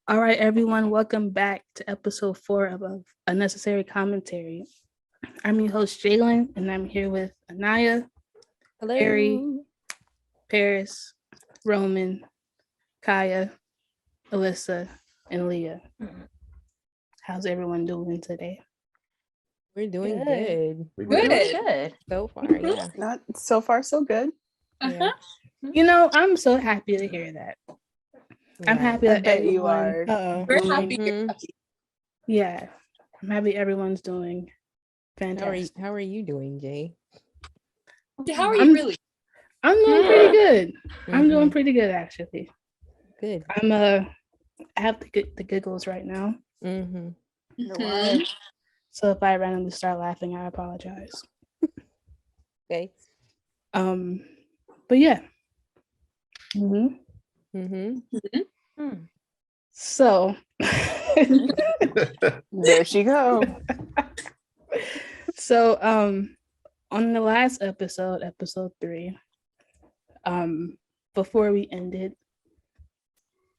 All right, everyone, welcome back to episode 4 of Unnecessary Commentary. I'm your host, Jalyn, and I'm here with Anaya, Hello. Harry, Paris, Roman, Kaya, Alyssa, and Leah. How's everyone doing today? We're doing good. We're doing good. So far, yeah. Not so far, so good. Yeah. You know, I'm so happy to hear that. I'm happy I that bet you everyone, are. We're happy. You're happy. yeah, I'm happy everyone's doing fantastic. How are you doing, Jay? How are you really? I'm doing pretty good. I'm doing pretty good, actually. Good. I have the giggles right now. Mhm. So if I randomly start laughing, I apologize. Okay. But yeah. So There she go. so on the last episode 3, before we ended,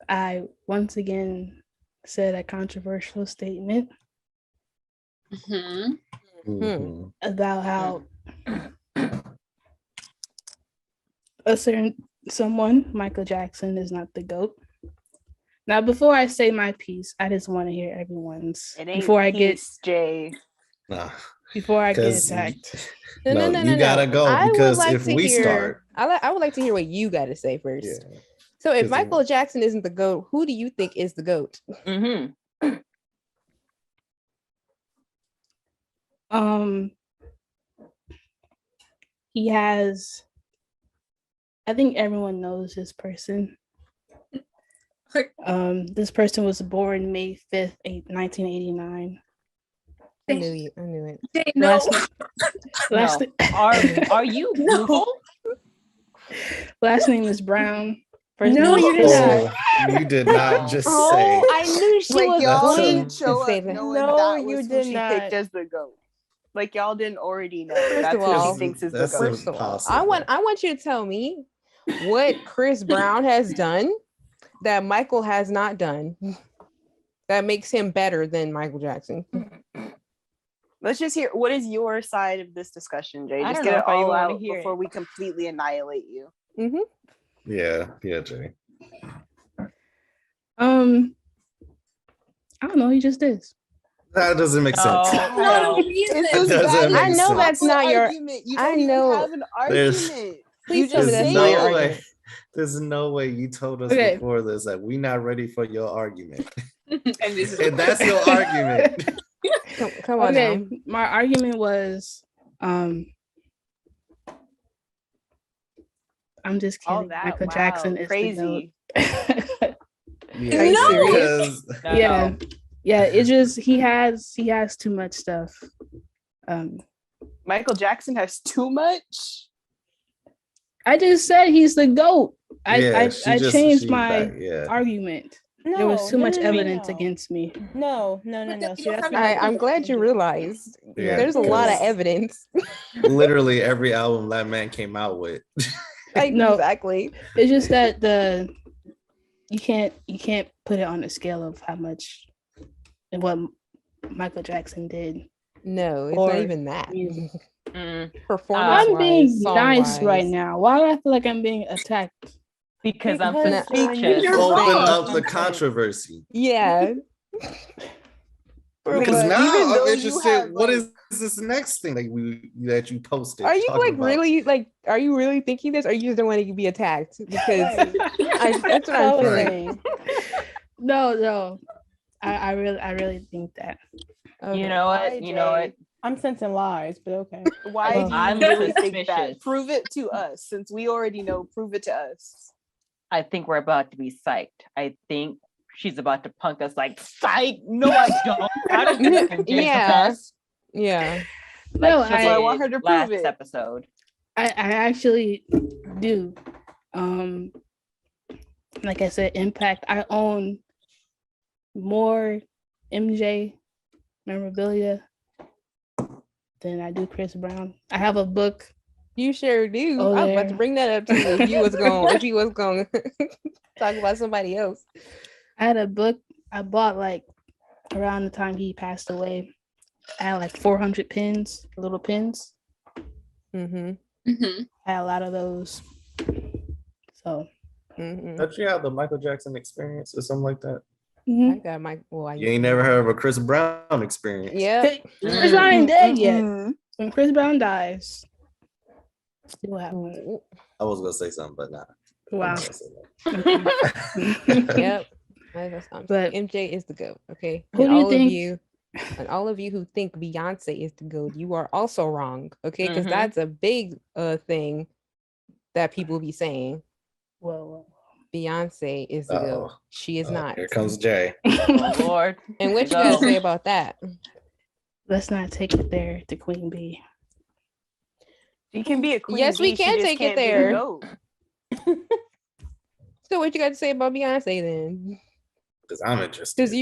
I once again said a controversial statement about how a certain someone, Michael Jackson, is not the GOAT. Now, before I say my piece, I just want to hear everyone's before I get attacked. No. You gotta go, because if we start, I would like to hear what you got to say first. yeah. So, if Michael Jackson isn't the GOAT, who do you think is the GOAT? He has, I think everyone knows this person. This person was born May 5th, 1989. I knew it. No. Are you Google? Last name is Brown. You did not. You did not just say. I knew she was y'all going didn't show to say up that. knowing No, that you was did who she not. picked as the GOAT. Like y'all didn't already know. First That's of who all, she thinks is the that's GOAT. First of all, impossible. I want you to tell me what Chris Brown has done that Michael has not done that makes him better than Michael Jackson. Let's just hear, what is your side of this discussion, Jay? I Just don't get know it if I even all wanna out hear before it. we completely annihilate you. Yeah, Jay. I don't know. He just is. That doesn't make sense. No. It doesn't make I know sense. that's not your. argument. You I don't know. even have an There's- argument. Please tell me There's that's not your no argument. way. There's no way you told us Okay. before this that we're not ready for your argument. And this is And that's your argument. Come on Okay, now. my argument was, I'm just All kidding. that. Michael Wow, Jackson is crazy. the GOAT. Are you serious? Yeah. It's just he has too much stuff. Michael Jackson has too much. I just said he's the GOAT. I changed she's my back, yeah. argument. There was too much evidence against me. No. See, that's I'm glad you realized. Yeah, There's a lot of because evidence. literally every album that man came out with. No. Exactly. It's just that you can't put it on the scale of how much and what Michael Jackson did. No, it's Or not even that. music. Performance. I'm being nice right now. Why do I feel like I'm being attacked? because I'm Because suspicious. you're Open wrong. up the controversy. Yeah. Because But now even though I'm you interested. have, What like- is this next thing that you posted? Are you talking about? are you really thinking this, or you just don't want to be attacked? Because that's what I'm feeling. No. I really think that. Okay. You know what? You know what? I'm sensing lies, but okay. Why Well, do you I'm really think that? suspicious. Prove it to us, since we already know. Prove it to us. I think we're about to be psyched. I think she's about to punk us like psych. No, I don't. I don't think I'm Yeah. Yeah. No, like she I did want her to prove last it. episode. I actually do. Like I said, Impact. I own more MJ memorabilia than I do Chris Brown. I have a book You sure do. Oh, I was about to there. bring that up too. If you was going talk about somebody else. I had a book I bought like around the time he passed away. I had like 400 pins, little pins. Mm-hmm. I had a lot of those. So Mm-hmm. Don't you have the Michael Jackson experience or something like that? I got my. Well, I You ain't never heard of a Chris Brown experience. Yeah. Chris Brown ain't dead yet. Mm-mm. When Chris Brown dies, still have one. I was gonna say something, but nah. I'm Wow. not gonna say that. Yep. But MJ is the GOAT. Okay. who And do you all think? of you, and all of you who think Beyonce is the GOAT, you are also wrong. Okay, because that's a big thing that people be saying. Well, Beyonce is the GOAT. She is not. Here comes Jay. Oh Lord. And what you gotta say about that? let's not take it there to Queen Bee. She can be a queen. Yes, we bee, she can just take it can't be the there. GOAT. So what you got to say about Beyonce then? Because I'm interested. Because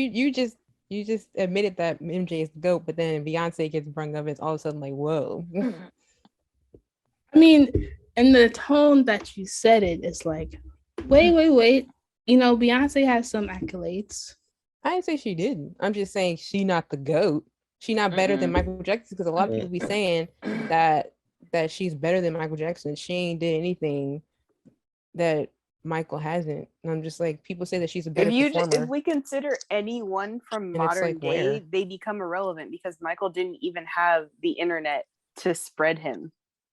you just admitted that MJ is the GOAT, but then Beyonce gets brought up, it's all of a sudden like, whoa. I mean, and the tone that you said it is like, wait. You know, Beyonce has some accolades. I didn't say she didn't. I'm just saying she not the GOAT. She not better than Michael Jackson, because a lot of people be saying that she's better than Michael Jackson. She ain't did anything that Michael hasn't. And I'm just like, people say that she's a better performer. If we consider anyone from And it's modern like, day, where? they become irrelevant because Michael didn't even have the internet to spread him.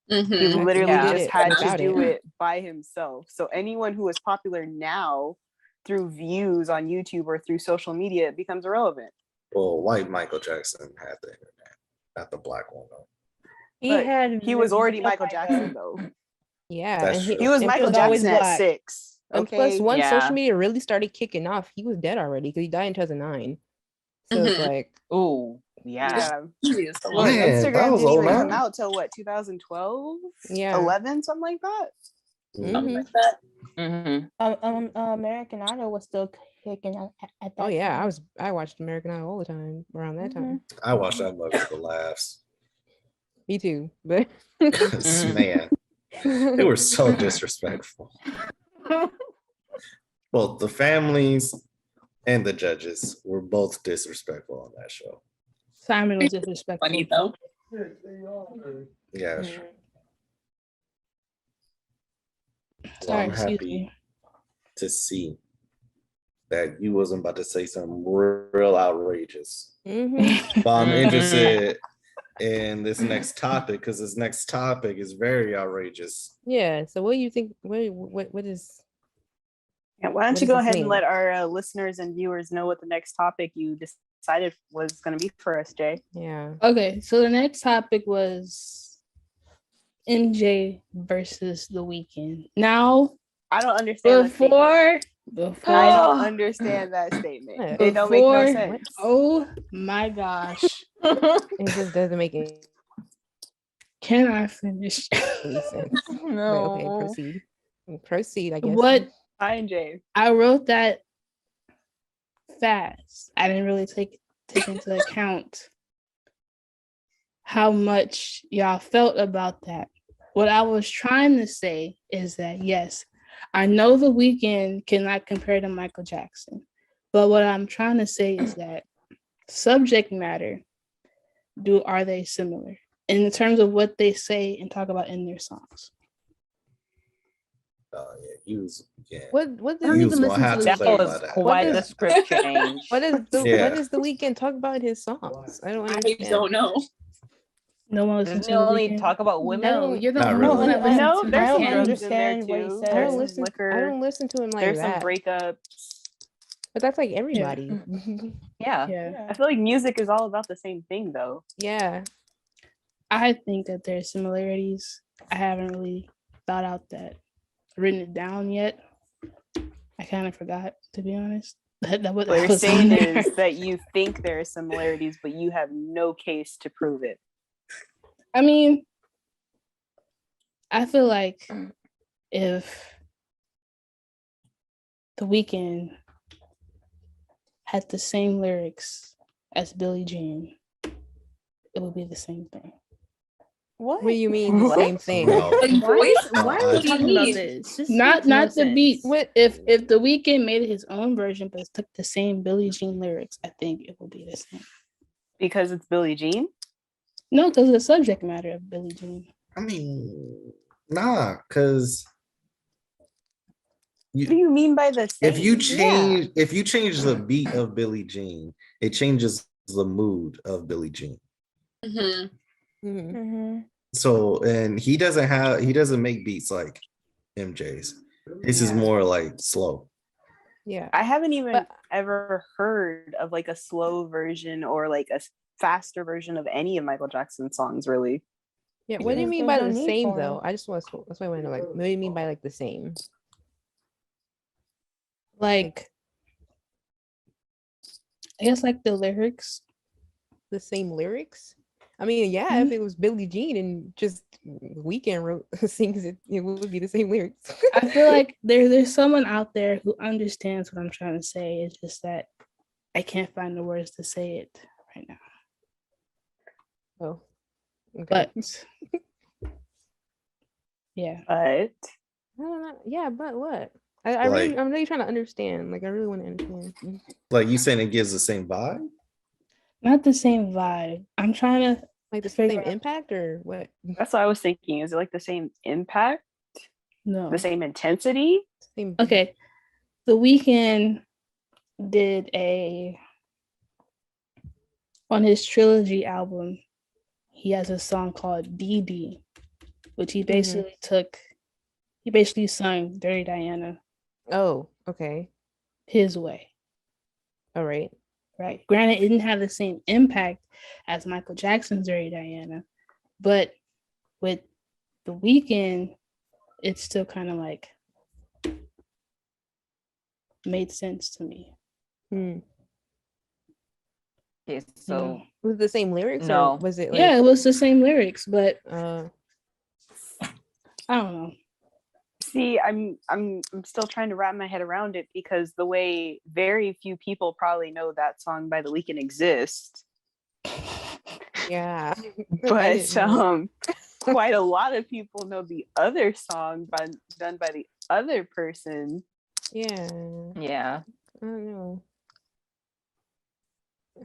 He literally Yeah. just had to without do it by himself. So anyone who is popular now through views on YouTube or through social media becomes irrelevant. Well, white Michael Jackson had the internet, not the black one though. He was already Michael Jackson though. Yeah, That's and true. He was and Michael plus always Jackson at black. 6. And plus, Okay. once Yeah. social media really started kicking off, he was dead already because he died in 2009. So it's like, Oh, yeah. Yeah. Well, Man, that Instagram was didn't old even now. come out till what, 2012? Yeah. 11, something like that. mhm. American Idol was still kicking at that Oh yeah, time. I watched American Idol all the time around that time. I watched that movie for the laughs. Me too, but Man, they were so disrespectful. Well, the families and the judges were both disrespectful on that show. Simon was disrespectful. Funny though. Yeah, sure. Well, Sorry, I'm excuse happy me. to see that you wasn't about to say something real outrageous. Mhm. But I'm interested in this next topic because this next topic is very outrageous. Yeah. So what do you think? What is? Yeah, why don't What you does go this ahead and mean? let our listeners and viewers know what the next topic you decided was going to be for us, Jay? Yeah. Okay, so the next topic was MJ versus The Weeknd. Now, I don't understand that statement. before I don't understand that statement. Yeah. It don't make no Before- sense. oh my gosh. It just doesn't make any Can I finish? sense. But okay, proceed. Proceed, I guess. What Hi, Jay. I wrote that fast. I didn't really take into account how much y'all felt about that. What I was trying to say is that yes, I know The Weeknd cannot compare to Michael Jackson, but what I'm trying to say is that subject matter, are they similar in terms of what they say and talk about in their songs? What I don't does even listen to The That Weeknd. was quite the script change. what Yeah. does the Weeknd talk about in his songs? I don't I understand. don't know. No one listens Doesn't to he The only Weeknd. talk about women? No, you're the Not only really. one that listens No, to there's some him. drugs in there understand what he too. said. I There's don't some listen. liquor. I don't listen to him like There's some that. breakups. But that's like everybody. Yeah. Yeah. I feel like music is all about the same thing, though. Yeah. I think that there's similarities. I haven't really thought out that, written it down yet. I kind of forgot, to be honest. What you're saying is that you think there are similarities, but you have no case to prove it. I mean, I feel like if The Weeknd had the same lyrics as Billie Jean, it would be the same thing. What? What do you mean the What? same thing? No. Why are we talking about this? Not the beat. What? If The Weeknd made his own version but took the same Billie Jean lyrics, I think it would be the same. Because it's Billie Jean? No, because the subject matter of Billie Jean. I mean, nah, because What do you mean by the same? if you change the beat of Billie Jean, it changes the mood of Billie Jean. Mhm. Mm-hmm. So, and he doesn't make beats like MJ's. This is Yeah. more like slow. Yeah. I haven't even But- ever heard of like a slow version or like a faster version of any of Michael Jackson's songs, really. Yeah. What do you Because mean there's by no the need same for though? it. I just want to. That's why I want to know. Like, what do you mean by like the same? Like, I guess like the lyrics. The same lyrics? I mean, yeah. If it was Billie Jean and just Weeknd wrote sings it, it would be the same lyrics. I feel like there's someone out there who understands what I'm trying to say. It's just that I can't find the words to say it right now. Oh. Okay. But yeah. But I don't know. Yeah, but what? I'm really trying to understand. Like, I really want to understand. Like you saying it gives the same vibe? Not the same vibe. I'm trying to Like the figure same out- impact or what? that's what I was thinking. Is it like the same impact, no. the same intensity? Same. Okay. The Weeknd did on his trilogy album, he has a song called DD, which he basically sung Dirty Diana Oh, okay. his way. All right. Right. Granted, it didn't have the same impact as Michael Jackson's Dirty Diana, but with The Weeknd, it's still kind of like made sense to me. Hmm. Okay, you so know? Was it the same lyrics? No. Or was it like? Yeah, it was the same lyrics, but Uh. I don't know. See, I'm still trying to wrap my head around it because the way very few people probably know that song by The Weeknd exists, Yeah. I but didn't know. quite a lot of people know the other song done by the other person. Yeah. yeah. I don't know.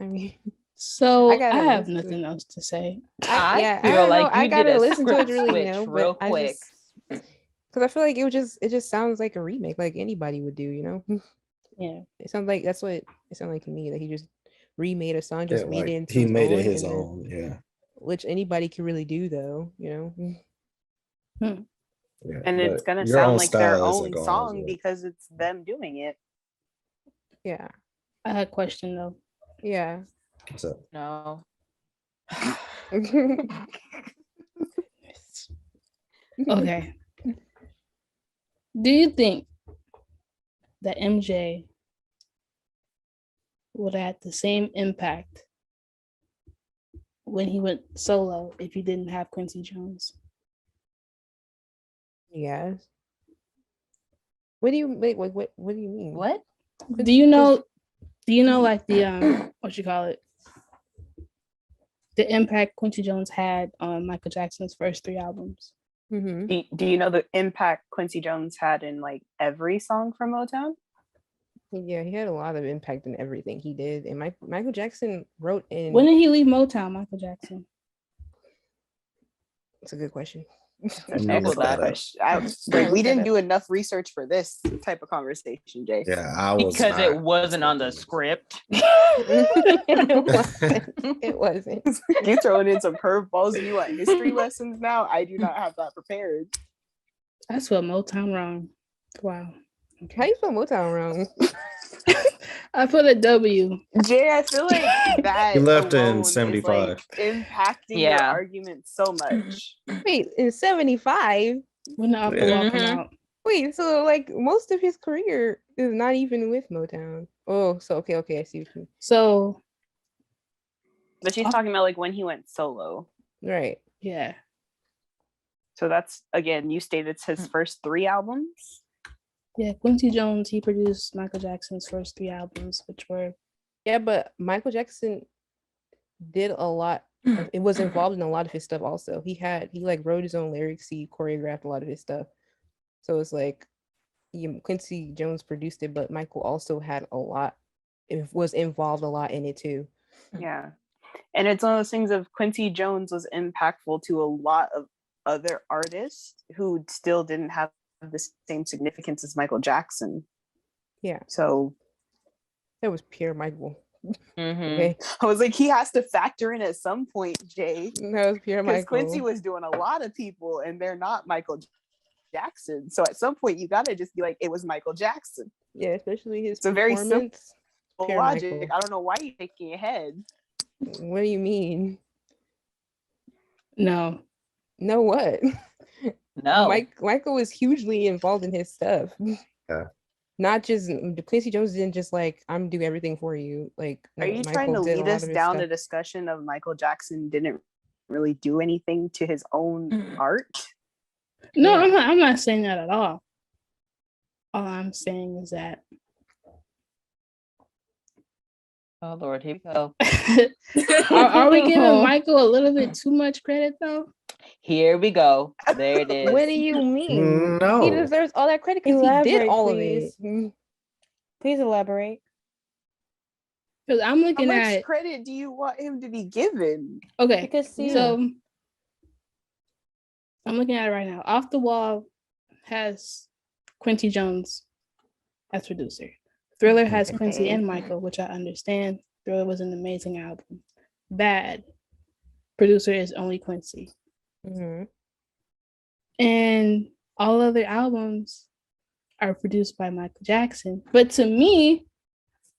I mean, So I I, gotta have listen to nothing else to say. I I feel don't know. like I you did gotta a listen to it script to really switch know, real but quick. because I feel like it just sounds like a remake, like anybody would do, you know? Yeah. It sounds like that's what it sounded like to me, that he just remade a song, just Yeah, made it like into he his made own, it his and then- own. Yeah. which anybody can really do, though, you know? Yeah. And it's but gonna your sound own like their style isn't own gonna song work. because it's them doing it. Yeah, I had a question though. yeah. So No. Okay. Do you think that MJ would have the same impact when he went solo if he didn't have Quincy Jones? Yes. What do you wait? What do you mean? What? Do you know like the what you call it? The impact Quincy Jones had on Michael Jackson's first 3 albums. Mm-hmm. Do you know the impact Quincy Jones had in like every song from Motown? Yeah, he had a lot of impact in everything he did, and Michael Jackson wrote in. When did he leave Motown, Michael Jackson? It's a good question. I'm gonna look that up. We didn't do enough research for this type of conversation, Jay. Yeah, I was Because it not wasn't on the expecting script. It wasn't. You throwing in some curveballs and you want history lessons now? I do not have that prepared. I spelled Motown wrong. Wow. How you spell Motown wrong? I put a W. Jay, I feel like that He left in alone is, 75. like, impacting your Yeah. argument so much. Wait, in 75? When the Off the Wall come Mhm. out. Wait, so like most of his career is not even with Motown. Oh, so okay, I see what you mean. So But she's talking about like when he went solo. Right. yeah. So that's, again, you stated it's his first 3 albums. Yeah, Quincy Jones, he produced Michael Jackson's first 3 albums, which were Yeah, but Michael Jackson did a lot It was involved in a lot of his stuff also. He like wrote his own lyrics, he choreographed a lot of his stuff. So it's like Quincy Jones produced it, but Michael also had a lot, it was involved a lot in it too. Yeah. And it's one of those things of Quincy Jones was impactful to a lot of other artists who still didn't have the same significance as Michael Jackson. Yeah. So that was pure Michael. Mhm. Okay. I was like, he has to factor in at some point, Jay. That was pure Because Michael. Quincy was doing a lot of people and they're not Michael Jackson. So at some point you gotta just be like, it was Michael Jackson. Yeah, especially his It's a very performance. simple Pure logic. Michael. I don't know why you're shaking your head. What do you mean? No. No, what? No. Michael was hugely involved in his stuff. Yeah. Not just Quincy Jones didn't just like I'm do everything for you. Like Are you trying to lead us down a discussion of Michael Jackson didn't really do anything to his own art? No, Yeah. I'm not saying that at all. All I'm saying is that Oh Lord, here we go. are we giving Michael a little bit too much credit though? Here we go. There it is. What do you mean? No. He deserves all that credit because he did Elaborate, all please. of it. Please elaborate. Because I'm How looking much at credit do you want him to be given? okay. Because see, So I'm looking at it right now. Off the Wall has Quincy Jones as producer. Thriller has Quincy Okay. and Michael, which I understand. Thriller was an amazing album. Bad producer is only Quincy. Mhm. And all other albums are produced by Michael Jackson. But to me,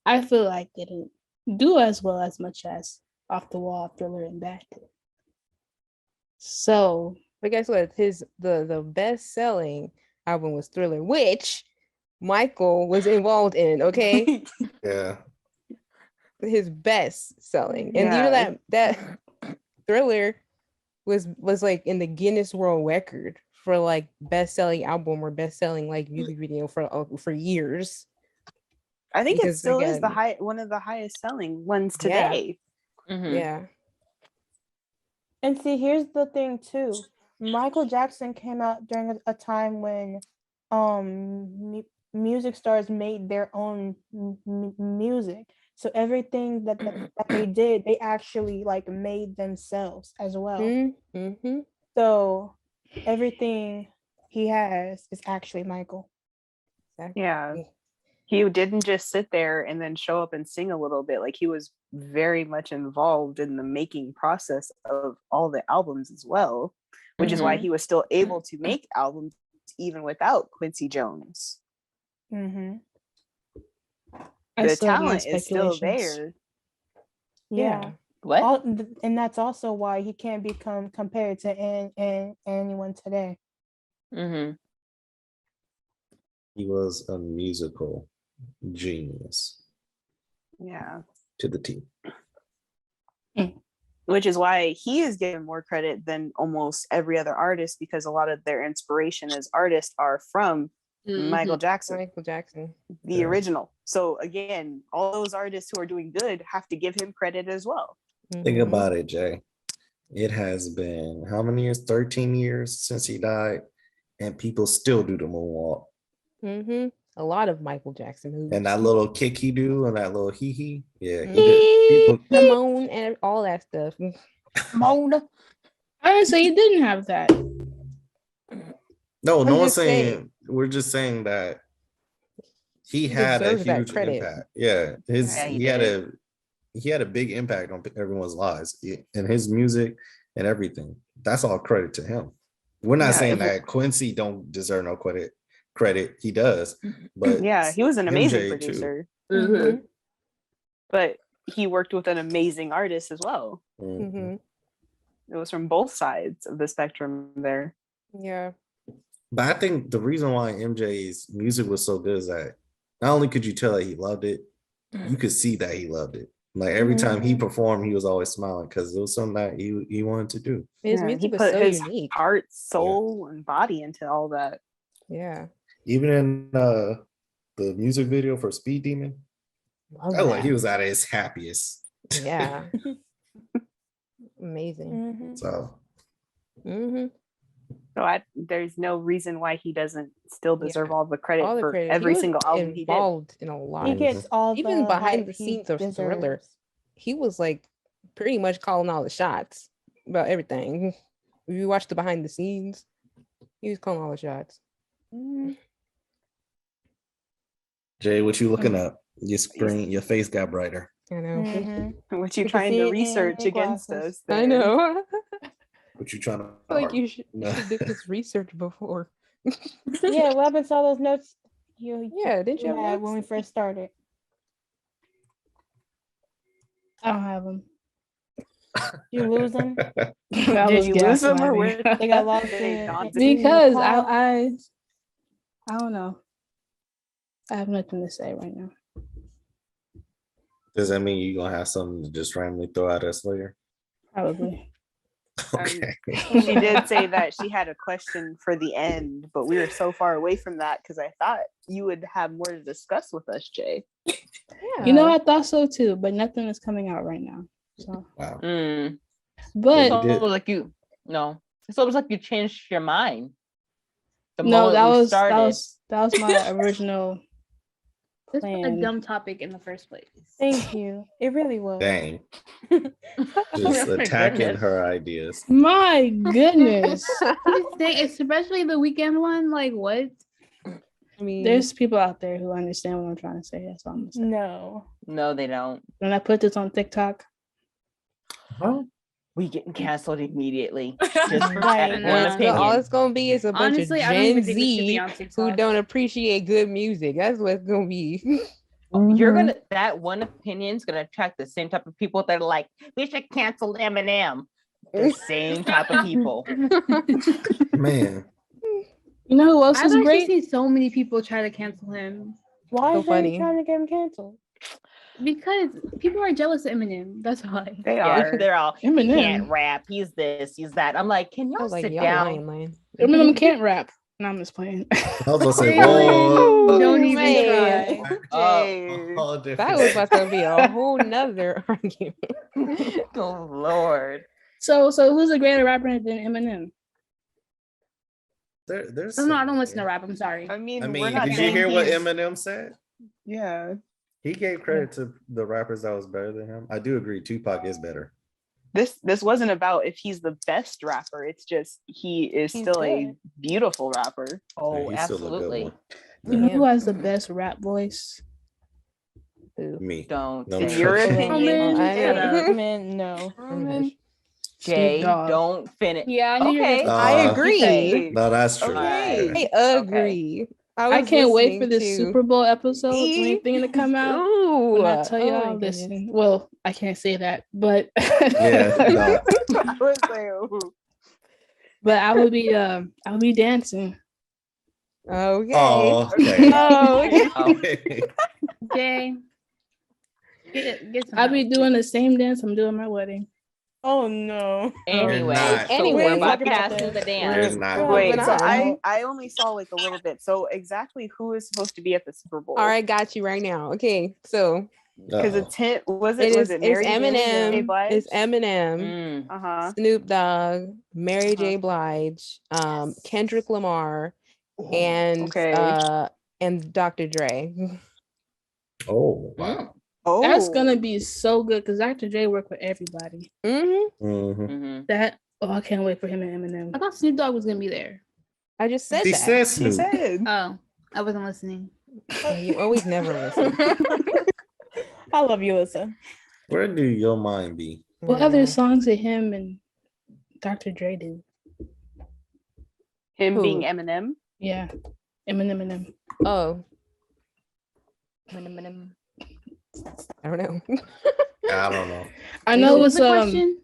I feel like they didn't do as well as much as Off the Wall, Thriller, and Bad did. So, But guess what? The best selling album was Thriller, which Michael was involved in. Okay, Yeah. his best selling, and you know Yeah. that Thriller was like in the Guinness World Record for like best selling album or best selling like music video for years. I think it Because, still is again, one of the highest selling ones Yeah. today. Mhm. Yeah. and see, here's the thing too. Michael Jackson came out during a time when music stars made their own music. So everything that they did, they actually like made themselves as well. Mm-hmm. So everything he has is actually Michael. Yeah. He didn't just sit there and then show up and sing a little bit. Like he was very much involved in the making process of all the albums as well, which is why he was still able to make albums even without Quincy Jones. Mm-hmm. The talent is still there. Yeah. What? And that's also why he can't become compared to anyone today. Mm-hmm. He was a musical genius Yeah. to the T. Which is why he is given more credit than almost every other artist, because a lot of their inspiration as artists are from Michael Jackson. Michael Jackson, the original. So again, all those artists who are doing good have to give him credit as well. Think about it, Jay. It has been how many years? 13 years since he died, and people still do the moonwalk. Mm-hmm. A lot of Michael Jackson movies. And that little kick he do and that little hee. Yeah, he did. People, moan and all that stuff. Moan. I didn't say you didn't have that. no I'm one's just saying. We're just saying that he had a deserves that huge credit. impact. Yeah, Yeah, he had a big impact on everyone's lives and his music and everything. That's all credit to him. We're not saying that Quincy don't deserve no credit. He does, but yeah, he was an amazing MJ producer. Mm-hmm. But he worked with an amazing artist as well. Mm-hmm. It was from both sides of the spectrum there. Yeah. But I think the reason why MJ's music was so good is that not only could you tell that he loved it, you could see that he loved it. Like every time he performed, he was always smiling because it was something that he wanted to do. His music he was put so his unique. heart, soul, and body into all that. Yeah. Even in the music video for Speed Demon, he was at his happiest. Yeah. Amazing. Mhm. So Mm-hmm. So there's no reason why he doesn't still deserve all the credit All the for credit. every He was single album he did. involved in a lot. He gets all Even the behind hype the he scenes of Thriller. deserves. He was like pretty much calling all the shots about everything. If you watch the behind the scenes, he was calling all the shots. Jay, what you looking up? Your face got brighter. I know. Mhm. What you We can trying see to it research in against glasses. us? I there? know. What you trying to? Like you should No. did this research before. Yeah, what happened to all those notes Yeah, didn't you have had notes? when we first started? I don't have them. You lose them? I Did was you lose them or gaslighting. where They got lost they in gone? Because pile. I don't know. I have nothing to say right now. Does that mean you're gonna have something to just randomly throw at us later? Probably. Okay. She did say that she had a question for the end, but we were so far away from that because I thought you would have more to discuss with us, Jay. Yeah. You know, I thought so too, but nothing is coming out right now. So, Wow. but You did. It's almost like you changed your mind. The no, moment that we was started. that was my original This was a plan. dumb topic in the first place. Thank you. It really was. Dang. Oh Just my attacking goodness. her ideas. My goodness. He's saying, especially the weekend one, like what? I mean, There's people out there who understand what I'm trying to say. That's all I'm gonna say. No. No, they don't. When I put this on TikTok, We getting canceled immediately. Just for Right. that no, one it's all opinion. it's gonna be is a bunch Honestly, of I don't Gen even think we should be Z on who TikTok. don't appreciate good music. That's what it's gonna be. You're gonna that one opinion is gonna attract the same type of people that are like, we should cancel Eminem. The same type of people. Man. you know who else I've is actually great? seen so many people try to cancel him Why So is they funny. trying to get him canceled? because people are jealous of Eminem. That's why. They Yeah, are. they're all he can't Eminem. rap. He's this, he's that. I'm like, can I y'all was like, sit y'all down? lying. Eminem can't rap. No, I'm just playing. I was gonna say, Jalyn, whoa. don't even man. try. Jay. All That different. was about to be a whole nother argument. Oh Lord. so who's a greater rapper than Eminem? There's No, I some don't listen to there. rap. I'm sorry. I mean, I we're mean, not did you saying hear what he's- Eminem said? Yeah. He gave credit to the rappers that was better than him. I do agree, Tupac is better. This wasn't about if he's the best rapper. It's just he is He's still a good. beautiful rapper. Oh, He's still a good absolutely. one. You know Yeah. who has the best rap voice? Who? Me. Don't No, say I'm Your joking. opinion. man, I shut know. up. Man, no. Jay, Snoop Dogg. don't finish. Yeah, I knew you were Okay. gonna I agree. Okay. No, that's true. Okay. I agree. I was can't wait for listening this to- Super Bowl episode See? anything to come out. Ooh, When I tell oh my y'all, goodness. listen. Well, I can't say that, but Yeah, no. I was like, ooh. but I would be dancing. Okay. Oh, okay. Oh, okay. Okay. Jay. Get some I'll be help. doing the same dance I'm doing my wedding. Oh no. Anyway, not. so Anyway, we're we talking about bypassing this. the You're dance. not. Wait, Wait, Moving so on. I only saw like a little bit. So exactly who is supposed to be at the Super Bowl? All right, got you right now. Okay, so Because Uh-oh. it's him. Was it's it Mary J. Eminem. Blige? It's Eminem, Mm. Uh-huh. Snoop Dogg, Mary J. Blige, Kendrick Lamar, and Okay. and Dr. Dre. Oh, wow. Mm. Oh, That's gonna be so good because Dr. J worked with everybody. Mm-hmm. Mhm. Mhm. I can't wait for him and Eminem. I thought Snoop Dogg was gonna be there. I just said He that. said He Snoop. said. Oh, I wasn't listening. Yeah, you always never listen. I love you, Alyssa. Where do your mind be? What other songs did him and Dr. Dre do? Him Who? being Eminem. Yeah, Eminem. Oh, I don't know. I don't know. I know What it's was the question?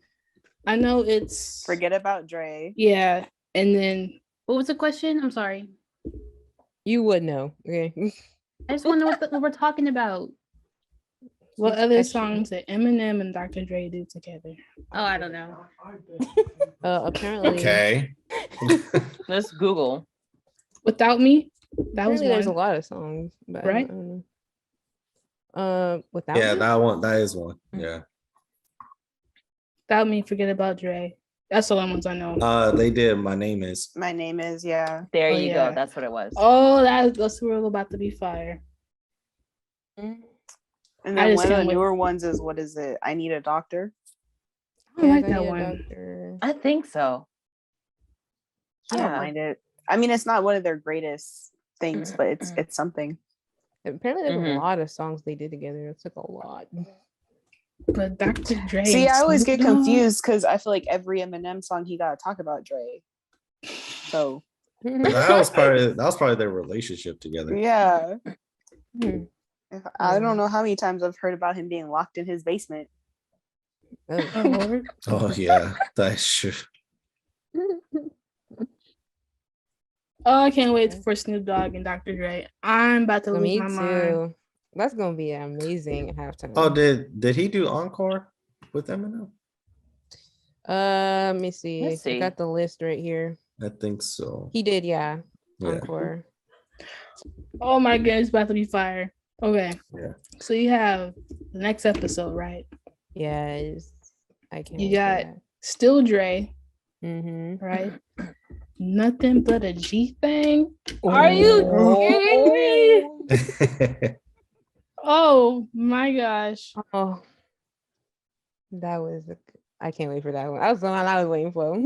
I know it's Forget about Dre. yeah, and then What was the question? I'm sorry. You would know. Okay. I just want to know what we're talking about. what He's other catchy. songs that Eminem and Dr. Dre do together? Oh, I don't know. Apparently, Okay. Let's Google. Without Me, that was apparently there's a one. lot of songs, but I Right? don't know. Without Yeah, Me? that one. That is one. Yeah. That would mean forget about Dre. That's the only ones I know. They did. My name is. My name is, yeah. There Oh, you yeah. go. That's what it was. Oh, that's we're about to be fire. And I then just one of the can't wait. newer ones is, what is it? I Need a Doctor. I like Yes, that need a one. doctor. I think so. I don't Yeah. mind it. I mean, it's not one of their greatest things, but it's something. Apparently, there's a Mhm. lot of songs they did together. It took a lot. But Dr. Dre. See, and I always Snoop get Dogg? confused because I feel like every Eminem song he got to talk about Dre. So That was probably their relationship together. yeah, Hmm. I don't know how many times I've heard about him being locked in his basement. Oh. Oh, Lord. Oh yeah, that's true. Oh, I can't wait for Snoop Dogg and Dr. Dre. I'm about to lose Me my mind. too. That's gonna be amazing at halftime. Oh, did he do encore with Eminem? Let me see. Let's I see. got the list right here. I think so. He did, yeah. Yeah. Encore. Oh my goodness, it's about to be fire. Okay. Yeah. So you have the next episode, right? Yes. I can't. You got Still Dre, Mm-hmm. right? Nothing but a G thing. Are you kidding me? Oh my gosh. Oh, that was. I can't wait for that one. That was the one I was waiting for.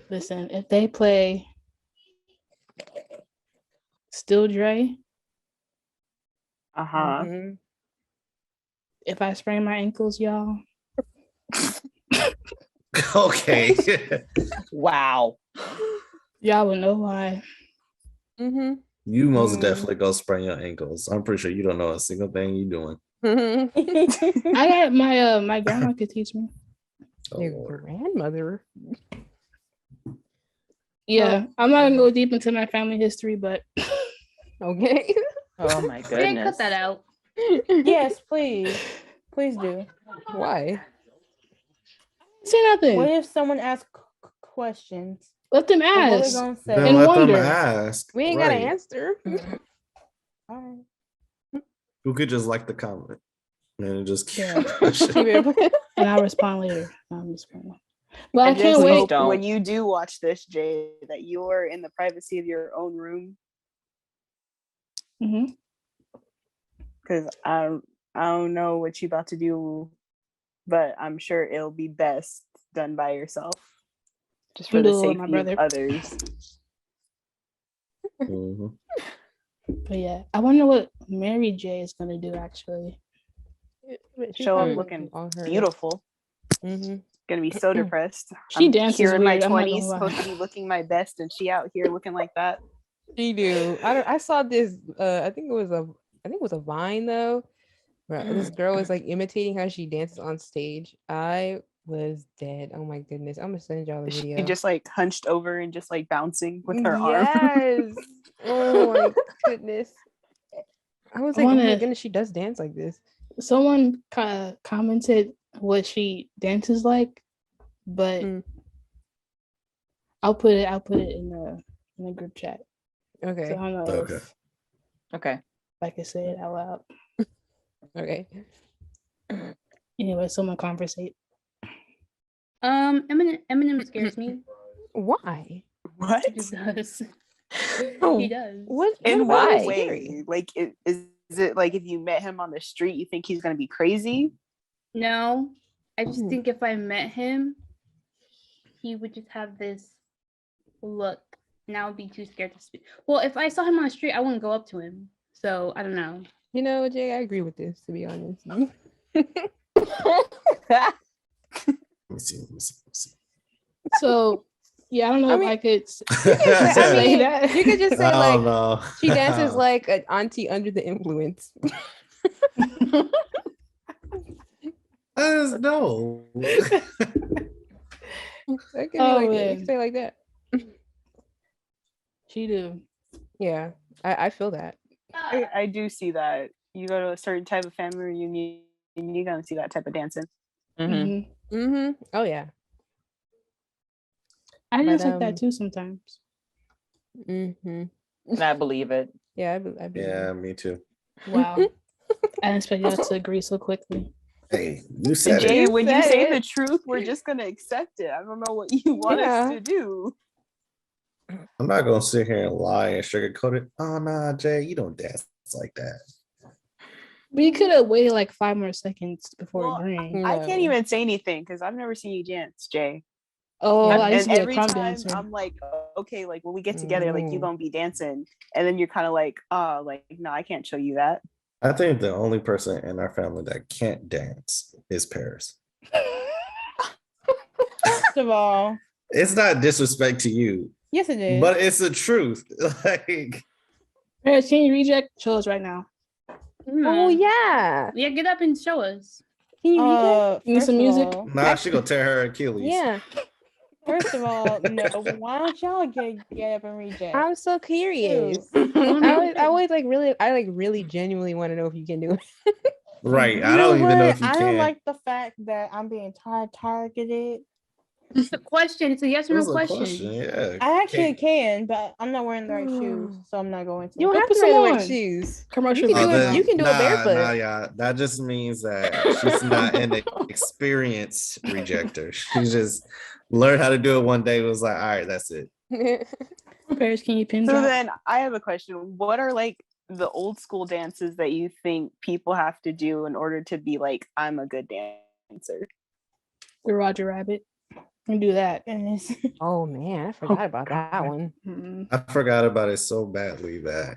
Listen, if they play Still Dre, Uh-huh. Mhm. if I sprain my ankles, y'all, Okay. Wow. y'all will know why. Mhm. You most definitely go sprain your ankles. I'm pretty sure you don't know a single thing you're doing. Mhm. I got my grandma could teach me. Oh, Your Lord. grandmother. Yeah, I'm not gonna go deep into my family history, but Okay. Oh my We're gonna goodness. cut that out. Yes, please. Please do. Why? say nothing. What if someone asks questions? Let them What we're ask. gonna say? Then And let wonder. them ask. We ain't got Right. an answer. All right. Who could just like the comment and it just keep Yeah. Keep it- And I'll respond later. I'm just gonna. But I I can't just wait. hope don't. when you do watch this, Jay, that you're in the privacy of your own room, Mhm. because I don't know what you about to do, but I'm sure it'll be best done by yourself, just for I'm the doing it with my safety of brother. others. Mhm. But yeah, I wonder what Mary J is gonna do actually. She's Show up probably looking all her- beautiful. Mhm. Gonna be so depressed. She I'm dances here in my weird, I'm not gonna 20s, lie. supposed to be looking my best, and she out here looking like that. She do. I saw this. I think it was a Vine though, where this girl was like imitating how she dances on stage. I was dead. Oh my goodness! I'm gonna send y'all the She video. just like hunched over and just like bouncing with her arm. Yes. Oh my goodness. I was I like, oh my wanna- goodness, she does dance like this. Someone commented what she dances like, but Mm. I'll put it in the group chat. So I Okay. don't know Okay. if Okay. I can say it out loud. Okay. Anyway, someone conversate. Eminem scares me. Why? What? He just does. Oh, He does. What In about what it way? scary? Like, is it like if you met him on the street, you think he's gonna be crazy? No, I just Mm. think if I met him, he would just have this look, and I would be too scared to speak. Well, if I saw him on the street, I wouldn't go up to him. So I don't know. You know, Jay, I agree with this, to be honest. Let me see. So yeah, I don't know I if mean- I could I say mean, that. you could just say I like don't know. she dances like an auntie under the influence. No. That could be Oh, like you man. could say like that. She do. Yeah, I feel that. I do see that. You go to a certain type of family reunion, and you're gonna see that type of dancing. Mm-hmm. Mhm. Oh yeah. I But, dance like that too sometimes. I believe it. Yeah, I believe Yeah, it. me too. Wow. I didn't expect y'all to agree so quickly. Hey, you said Jay, it. when you said say it. the truth, we're just gonna accept it. I don't know what you want Yeah. us to do. I'm not gonna sit here and lie and sugarcoat it. Oh nah, Jay, you don't dance like that. We could have waited like 5 more seconds before Well, agreeing. I can't No. even say anything because I've never seen you dance, Jay. Oh, Yeah. I used And to be a every crumb time dancer. I'm like, okay, like when we get together, like you Mm. gonna be dancing, and then you're kind of like, like no, I can't show you that. I think the only person in our family that can't dance is Paris. First of all, It's not disrespect to you, yes, it is. but it's the truth. Like, Paris, can you reject? Show us right now. Oh yeah. Yeah, get up and show us. Can you read that? You need First some of music? all- nah, she gonna tear her Achilles. Yeah. First of all, no. Why don't y'all get up and reject? I'm so curious. Oh, no. I always like really genuinely want to know if you can do it. Right. You I don't even know what? if you I can. don't like the fact that I'm being targeted. It's a question. It's a yes or It no was a question. question. Yeah. I actually Can't- can, but I'm not wearing the right shoes, so I'm not going to. You don't Go have put to wear the some right on. shoes. Commercial You can Oh, do it. then- You can do it barefoot. Nah, yeah. That just means that she's not an experienced rejector. She just learned how to do it one day. Was like, all right, that's it. Paris, can you pin So drop? then I have a question: what are like the old school dances that you think people have to do in order to be like, I'm a good dancer? The Roger Rabbit. Can do that. Goodness. Oh man, I forgot about that one. Mm. I forgot about it so badly that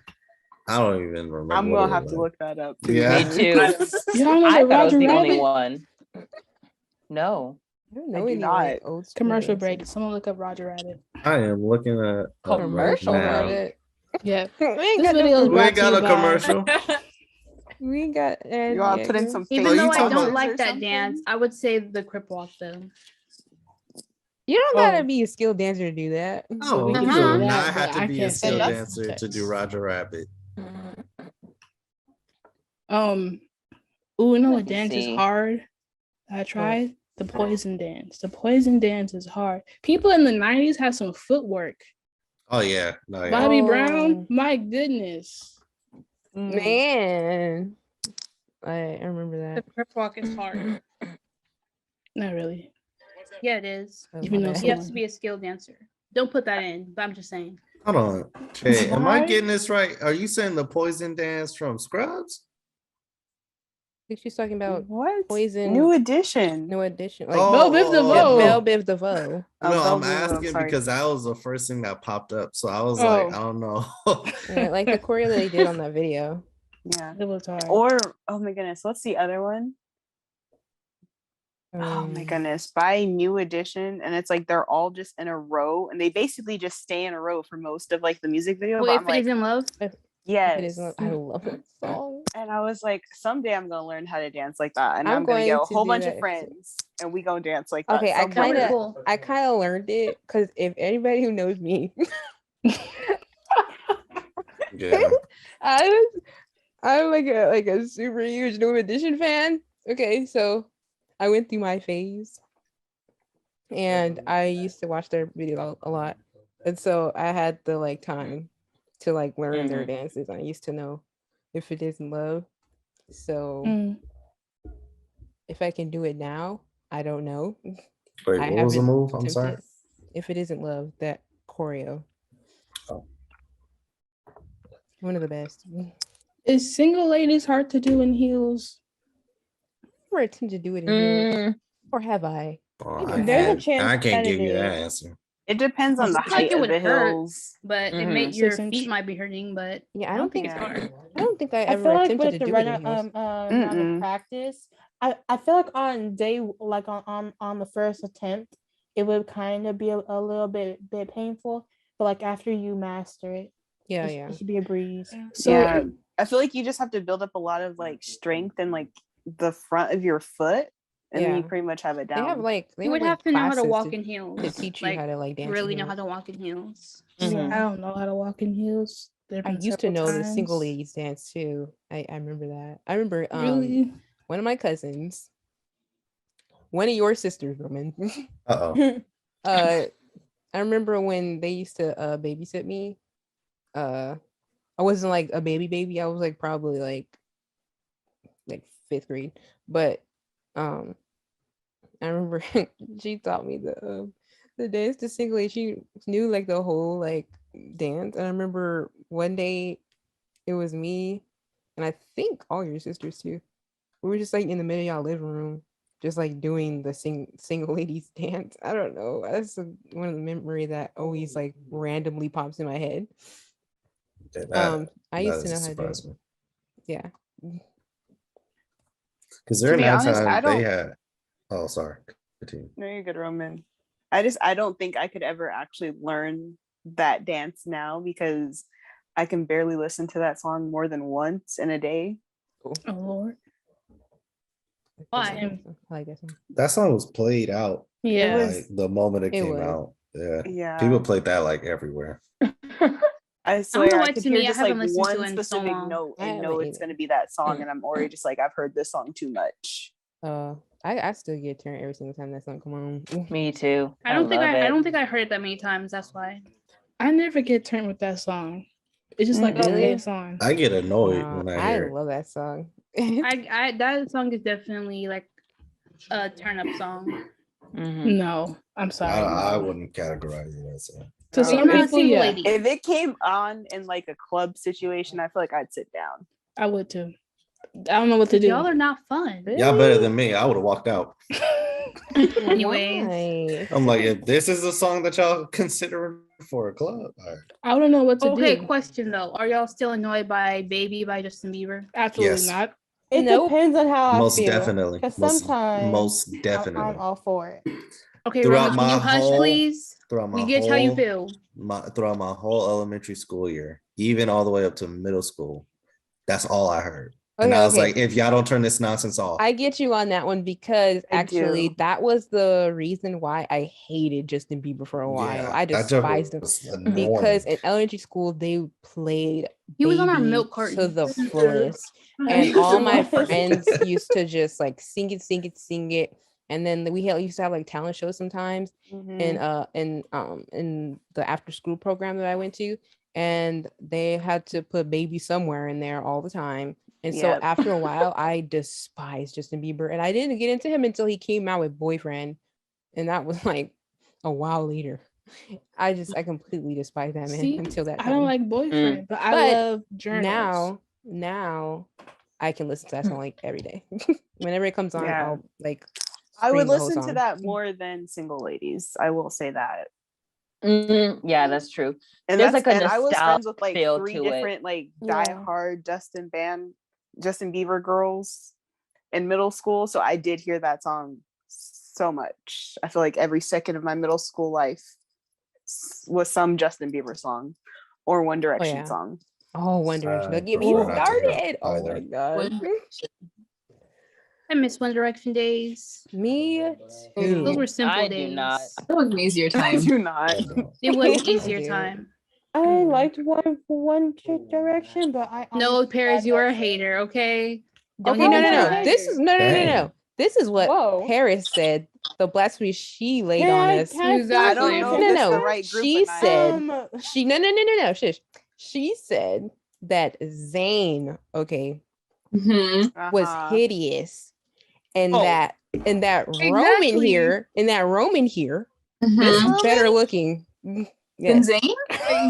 I don't even remember. I'm what gonna it have was to like. look that up. Yeah. Me too. You don't know I the thought I was Roger the only Rabbit? one. No. I don't I know do any not. like old school Commercial dances. break. Someone look up Roger Rabbit. I am looking at Commercial right now. Rabbit. Yeah. We ain't This got no video is We brought ain't to got you no by commercial. We ain't got You want to put in some Even Oh, though you I talking don't about- like or that something? dance, I would say the crip walk though. You don't gotta Oh. be a skilled dancer to do that. No, we you can do do not that, have but to I be a can't say skilled enough dancer to do context. Roger Rabbit. Ooh, you know Let what me dance is see. hard? I tried the poison dance. The poison dance is hard. People in the 90s have some footwork. Oh yeah, no, yeah. Bobby Oh. Brown, my goodness. Man. I remember The that. crip walk is hard. Not really. Yeah, it is. Oh, Even my though bad. You have to be a skilled dancer. Don't put that in, but I'm just saying. Hold on, Jay, am I Why? getting this right? Are you saying the poison dance from Scrubs? I think she's talking about What? Poison. New edition. No edition. Like Belle Biv DeVoe. yeah, Oh. Belle Biv DeVoe. Oh, No, I'm Belle Biv, I'm asking sorry. because that was the first thing that popped up. So I was Oh. like, I don't know. Yeah, like the choreo that they did on that video. Yeah. It was hard. Or oh my goodness, what's the other one? Oh my goodness, by New Edition, and it's like they're all just in a row, and they basically just stay in a row for most of like the music video. Well, But if I'm it like, is in love, yes, It is. I love that song. and I was like, someday I'm gonna learn how to dance like that, and I'm I'm gonna get going a to whole do bunch that of too. friends, and we gonna dance like that. Okay, I somewhere. kind of, Cool. I kind of learned it because if anybody who knows me, Yeah. I'm like a super huge New Edition fan. Okay, so I went through my phase, and I used to watch their video a lot, and so I had the like time to like learn their dances. I used to know if it isn't love. So Mm. if I can do it now, I don't know. Wait, I what was the haven't move? I'm attempted sorry. it. If it isn't love, that choreo. Oh. One of the best. Is single ladies hard to do in heels? Never attempted to do it in heels, or have I? Oh, Maybe I I There's a can't, chance I can't that give it you that is. answer. It depends on the It's like height it of would the hurt. hills. but it Mhm. made your 6 inch. feet might be hurting, but Yeah, I don't think it's Yeah. hard. I don't think I I ever feel like attempted with to the do it in heels. round of Mm-mm. practice, I feel like on day like on the first attempt, it would kind of be a little bit painful, but like after you master it, Yeah, it should be a breeze. So Yeah, I feel like you just have to build up a lot of like strength in like the front of your foot, and then you Yeah. pretty much have it They down. have like You would have to know how to walk in heels. to teach you like, how to like dance. really in know how heels. to walk in heels. Mhm. I don't know how to walk in heels. There have I been used to several know the single times. ladies dance too. I remember that. I remember Really? one of my cousins, one of your sisters, woman. Uh-oh. I remember when they used to babysit me. I wasn't like a baby. I was like probably like fifth grade, but I remember she taught me the dance to single lady. She knew like the whole like dance. And I remember one day it was me and I think all your sisters too. We were just like in the middle of y'all living room, just like doing the single ladies dance. I don't know. That's one of the memory that always like randomly pops in my head. Yeah, I used to that know how to do it. surprised me. Yeah. Because To during be that honest, time I they don't. had. Oh, sorry. Continue. No, you're good, Roman. I don't think I could ever actually learn that dance now because I can barely listen to that song more than once in a day. Oh Lord. I Why? like that song. That song was played out Yeah. like the moment it It came was. out. Yeah. Yeah. People played that like everywhere. I know swear I what, could to hear me, I just like haven't listened to one it in so specific long. note I and know haven't it's either. going to be that song, and I'm already just like I've heard this song too much. I still get turned every single time that song come on. Me too. I don't think love I it. don't think I heard it that many times. That's why. I never get turned with that song. It's just like Mm-mm. okay, Really? it's on. I get annoyed Nah, when I I hear it. love that song. I that song is definitely like a turn up song. Mhm. No, I'm sorry. I no. wouldn't categorize it as a. To No, some You're not a people, single yeah, lady. If it came on in like a club situation, I feel like I'd sit down. I would too. I don't know what to do. Y'all are not fun. Y'all better than me. I would have walked out. Anyways. Why? I'm like, if this is a song that y'all consider for a club, all right. I don't know what to Okay, do. question though. Are y'all still annoyed by Baby by Justin Bieber? Absolutely Yes. not. It Nope. depends on how Most I feel. definitely. Because Most sometimes I'm definitely. all for it. Okay, Throughout Roman, can my you hush, whole- please? Throughout my We get how you whole feel. throughout my whole elementary school year, even all the way up to middle school, that's all I heard. And Okay, I was okay. like, if y'all don't turn this nonsense off, I get you on that one because I actually do. that was the reason why I hated Justin Bieber for a while. I that joke despised him was annoying. because in elementary school they played He was on our Baby milk to carton. the fullest, and all my friends used to just like sing it, and then used to have like talent shows sometimes, Mhm. in the after school program that I went to, and they had to put Baby somewhere in there all the time. And so Yep. after a while, I despised Justin Bieber, and I didn't get into him until he came out with Boyfriend, and that was like a while later. I completely despise that man See, until that I time. don't like boyfriend, but I But love journals. now I can listen to that song like every day. Whenever it comes on, Yeah. I'll like I would scream the whole listen to song. that more than Single Ladies. I will say that. Yeah, that's true. And There's that's like a and I was friends with like feel 3 to it. different like Yeah. diehard Justin Bieber girls in middle school. So I did hear that song so much. I feel like every second of my middle school life was some Justin Bieber song or One Direction yeah. song. Oh, One Direction. Don't get me prefer not to hear started. Oh either. my god. I miss One Direction days. Me Those too. were simple I days. do not. That was an easier I time. do not. I don't. It was I an easier do. time. I liked one Direction, but I No, honestly Paris, got you are a that- hater, okay? Don't Okay, no. even no. try. This is no. Dang. This is what Whoa. Paris said. The blasphemy she laid on us. I don't Exactly. know if No, it's no. the right group She or not. said she no. Shush. She said that Zayn, okay, Mhm. was Uh-huh. hideous, and Oh. that Exactly. Roman here Mhm. is better looking. Then Yes. Zayn?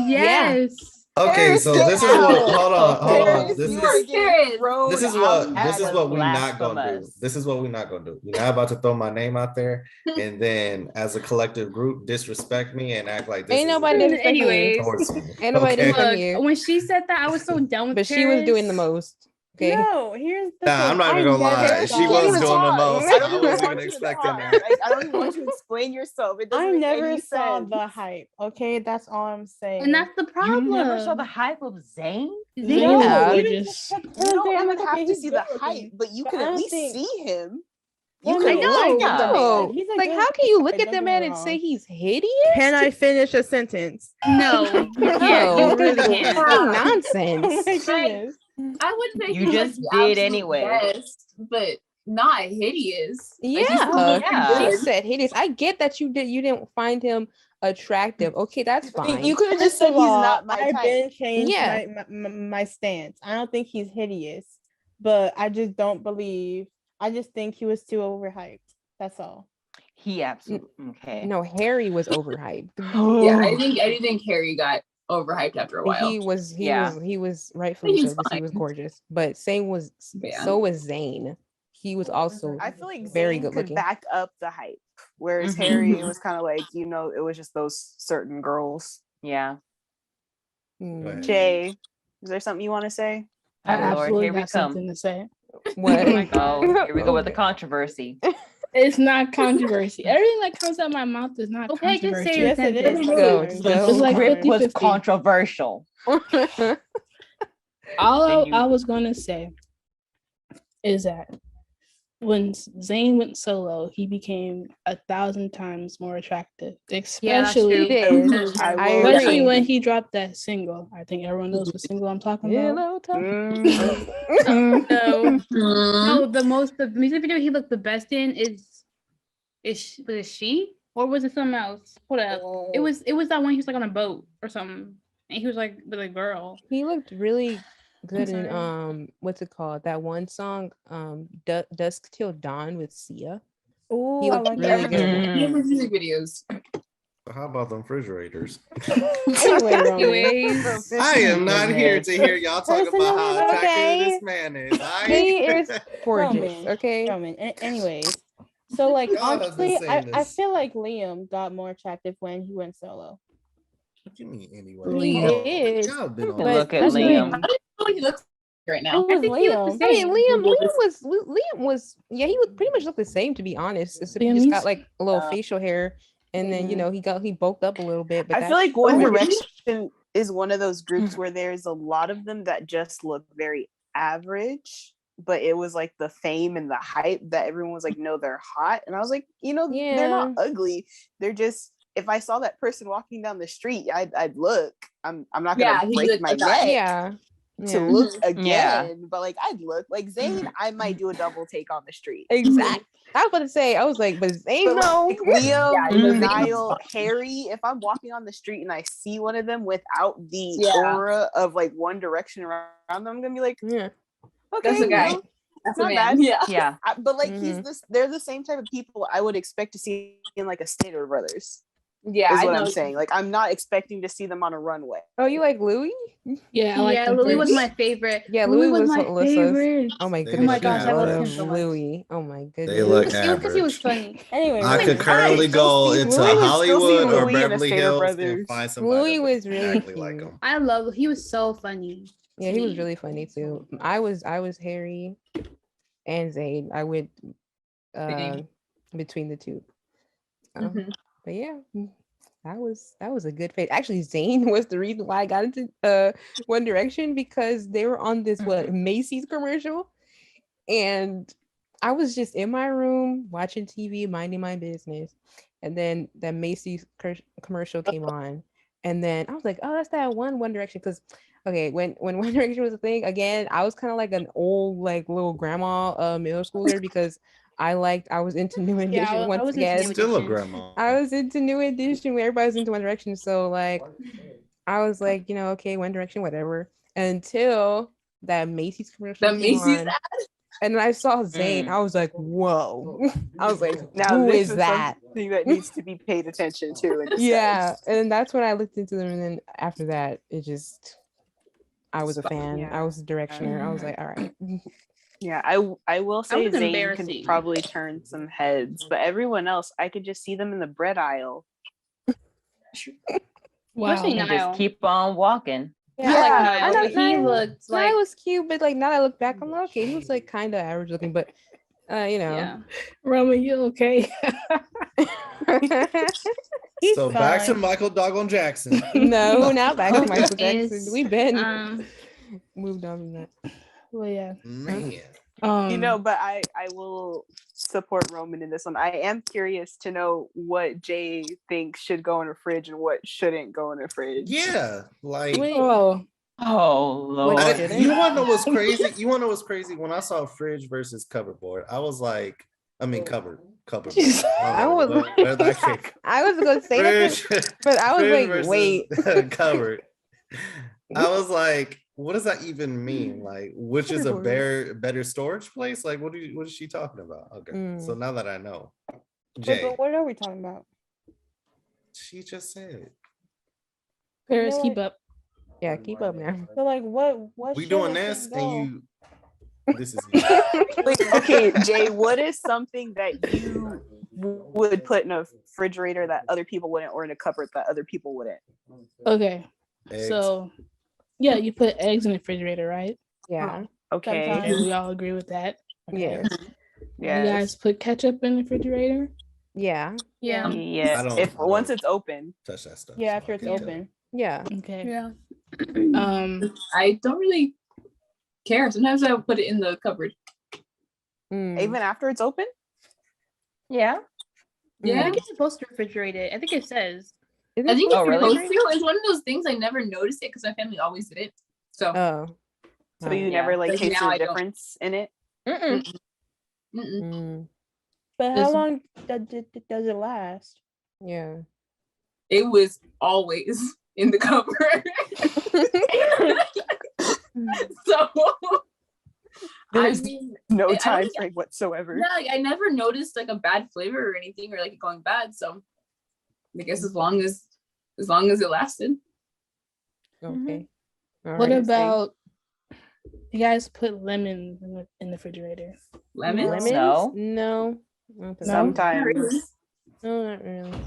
Yes. Okay, Paris, so get this is what. out. Hold on. Paris, This you is are getting thrown this is out. what this is was what we're not gonna do. blasphemous. This is what we're not gonna do. You're not about to throw my name out there and then as a collective group disrespect me and act like this Ain't is nobody disrespecting you. Anyways, towards me. Ain't nobody Okay? disrespecting look, you. when she said that, I was so done with But she was doing the Paris. most. Okay. No, here's the Nah, thing. I'm not even I gonna lie. never She saw- was even doing the talk. most. I I don't even wasn't want even you to expecting talk. that. I don't even want you to explain yourself. It doesn't I make never any saw sense. the hype. Okay, that's all I'm saying. And that's the problem. You never saw the hype of Zayn? Zayn Yeah. is even gorgeous. just You because don't I'm even like, have okay, to he's see the good hype, looking, but you but can I at don't least think- see him. I You mean, can know. like the yeah. man. No, He's a like good how can you look guy, at the don't man get me and say wrong. he's hideous? Can I finish a sentence? No, you can't. No. You really can't. Speak Oh nonsense. my goodness. I would say You he just was the did absolute anyway. best, but not hideous. Like, he's Yeah, still looking Yeah. she good. said hideous. I get that you didn't find him attractive. Okay, that's fine. You could have just First said of he's all, not my I've type. been changed Yeah. my stance. I don't think he's hideous, but I just don't believe I just think he was too overhyped. That's all. He absolutely okay. No, Harry was overhyped. Yeah, I do think Harry got overhyped after a while. He was rightfully He so was because he was fine. gorgeous. But Yeah. so was Zayn. He was also I feel like very Zayn good could looking. back up the hype, whereas Mhm. Harry was kind of like, it was just those certain girls. Yeah. Mm. Jay, is there something you want to say? I Oh, Lord, absolutely here we got come. something to say. What? Oh my God. Oh, here we go with the Okay. controversy. It's not controversy. Everything that comes out of my mouth is not Okay, just say controversy. your Yes, it sentence. is. Go, Confirmed. go. It's like Confirmed. Script was 50-50. controversial. All Then you- I was gonna say is that when Zayn went solo, he became 1,000 times more attractive. Yeah, that's Especially, true. did. That's true. I I will especially agree. when he dropped that single. I think everyone knows what single I'm talking about. Hello, Tom. Mm. No, Mhm. no, the music video he looked the best in was it she or was it something else? Hold up, it was that one he was like on a boat or something, and he was like with a girl. He looked really good in sorry. what's it called? That one song, Dusk Till Dawn with Sia. Ooh, He I looked like really that. good. Mhm. He has music videos. So how about them refrigerators? Anyway, Roman. Anyways, I am not here to hear y'all talk about how Personally, attractive okay. this man is. He is gorgeous. Roman. Okay. Roman. Anyways, so like Y'all have been honestly, saying I this. feel like Liam got more attractive when he went solo. What you mean anyway? Liam. Did. Y'all been on But Look at that's the thing. Liam. I don't know what he looks like right It now. was think he looked the Liam. I mean, same. Liam was he would pretty much look the same, to be honest. Except he just got like a little facial hair, and then he bulked up a little bit. But I feel that's like One Oh, really? Direction is one of those groups where there's a lot of them that just look very average, but it was like the fame and the hype that everyone was like, no, they're hot. And I was like, they're not ugly. They're just, if I saw that person walking down the street, I'd look. I'm not Yeah, gonna he break looked my like that. neck yeah. to Yeah. look again, Yeah. but like I'd look like Zayn. I might do a double take on the street. Exactly. I was about to say, I was like, but Zayn, But no. like Liam, Yeah, he was Niall, Harry, if I'm walking on the street and I see one of them without the Yeah. aura of like One Direction around them, I'm gonna be like, Yeah. okay, That's a guy. That's a not man. bad. Yeah. Yeah. But like Mhm. they're the same type of people I would expect to see in like a Stater Brothers. Yeah, Is I what know. I'm saying. Like I'm not expecting to see them on a runway. Oh, you like Louis? Yeah, I like Yeah, them Louis was first. my favorite. Yeah, Louis Louis was was my Alyssa's. favorite. Oh my They goodness. my look gosh, I I love love average. him so much. Louis. Oh my goodness. They look It was because he was average. funny. Anyway, I could Roman. currently go still see into Louis would still see Hollywood or Louis in a Beverly Stater Hills Brothers. and find somebody Louis that was look really exactly like cute. him. I love. He was so funny. Yeah, to he was me. really funny too. I was Harry and Zayn. I would Same. between the two. Mhm. But yeah, that was a good phase. Actually, Zayn was the reason why I got into One Direction, because they were on this Macy's commercial, and I was just in my room watching TV, minding my business, and then that Macy's commercial came on, and then I was like, oh, that's that One Direction. Because okay, when One Direction was a thing again, I was kind of like an old like little grandma middle schooler, because I was into New Edition Yeah, I once was into again. New Still a Edition. grandma. I was into New Edition where everybody's into One Direction. So like I was like, okay, One Direction, whatever. Until that Macy's commercial The came Macy's on. And then I saw Zayn. I was like, whoa. I was like, Now who this is that? something that needs to be paid attention to. And Yeah. And that's when I looked into them. And then after that, I was a fan. Yeah. I was a directioner. I was like, all right. Yeah, I will say was Zayn embarrassing. can probably turn some heads, but everyone else, I could just see them in the bread aisle. Wow. Especially And Niall. just keep on walking. I like Yeah, Niall, but he Niall- looked like Niall was cute, but like now I look back, I'm like, okay, he was like kind of average looking, but yeah. Roman, you okay? He's So back to fine. Michael Doggone Jackson. No, not back to Michael Is, Jackson. We've been moved on from that. Well, yeah. Man. but I will support Roman in this one. I am curious to know what Jay thinks should go in a fridge and what shouldn't go in a fridge. Yeah, like Oh, Oh Lord. What shouldn't? you want to know what's crazy? You want to know what's crazy? When I saw fridge versus cupboard board, I was like, cupboard. Jesus. I was Where did that kick? I was gonna say that, Fridge, but I was fridge like, versus wait. cupboard. I was like, what does that even mean? Like, which is a better storage place? Like, what is she talking about? Okay, so now that I know, Wait, but what are we talking about? she just said. Paris, No, keep up. Yeah, keep up now. So like, what? We should doing a this, thing and go? you. This is. Wait, okay, Jay, what is something that you would put in a refrigerator that other people wouldn't, or in a cupboard that other people wouldn't? Okay, Eggs. so yeah, you put eggs in the refrigerator, right? Yeah. Okay. Okay, we all agree with that. Okay. Yes. You guys put ketchup in the refrigerator? Yeah. Yeah. Yeah. Once it's open. Touch that stuff. Yeah, so after I it's can't open. Yeah. Okay. Yeah. I don't really care. Sometimes I'll put it in the cupboard. Even after it's open? Yeah. I think you're supposed to refrigerate it. I think it says. I think Oh, it's really? supposed to. It's one of those things I never noticed it because my family always did it. So. Oh. So you Yeah. never like Like, tasted now a I don't. difference in it? Mm-mm. But how This- long does it last? Yeah. It was always in the cupboard. So I There's mean, no I time don't- frame whatsoever. yeah, like, I never noticed like a bad flavor or anything or like it going bad. So I guess as long as it lasted. Okay. All What right. about you guys put lemons in the refrigerator? Lemons? Lemons? No. No. I don't think so. Sometimes. No, not really. Okay.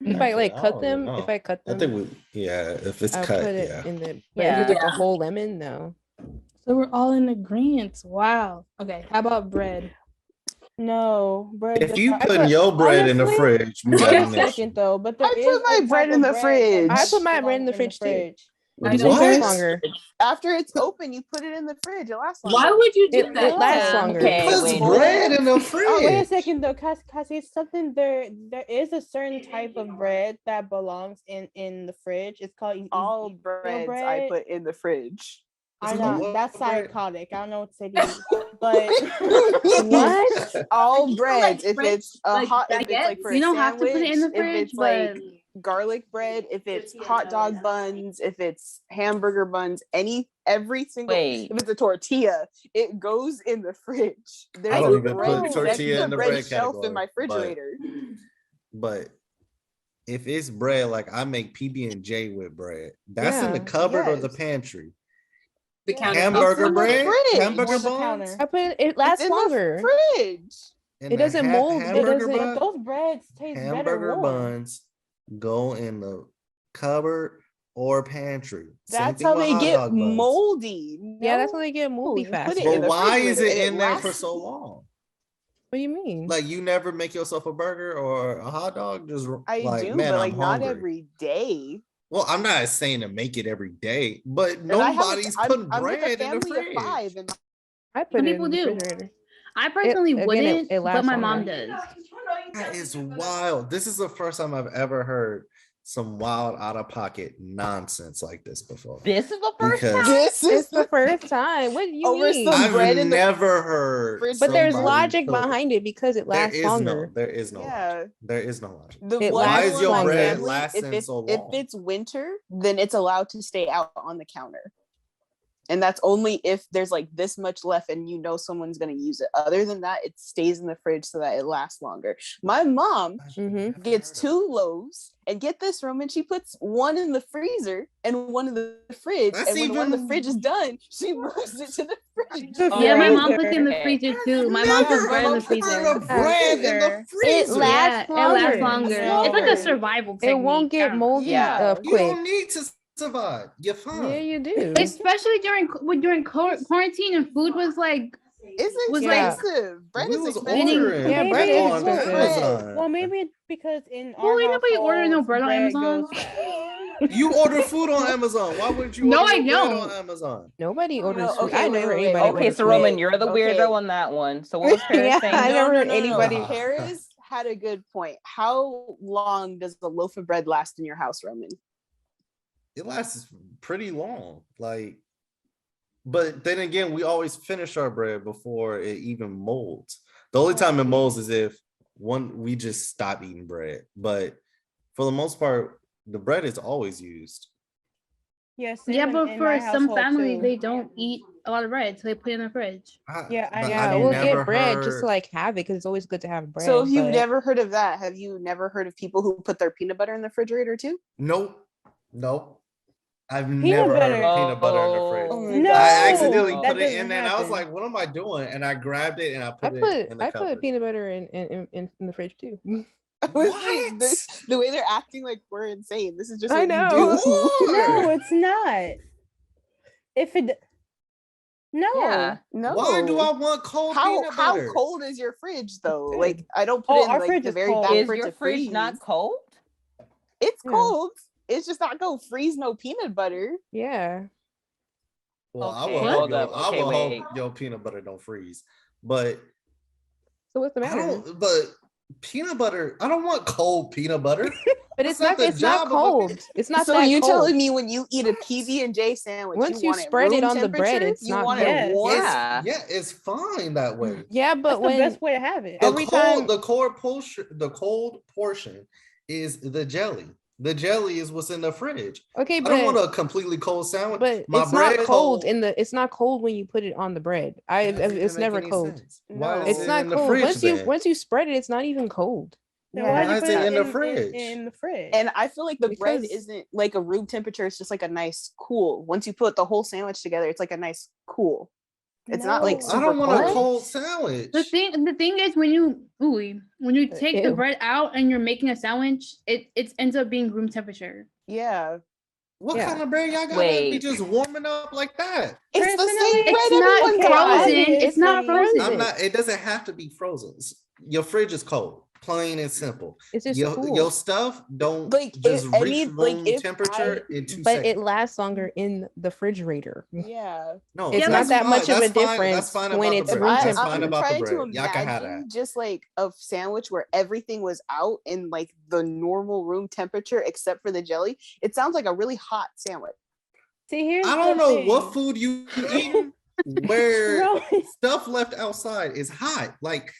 If I like I cut don't them, know. if I cut I them, think if it's I'll cut, put it yeah. in the. But if Yeah. it's like Yeah. a whole lemon, no. So we're all in agreement. Wow. Okay. How about bread? No, bread. If does you not- putting your bread in the honestly, fridge, you Wait got a an issue. second though, but there I is put my a type bread of in the bread that fridge. I does put my bread belong in the fridge too. What? It lasts What? longer. After it's open, you put it in the fridge. It lasts longer. Why would you do It that? lasts Yeah. longer. Okay, Puts wait. bread in the Oh, wait a fridge. second though, Cassie, it's something there is a certain type of bread that belongs in the fridge. It's called All Ezekiel breads I bread. put in the fridge. I It's know called that's what bread? psychotic. I don't know what to say to you, but What? All Like, breads. like if French, it's a like hot, if it's like baguettes? for You a don't have to put it in the sandwich, if fridge, it's like but garlic bread, if it's hot dog buns, if it's hamburger buns, every single. Wait. If it's a tortilla, it goes in the fridge. There's don't a even bread put section, tortilla in the bread bread shelf in my category, but- refrigerator. But if it's bread, like I make PB&J with bread, that's in the Yeah. cupboard or the Yes. pantry. The counter. Hamburger in the bread, fridge. hamburger On the buns, counter. I put it. It It's lasts in longer. the fridge. and It the doesn't mold, it Hamburger doesn't- but bun, those breads taste better hamburger warm. buns go in the cupboard or pantry. Same That's thing how with they hot get dog buns. moldy. Yeah, that's how they get moldy you put fast. it in But the why is refrigerator it and in there for lasts- so long? What do you mean? Like you never make yourself a burger or a hot dog? Just I like, do, man, but like I'm not hungry. every day. Well, I'm not saying to make it every day, but And I have- nobody's putting I'm with a bread in the family of fridge. 5, and I put Some it in people the do. refrigerator. I personally again, wouldn't, it but lasts my mom longer. does. That is wild. This is the first time I've ever heard some wild out of pocket nonsense like this before. This is the first Because time. this It's is the first time. What do you Over mean? some- I've bread in the never heard. fridge. But there's somebody logic put- behind it because it There lasts is longer. there is no yeah. logic. There is no logic. The It one lasts rule in my longer. bread family, lasting if so if long? it's winter, then it's allowed to stay out on the counter. And that's only if there's like this much left and you know someone's going to use it. Other than that, it stays in the fridge so that it lasts longer. My mom Mhm. gets 2 loaves, and get this, Roman, she puts one in the freezer and one in the fridge. That's and when the one in the even- fridge is done, she moves it to the fridge. Yeah, my mom freezer. puts it in the freezer too. My mom puts bread in the freezer. bread in the It freezer. lasts Yeah, it lasts longer. longer. No. It's like a survival technique. It won't get moldy Yeah. You quick. don't need to survive. You're fine. Yeah, you do. Especially during quarantine and food was like It's Was like- expensive. Bread We is was expensive. ordering Yeah, Maybe bread it's is on expensive. Amazon. Well, maybe because in Well, our ain't nobody ordering no household, bread on Amazon. goes fast. You order food on Amazon. Why would you No, order I your bread don't. on Amazon? Nobody orders No, food. okay, I wait, never wait, wait. anybody Okay, orders so food. Roman, you're the Okay. weirdo on that one. So what was Paris Yeah, saying? I No, never no, heard no, no, no. anybody- Paris had a good point. How long does the loaf of bread last in your house, Roman? It lasts pretty long. Like, but then again, we always finish our bread before it even molds. The only time it molds is if we just stop eating bread. But for the most part, the bread is always used. Yes. Yeah, but in for my some household, families, too. they don't eat a lot of bread, so they put it in the fridge. Yeah, I but Yeah, I've we'll understand. get bread just to heard. like have it because it's always good to have bread. So if you've but- never heard of that, have you never heard of people who put their peanut butter in the refrigerator too? Nope. I've Peanut never heard butter. of peanut butter in the fridge. Oh my No, God. I accidentally that put it in doesn't there and I was happen. like, what am I doing? And I grabbed it and I I put it put in the I cupboard. put peanut butter in the fridge too. I was like, What? the way they're acting like we're insane. This is just I what know. you do. No, it's not. If it no, Yeah. No. Why do I want cold How peanut butter? cold is your fridge though? Good. Like I don't put Oh, in our like fridge the is very cold. back Is for it your to fridge not freeze. cold? It's Yeah. cold. It's just not gonna freeze no peanut butter. Yeah. Well, I Okay, will hold hope, up. Okay, wait. your peanut butter don't freeze. But So what's the I matter? don't. But peanut butter, I don't want cold peanut butter. But That's it's not the it's not job of a cold. It's not So that you cold. telling me when you eat a PB and J sandwich, Once you you want spread it it room on the bread, temperature? it's You not want cold. it warm? Yeah. Yeah, it's fine that way. Yeah, but that's the when best way to have it. Every time- the cold portion is the jelly. The jelly is what's in the fridge. okay, I don't want but a completely cold sandwich. but My it's not bread cold it's not cold when you put it on the bread. That doesn't It's make never any cold. sense. Why No. is It's it not in the cold. fridge then? Once you spread it, it's not even cold. Then Yeah. why'd you Why put is it it in the fridge? In the fridge. And I feel like the bread Because- isn't like a room temperature. It's just like a nice cool. Once you put the whole sandwich together, it's like a nice cool. It's not like No. I super don't want a cold. cold sandwich. The thing is when you take the Ew. bread out and you're making a sandwich, it ends up being room temperature. Yeah. What Yeah. kind of bread y'all gotta be Wait. just warming up like that? It's the Personally, same bread It's not everyone frozen. got. It's not obviously- frozen. I'm not. It doesn't have to be frozen. Your fridge is cold, plain and simple. It's just Your cool. stuff don't Like, just I reach mean, like, room if temperature in 2 but seconds. it lasts longer in the refrigerator. Yeah. No, it's Yeah, not that's that fine. much of a That's fine. That's difference fine when about it's the room bread. That's temperature. fine I'm about the trying to bread. Y'all can have that. imagine just like a sandwich where everything was out in like the normal room temperature except for the jelly. It sounds like a really hot sandwich. See, here's I don't the know thing. what food you eating where Rowan, stuff left outside is hot. Like,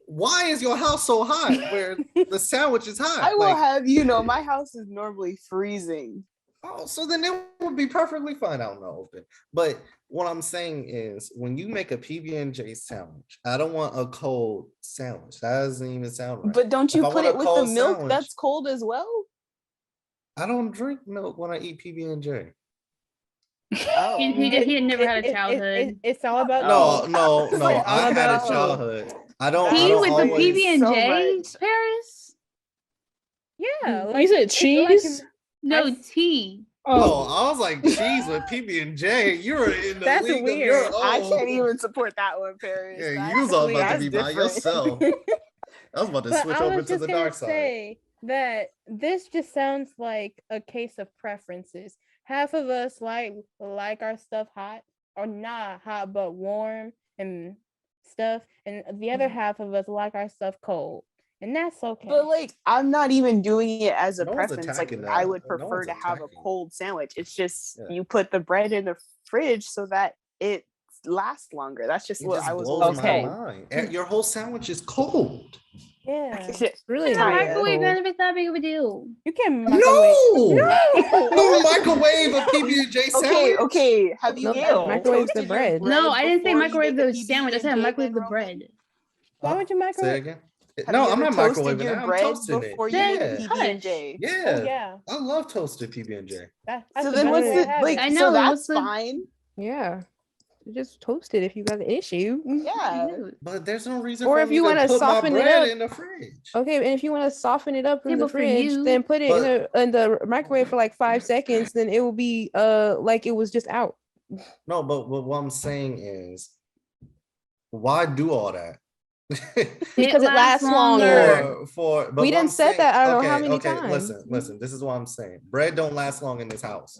why is your house so hot where the sandwich is hot? I will Like, have you know, my house is normally freezing. oh, so then it would be perfectly fine out in the open. But what I'm saying is, when you make a PB&J sandwich, I don't want a cold sandwich. That doesn't even sound right. But don't If you I put want a it with the cold milk sandwich- that's cold as well? I don't drink milk when I eat PB&J. Oh. He never had a childhood. It's all about No, taste. no, no. It's all I had a about childhood. I don't. I Tea don't with the always. PB and J, so Paris? Yeah, You like said it's like cheese? No, tea. Oh, I was like cheese with PB&J. You were in the That's league weird. of your own. I can't even support that one, Paris. Yeah, That's you was all about to that's be by different. yourself. I was about to But switch I over was to just the gonna dark side. say that this just sounds like a case of preferences. Half of us like our stuff hot or not hot but warm and stuff, and the other half of us like our stuff cold, and that's okay. But like, I'm not even doing it as a No one's preference. Like, attacking I that. would No prefer one's to have a attacking. cold sandwich. It's just Yeah. you put the bread in the fridge so that it lasts longer. That's just It what just I was. blows Okay. my mind. Your whole sandwich is cold. yeah, Really In the not Tired. microwave, cold. none of it's that big of a deal. you can No, microwave. no microwave a PB&J Okay, sandwich. okay. Have you No, ever microwave the toasted your bread. No, I didn't say before you microwave make a the sandwich. I said PB&J microwave the then, bread. Roman? Why would you Say it microwave? again. Have No, you I'm ever not toasted microwaving your it. I'm bread toasting it. before you Then make a Yeah. PB&J? Yeah. Oh yeah, I love toasted PB&J. that's So the then best what's way the to have like? it. I So know, that's what's the- fine. Yeah. Just toast it if you got an issue. Yeah. But there's no reason Or for if me you to wanna put my soften it bread up- in the fridge. Okay, and if you want to soften it up in Yeah, the but for fridge, you- then put it in the microwave for like 5 seconds, then it will be like it was just out. No, but what I'm saying is, why do all that? Because it lasts longer. But We what done I'm said saying- that I don't know how okay, many okay, times. Listen. This is what I'm saying. Bread don't last long in this house.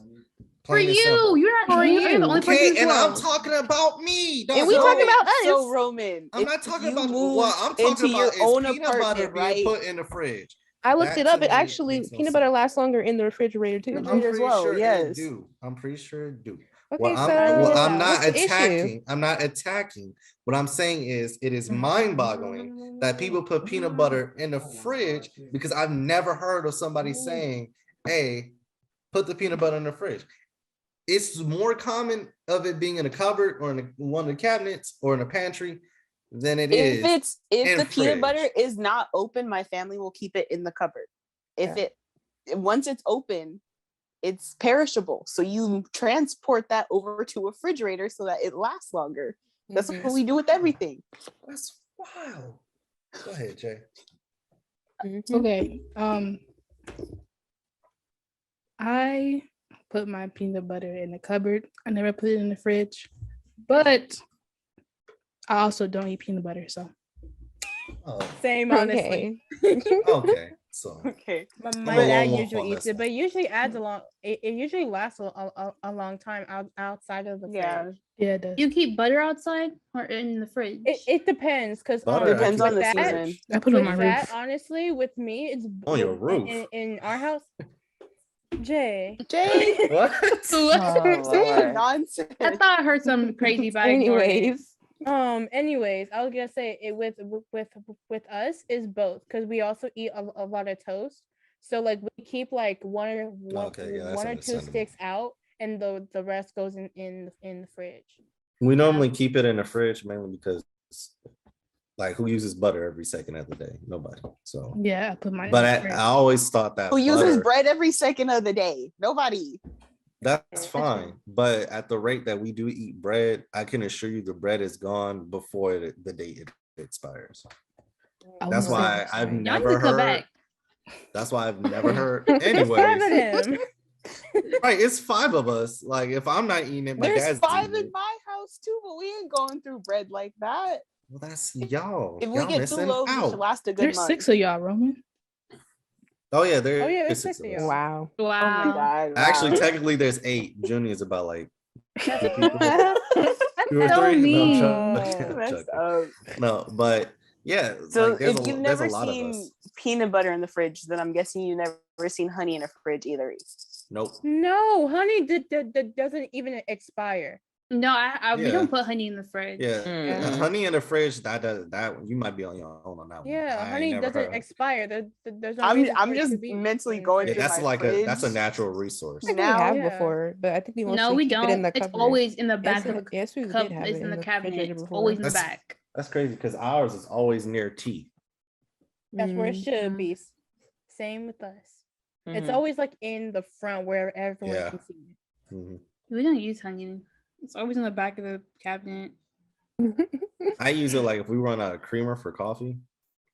For Plain and simple. you, you're not. You're the only person Okay, in the and I'm world. talking about me. And we dog. talking about us. So Roman, I'm if not talking you about move what I'm into talking your about is own peanut butter apartment, being right? put in the fridge. I looked That it up. to It me actually makes no peanut butter sense. lasts longer in the refrigerator too. I'm Refrigerator as pretty well, sure yes. it do. I'm pretty sure it do. Okay, Well, so I'm not what's the issue? attacking. I'm not attacking. What I'm saying is, it is mind-boggling that people put peanut butter in the fridge because I've never heard of somebody saying, "Hey, put the peanut butter in the fridge." it's more common of it being in a cupboard or in one of the cabinets or in a pantry than it is. If the in peanut butter fridge. is not open, my family will keep it in the cupboard. If Yeah. once it's open, it's perishable. So you transport that over to a refrigerator so that it lasts longer. That's Mhm. what we do with everything. That's wild. Go ahead, Jay. Mhm. Okay. I put my peanut butter in the cupboard. I never put it in the fridge. But I also don't eat peanut butter, so Oh, Same, honestly. Okay. okay. So Okay. My I'm a dad lone wolf usually on eats this it, but one. it usually adds a long. It usually lasts a long time outside of the Yeah. fridge. yeah, it does. You keep butter outside or in the fridge? It depends because Butter, I Depends keep on in the the season. fridge. I put it on with my that, roof. honestly, with me, it's On your roof. in our house. Jay, Jay, What? Oh, Lord. nonsense. I thought I heard some crazy, but I ignored it. Anyways, anyways, I was gonna say it with us is both because we also eat a lot of toast. So like we keep like Okay, yeah, that's one or two understandable. sticks out, and the rest goes in the fridge. We normally keep it in the fridge mainly because, like, who uses butter every second of the day? Nobody. So, Yeah, I put mine but in the I fridge. always thought that Who uses butter, bread every second of the day? Nobody. that's fine. But at the rate that we do eat bread, I can assure you the bread is gone before the date it expires. I That's won't say why that. I've Y'all need never to come heard. back. That's why I've never heard. There's five Anyways, of them. right? It's 5 of us. Like, if I'm not eating it, my There's dad's 5 eating in it. my house too, but we ain't going through bread like that. Well, that's y'all. If we Y'all get 2 missing loaves, it should out. last a good There's month. 6 of y'all, Roman. Oh yeah, there Oh, yeah, is there's 6 6 of of us. y'all. wow. Oh my Wow. god. Actually, wow. technically, there's 8. Junior's about like 2 That's people, 2 or so 3. No, mean. I'm joking. I'm That's joking. No, but yeah, So like there's if you've there's a never lot of seen us. peanut butter in the fridge, then I'm guessing you've never seen honey in a fridge either. Nope. No, honey doesn't even expire. No, we Yeah. don't put honey in the fridge. Yeah, Mm-mm. honey in the fridge. That you might be on your own on that one. Yeah, I ain't honey never doesn't heard. expire. There's no I'm reason I'm for it just to be mentally in the going Yeah, through fridge. that's my like fridge. that's a natural resource. I think we Now- have Yeah. before, but I think we mostly No, we keep it in don't. the It's cupboard. always in the back Yes, of the yes, we cup. did have It's it in the refrigerator cabinet. It's before. always in the That's- back. That's crazy because ours is always near tea. That's where it Mm. should be. Same with us. It's Mhm. always like in the front where everyone Yeah. can see it. Mhm. We don't use honey. It's always in the back of the cabinet. I use it like if we run out of creamer for coffee,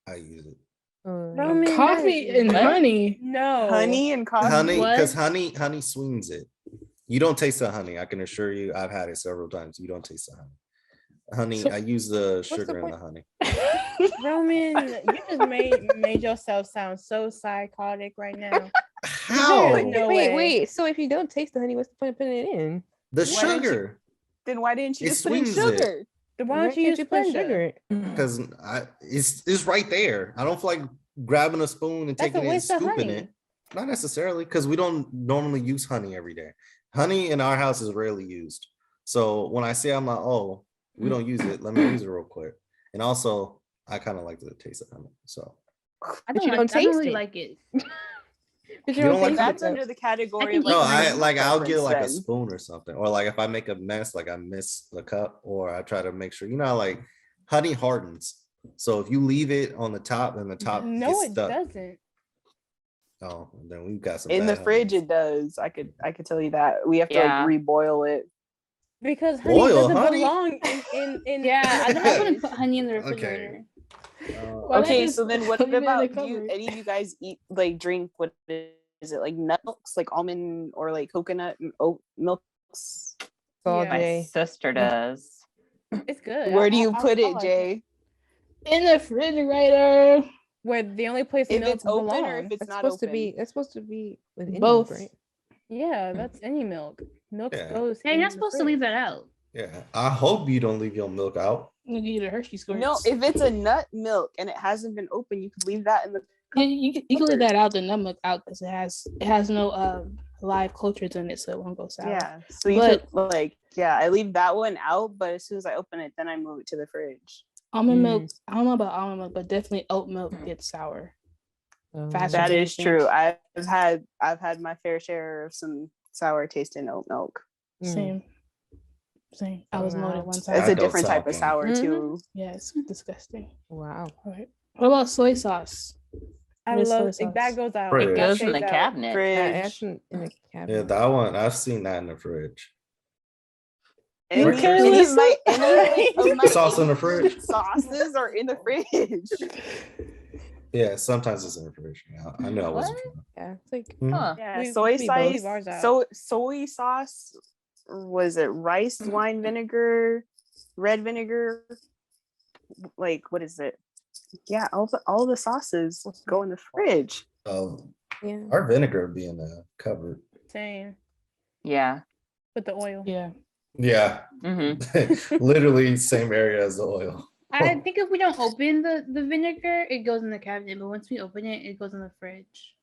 I use it. Roman, that Coffee is- and What? honey. No. honey and coffee. Honey, What? because honey sweetens it. You don't taste the honey. I can assure you, I've had it several times. You don't taste the honey. Honey, So- I use the the sugar in point? the honey. Roman, you just made yourself sound so psychotic right now. How? There's no wait, way. wait. So if you don't taste the honey, what's the point of putting it in? The Why don't you- sugar. Then why didn't you It just put in sweetens it. sugar? Then why don't you use put Splenda? sugar? Because it's right there. I don't feel like grabbing a spoon and That's taking a it and waste of scooping honey. it. Not necessarily, because we don't normally use honey every day. Honey in our house is rarely used. So when I say I'm like, oh, we don't use it, let me use it real quick. And also, I kind of like the taste of honey. So I But don't, you don't I don't taste really it. like it. But You don't like taste That's it, though. under the category can of eat no, like I honey. like I'll get like a preference then. spoon or something, or like if I make a mess, like I miss the cup, or I try to make sure, you know, like honey hardens. So if you leave it on the top, then the top No, gets it stuck. doesn't. Oh, then we've got some In the bad fridge, honey. it does. I could tell you that. We have to Yeah. like reboil it. Because honey Boil doesn't honey? belong in Yeah, in the I wouldn't fridge. put honey in the Okay. refrigerator. Why not Okay, just so then what leave it in the about do cupboard? any of you guys eat like drink what is it like nut milks, like almond or like coconut and oat milks? It's all Yeah. My Jay. sister does. It's good. Where do you I put it, like Jay? In the refrigerator. Where the only place If milk it's open or if belongs. it's That's not supposed open? to be. That's supposed to be with any Both. milk, right? Yeah, that's any milk. Milk Yeah. goes. Hey, in you're not the supposed to leave fridge. that out. Yeah, I hope you don't leave your milk out. You get a Hershey squirts. No, if it's a nut milk and it hasn't been open, you could leave that in the you can leave that out, the nut milk out, because it has no live cultures in it, so it won't go sour. yeah. So you But- could like I leave that one out, but as soon as I open it, then I move it to the fridge. Almond Mm. milk. I don't know about almond milk, but definitely oat milk gets sour. Faster That than you is think. true. I've had my fair share of some sour taste in oat milk. Same. I was molded one It's time. a Adult different type of talking. sour Mhm. too. Yeah, it's disgusting. Wow. All right. What about soy sauce? I Where's love soy it. That sauce? goes out. Fridge. It That goes in stays the out. cabinet. Fridge. That's in the Yeah, cabinet. that one I've seen that in the fridge. You Any, careless. any of my Sauce in the Asian fridge? sauces are in the fridge. Yeah, sometimes it's in the fridge. Yeah, I know I wasn't. Yeah, it's like Mhm. Huh. Yeah, We- soy we both leave sauce. ours out. Soy sauce. Or was it rice wine vinegar, red vinegar? Like what is it? Yeah, all the sauces go in the fridge. yeah. Our vinegar would be in the cupboard. Same Yeah. with the oil. Yeah. Yeah, literally same area as the oil. I think if we don't open the vinegar, it goes in the cabinet. But once we open it, it goes in the fridge.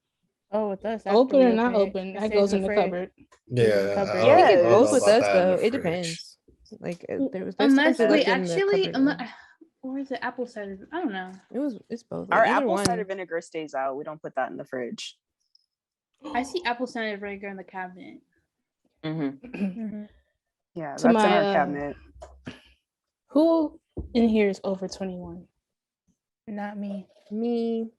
Oh, with us. after Open we or not it, open, it that stays goes in the fridge. cupboard. Yeah, Cupboard. I I think don't it know goes with about us that in though. the It fridge. depends. Like there's Unless stuff wait, that's in the actually, cupboard, though. or is it apple cider? I don't know. It's both. Our Like, either apple one. cider vinegar stays out. We don't put that in the fridge. I see apple cider vinegar in the cabinet. Mhm. Yeah, To that's in my, our cabinet. Who in here is over 21? Not me. Me.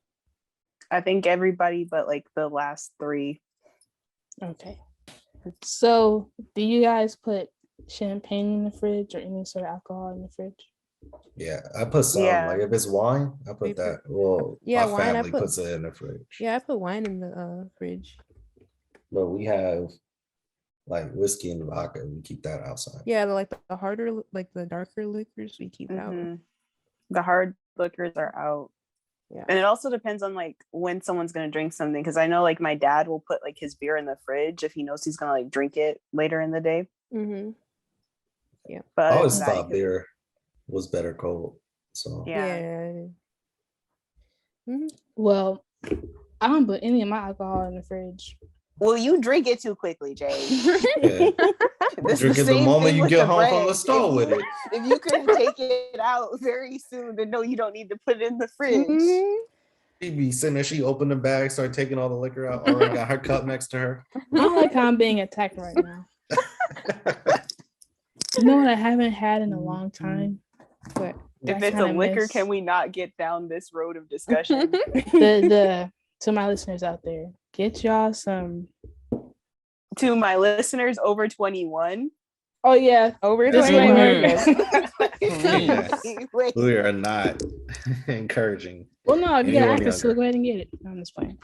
I think everybody but like the last three. Okay. So, do you guys put champagne in the fridge or any sort of alcohol in the fridge? Yeah, I put some. Yeah. Like if it's wine, I We put that. Well, Yeah, my wine, I family put- puts it in the fridge. Yeah, I put wine in the fridge. But we have like whiskey and vodka. We keep that outside. Yeah, like the harder, like the darker liquors, we keep out. Mhm. The hard liquors are out. Yeah. And it also depends on like when someone's gonna drink something. Because I know like my dad will put like his beer in the fridge if he knows he's gonna like drink it later in the day. Mm-hmm. But I other always than that, thought beer was better cold. So Yeah. Mhm. Well, I don't put any of my alcohol in the fridge. well, you drink it too quickly, Jay. yeah. This Drink is it the same moment thing you with get the home from the bread. store with it. If you can take it out very soon, then no, you don't need to put it in the fridge. Mhm. She be sitting there, she opened the bag, started taking all the liquor out, already got her cup next to her. I don't like how I'm being attacked right now. You know what I haven't had in a long time? But that If it's I a kinda liquor, miss? can we not get down this road of discussion? The to my listeners out there, get y'all some. To my listeners over 21. Oh yeah, over this way 21. works. Wait, We are not encouraging. Well, no, if you got Anyone access to it, younger. go ahead and get it. I'm just playing.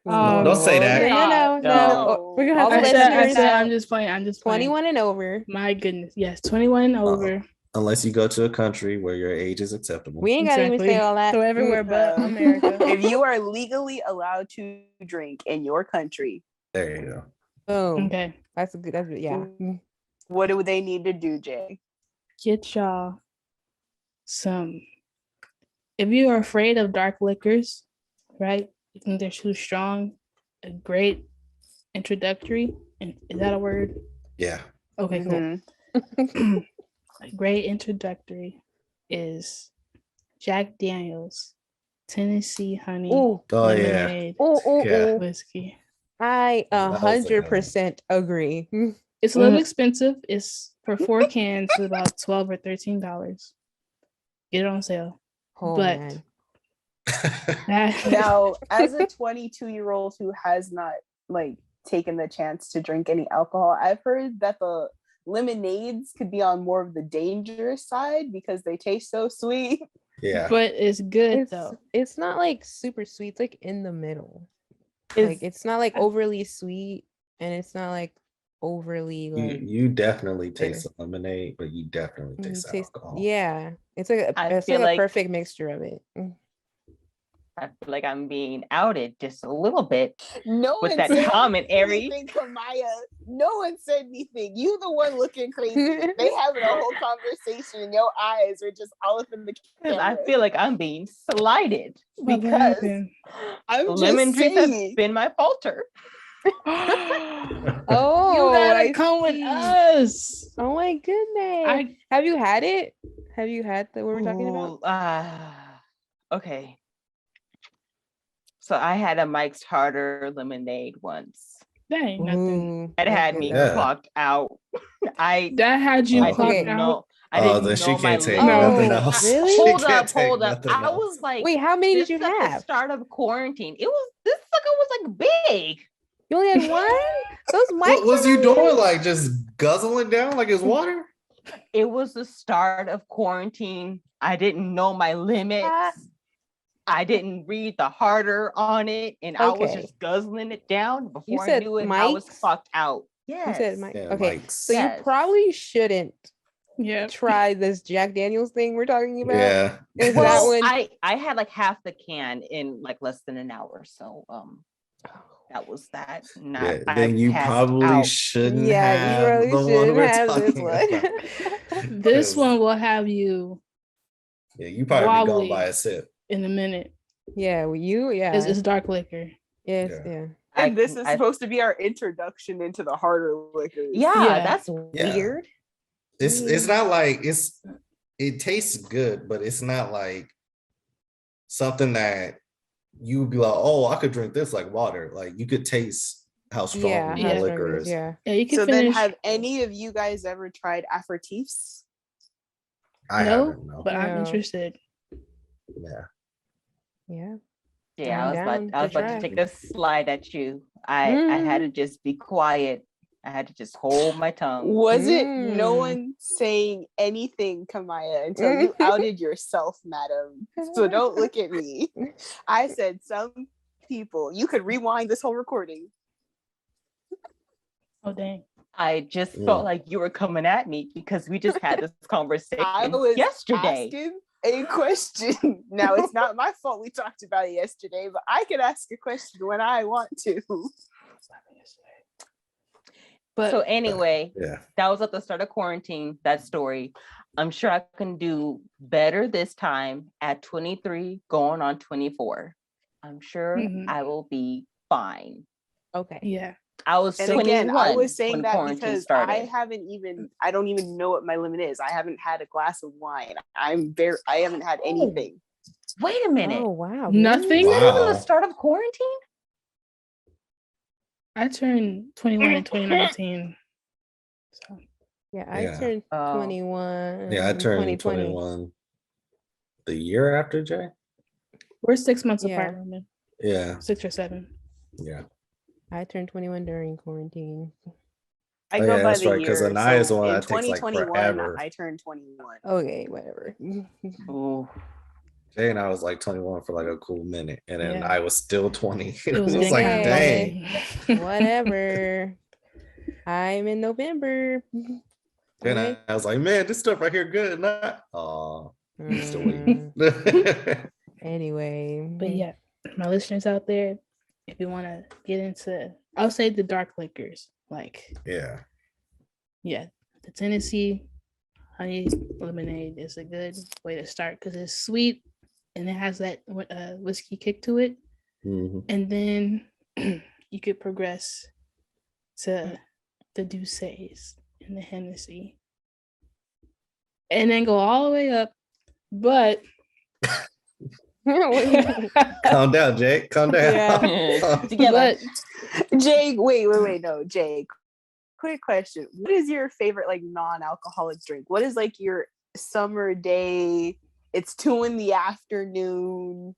Don't say that. No. No. We're gonna have I to said, listeners. I'm just playing. I'm just playing. 21 and over. My goodness, yes, 21 and over. Unless you go to a country where your age is acceptable. We ain't gotta even Exactly. say all that. So everywhere but Uh, America. If you are legally allowed to drink in your country, There you go. Boom. Okay, That's a good. That's yeah. what do they need to do, Jay? get y'all some. If you are afraid of dark liquors, right? You think they're too strong. A great introductory. And is that a word? Yeah. Okay, cool. Mhm. A great introductory is Jack Daniel's Tennessee Honey Ooh. Oh yeah. Lemonade Yeah. whiskey. I was a good one. 100% agree. It's a little expensive. It's for 4 cans, it's about $12 or $13. Get it on sale. Oh But- man. Now, as a 22-year-old who has not like taken the chance to drink any alcohol, I've heard that the lemonades could be on more of the dangerous side because they taste so sweet. Yeah. But it's good It's though. it's not like super sweet. It's like in the middle. Is- Like it's not like overly sweet, and it's not like overly like. You definitely taste bitter. the lemonade, but you definitely you taste the taste- alcohol. Yeah, it's like I it's feel like a like- perfect mixture of it. I feel like I'm being outed just a little bit No with one that said commentary. anything, Kamaya. No one said anything. You the one looking crazy. They having a whole conversation and your eyes are just all up in the Because I camera. feel like I'm being slighted What because happened? I'm just lemon juice has saying. been my falter. Oh, You gotta I come with see. us. Oh my goodness! Have you had it? Have you had the what we're talking about? Okay. So I had a Mike's Harder lemonade once. That ain't nothing. That that's had good me though. Yeah. clocked out. I That had you I clocked didn't out. know. I Oh, didn't then she know my can't take limit. nothing Oh, else. really? She Hold can't up, take hold up. nothing I else. was like, Wait, how many this did is you at the have? start of quarantine. This sucker was like big. You only had one? Those mics What was are you not doing? even- Like just guzzling down like it's water? It was the start of quarantine. I didn't know my limits. I didn't read the harder on it, and I was Okay. just guzzling it down. Before I said knew it, I was mics? clocked out. You Yes. said mic. Yeah, Okay, mics. so Yes. you probably shouldn't Yeah. try this Jack Daniels thing we're talking about. Yeah. Is Well, that one? I had like half the can in like less than an hour. So that was that. Not, Yeah, I then you passed probably out. shouldn't Yeah, you have really the one shouldn't we're have this talking one. about. This 'Cause, one will have you yeah, you probably be gone wobbly by a sip. in a minute. Yeah, well, yeah. It's dark liquor. Yes, Yeah. yeah. And this is I- supposed to be our introduction into the harder liquors. yeah, Yeah. that's Yeah. weird. It's not like it tastes good, but it's not like something that you would be like, oh, I could drink this like water. Like you could taste how strong Yeah, the how how liquor strong it is. yeah. Yeah, you can So finish. then, have any of you guys ever tried aperitifs? I no, haven't no. but I'm No. interested. Yeah. Yeah. Yeah, I'm I was down about to to try. take a slide at you. I had to just be quiet. I had to just hold my tongue. Was it no Mm. one saying anything, Kamaya, until you outed yourself, madam? So don't look at me. I said some people. You could rewind this whole recording. Oh dang. I just Yeah. felt like you were coming at me because we just had this I conversation was yesterday. asking a question. Now it's not my fault we talked about it yesterday, but I can ask a question when I want to. But So anyway, Yeah. that was at the start of quarantine, that story. I'm sure I can do better this time at 23, going on 24. I'm sure Mhm. I will be fine. Okay. yeah. I was And 21 again, I was saying when that quarantine because started. I don't even know what my limit is. I haven't had a glass of wine. I haven't had anything. Wait a minute. Oh wow. Nothing? This isn't the Wow. start of quarantine? I turned 21 in 2019. So Yeah, I Yeah. turned Oh. 21. Yeah, I in turned 2020. 21 the year after Jay. we're 6 months Yeah. apart, Roman. Yeah. 6 or 7. Yeah. I turned 21 during quarantine. I Oh, go yeah, by that's the right, 'cause year. Anaya's the So one in that takes, like, 2021, forever. I turned 21. Okay, whatever. Ooh. Jay and I was like 21 for like a cool minute, and then Yeah. I was still 20. It It was was like, getting dang. kinda Whatever. I'm in November. And Okay. I was like, man, this stuff right here good. Not, oh, still waiting. Anyway. But yeah, my listeners out there, if you want to get into, I'll say the dark liquors, like Yeah. the Tennessee honey lemonade is a good way to start because it's sweet and it has that whiskey kick to it, Mhm. and then you could progress to the Douces and the Hennessy, and then go all the way up, but. Calm down, Jake. Calm down. Yeah. Together. But Jake, wait, no, Jake. Quick question. What is your favorite like non-alcoholic drink? What is like your summer day? It's 2 p.m.